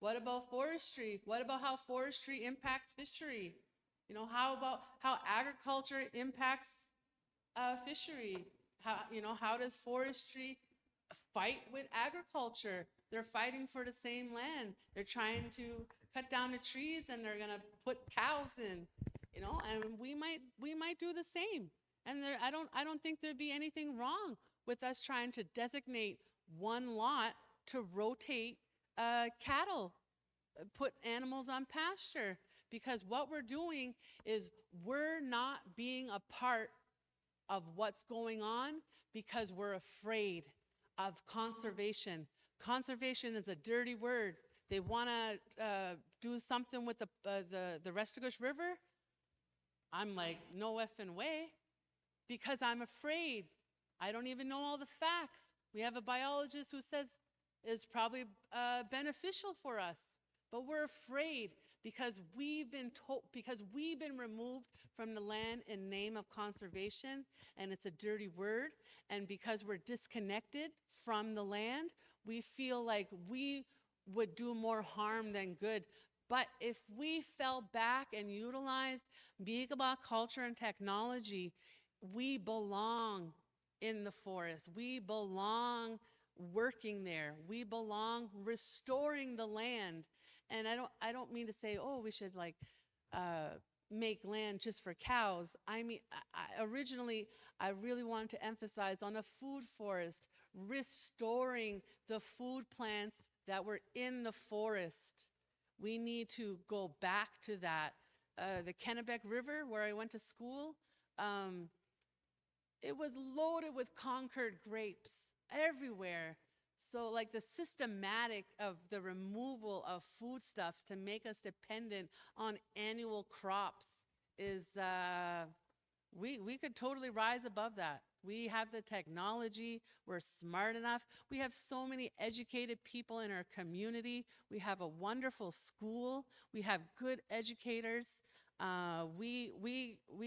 What about forestry? What about how forestry impacts fishery? How about how agriculture impacts fishery? How does forestry fight with agriculture? They're fighting for the same land. They're trying to cut down the trees, and they're gonna put cows in, and we might do the same. And I don't think there'd be anything wrong with us trying to designate one lot to rotate cattle, put animals on pasture, because what we're doing is we're not being a part of what's going on because we're afraid of conservation. Conservation is a dirty word. They want to do something with the Listuguj River. I'm like, no effing way, because I'm afraid. I don't even know all the facts. We have a biologist who says it's probably beneficial for us, but we're afraid because we've been removed from the land in name of conservation, and it's a dirty word, and because we're disconnected from the land, we feel like we would do more harm than good. But if we fell back and utilized Mi'kmaq culture and technology, we belong in the forest. We belong working there. We belong restoring the land. And I don't mean to say, oh, we should like make land just for cows. I mean, originally, I really wanted to emphasize on a food forest, restoring the food plants that were in the forest. We need to go back to that. The Kennebec River, where I went to school, it was loaded with Concord grapes everywhere. So like the systematic of the removal of foodstuffs to make us dependent on annual crops is, we could totally rise above that. We have the technology, we're smart enough. We have so many educated people in our community. We have a wonderful school. We have good educators. We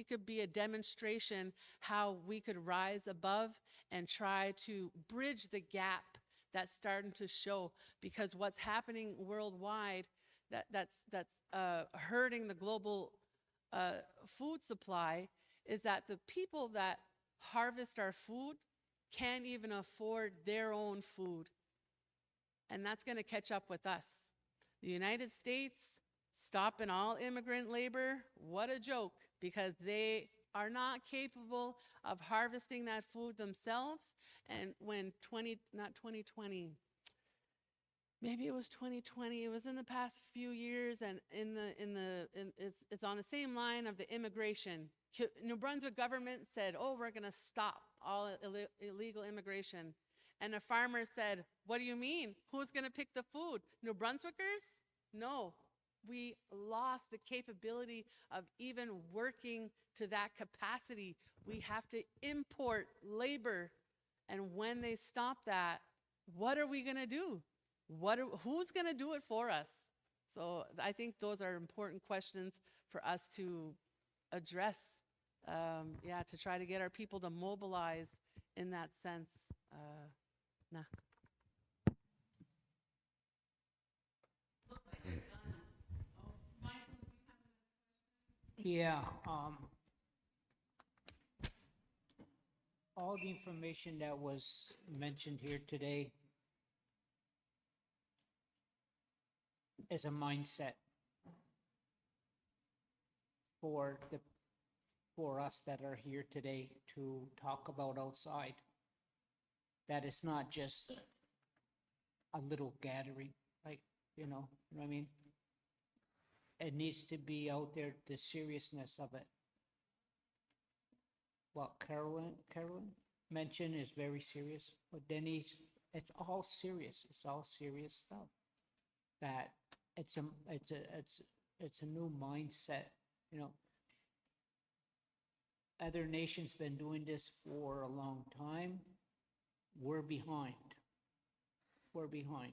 could be a demonstration how we could rise above and try to bridge the gap that's starting to show, because what's happening worldwide that's hurting the global food supply is that the people that harvest our food can't even afford their own food. And that's going to catch up with us. The United States stopping all immigrant labor, what a joke, because they are not capable of harvesting that food themselves. And when maybe it was 2020, it was in the past few years, and it's on the same line of the immigration. New Brunswick government said, oh, we're going to stop all illegal immigration. And the farmers said, what do you mean? Who's going to pick the food? New Brunswickers? No. We lost the capability of even working to that capacity. We have to import labor. And when they stop that, what are we going to do? Who's going to do it for us? So I think those are important questions for us to address, to try to get our people to mobilize in that sense. Yeah, all the information that was mentioned here today is a mindset for us that are here today to talk about outside. That it's not just a little gathering, like, you know what I mean? It needs to be out there, the seriousness of it. What Carolyn mentioned is very serious, but Denny's, it's all serious. It's all serious stuff. That it's a new mindset, you know. Other nations been doing this for a long time. We're behind. We're behind.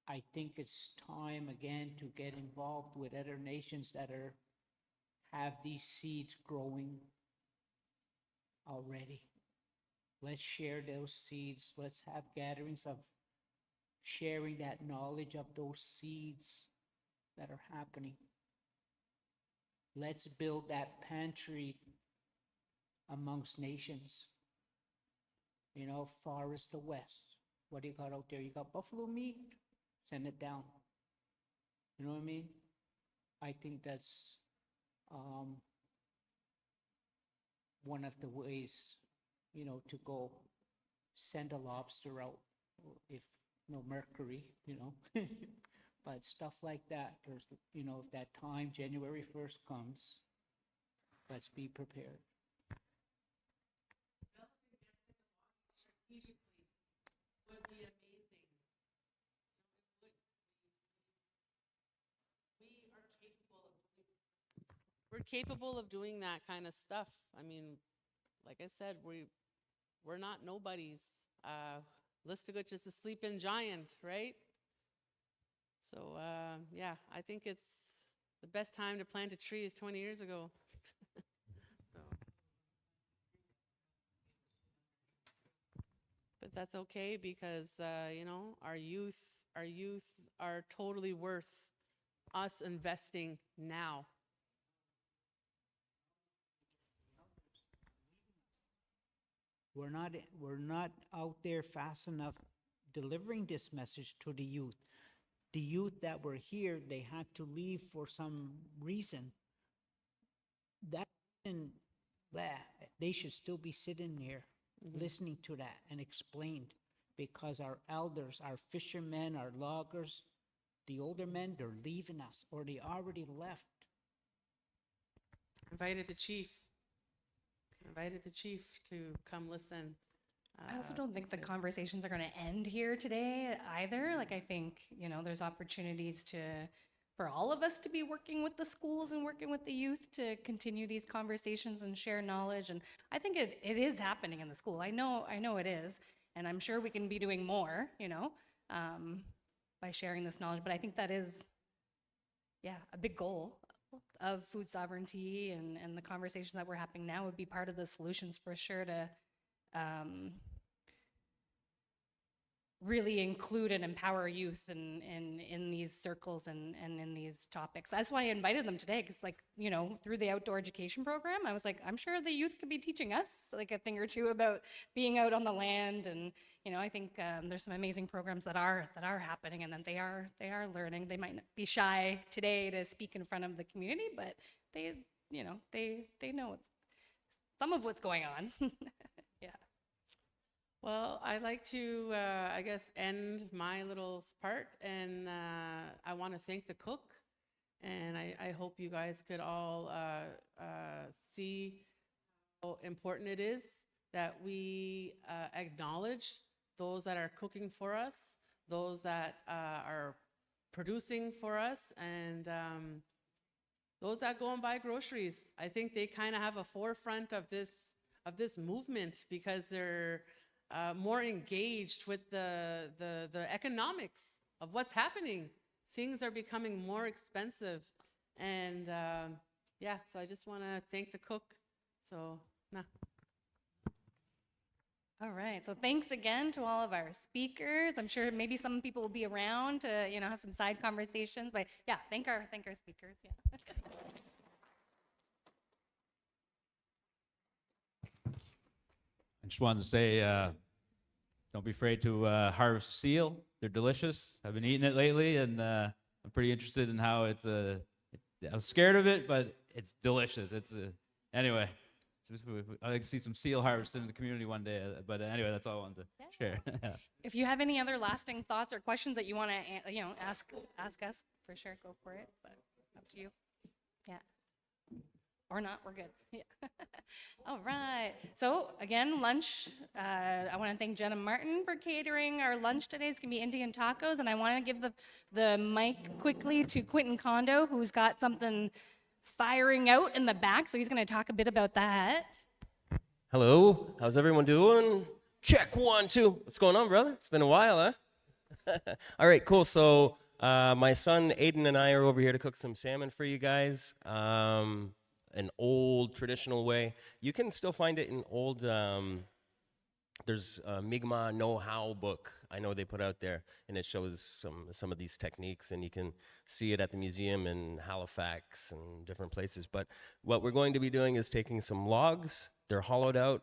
I think it's time again to get involved with other nations that have these seeds growing already. Let's share those seeds. Let's have gatherings of sharing that knowledge of those seeds that are happening. Let's build that pantry amongst nations. You know, far as the west. What do you got out there? You got buffalo meat? Send it down. You know what I mean? I think that's um, one of the ways, you know, to go send a lobster out if no mercury, you know. But stuff like that, there's, you know, if that time, January 1st comes, let's be prepared. We're capable of doing that kind of stuff. I mean, like I said, we're not nobodies. Listuguj is a sleeping giant, right? So yeah, I think it's the best time to plant a tree is 20 years ago. So. But that's okay because you know, our youth are totally worth us investing now. We're not out there fast enough delivering this message to the youth. The youth that were here, they had to leave for some reason. That reason, they should still be sitting there listening to that and explained, because our elders, our fishermen, our loggers, the older men, they're leaving us or they already left. Invited the chief. Invited the chief to come listen. I also don't think the conversations are going to end here today either. Like, I think, you know, there's opportunities for all of us to be working with the schools and working with the youth to continue these conversations and share knowledge. And I think it is happening in the school. I know it is. And I'm sure we can be doing more, you know, by sharing this knowledge. But I think that is, yeah, a big goal of food sovereignty, and the conversations that we're having now would be part of the solutions for sure to really include and empower youth in these circles and in these topics. That's why I invited them today, because, like, you know, through the outdoor education program, I was like, I'm sure the youth could be teaching us like a thing or two about being out on the land. And, you know, I think there's some amazing programs that are happening, and that they are learning. They might not be shy today to speak in front of the community, but they, you know, they know some of what's going on. Yeah. Well, I'd like to, I guess, end my little part, and I want to thank the cook, and I hope you guys could all see how important it is that we acknowledge those that are cooking for us, those that are producing for us, and those that go and buy groceries. I think they kind of have a forefront of this movement, because they're more engaged with the economics of what's happening. Things are becoming more expensive, and yeah, so I just want to thank the cook. So, nah. All right, so thanks again to all of our speakers. I'm sure maybe some people will be around to, you know, have some side conversations, but yeah, thank our speakers. Yeah. I just wanted to say, don't be afraid to harvest seal. They're delicious. I've been eating it lately, and I'm pretty interested in how it's. I was scared of it, but it's delicious. Anyway. I'd like to see some seal harvested in the community one day. But anyway, that's all I wanted to share. If you have any other lasting thoughts or questions that you want to, you know, ask us, for sure, go for it. But up to you. Yeah. Or not, we're good. Yeah. All right. So again, lunch. I want to thank Jenna Martin for catering our lunch today. It's gonna be Indian tacos, and I want to give the mic quickly to Quentin Kondo, who's got something firing out in the back. So he's going to talk a bit about that. Hello. How's everyone doing? Check 1, 2. What's going on, brother? It's been a while, huh? All right, cool. So my son Aiden and I are over here to cook some salmon for you guys. An old traditional way. You can still find it in old, there's a Mi'kmaq know-how book I know they put out there, and it shows some of these techniques, and you can see it at the museum in Halifax and different places. But what we're going to be doing is taking some logs. They're hollowed out,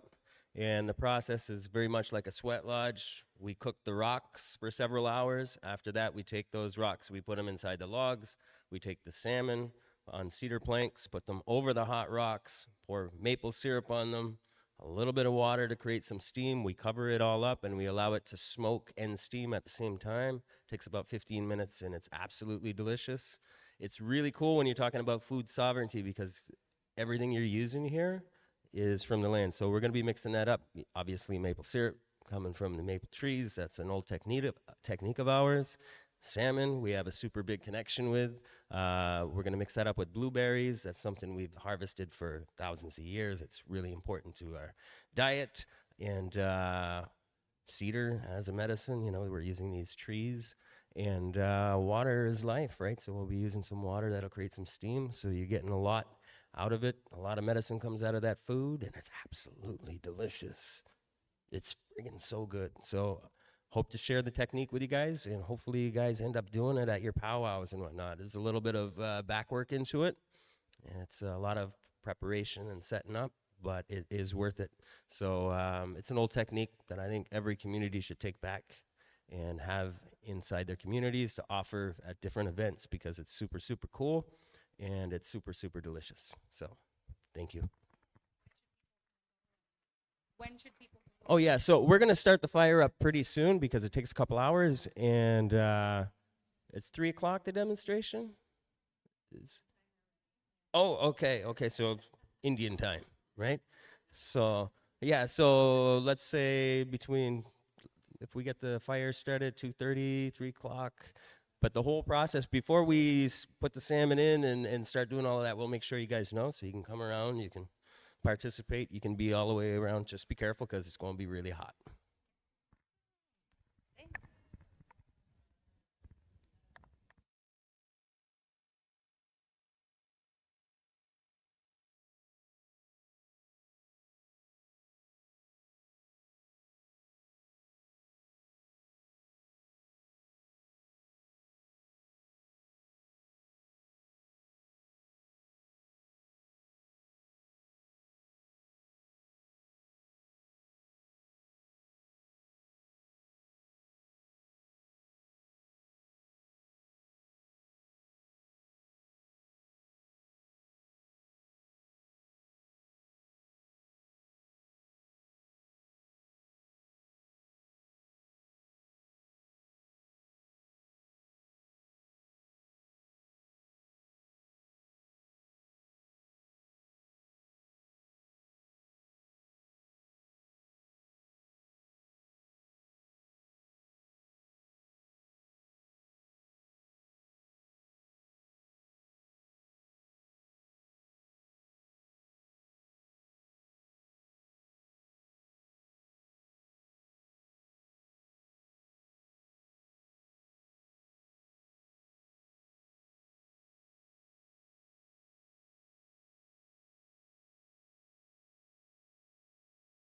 and the process is very much like a sweat lodge. We cook the rocks for several hours. After that, we take those rocks, we put them inside the logs. We take the salmon, on cedar planks, put them over the hot rocks, pour maple syrup on them, a little bit of water to create some steam. We cover it all up and we allow it to smoke and steam at the same time. Takes about 15 minutes and it's absolutely delicious. It's really cool when you're talking about food sovereignty because everything you're using here is from the land. So we're going to be mixing that up. Obviously, maple syrup coming from the maple trees. That's an old technique of ours. Salmon, we have a super big connection with. We're going to mix that up with blueberries. That's something we've harvested for thousands of years. It's really important to our diet. And cedar as a medicine, you know, we're using these trees. And water is life, right? So we'll be using some water that'll create some steam. So you're getting a lot out of it. A lot of medicine comes out of that food, and it's absolutely delicious. It's friggin' so good. So hope to share the technique with you guys, and hopefully you guys end up doing it at your powwows and whatnot. There's a little bit of back work into it. And it's a lot of preparation and setting up, but it is worth it. So it's an old technique that I think every community should take back and have inside their communities to offer at different events because it's super, super cool and it's super, super delicious. So thank you. When should people? Oh, yeah. So we're going to start the fire up pretty soon because it takes a couple hours. And it's 3 o'clock, the demonstration? Oh, okay. Okay. So Indian time, right? So, yeah. So let's say between, if we get the fire started 2:30, 3 o'clock. But the whole process, before we put the salmon in and start doing all of that, we'll make sure you guys know so you can come around, you can participate, you can be all the way around. Just be careful because it's going to be really hot.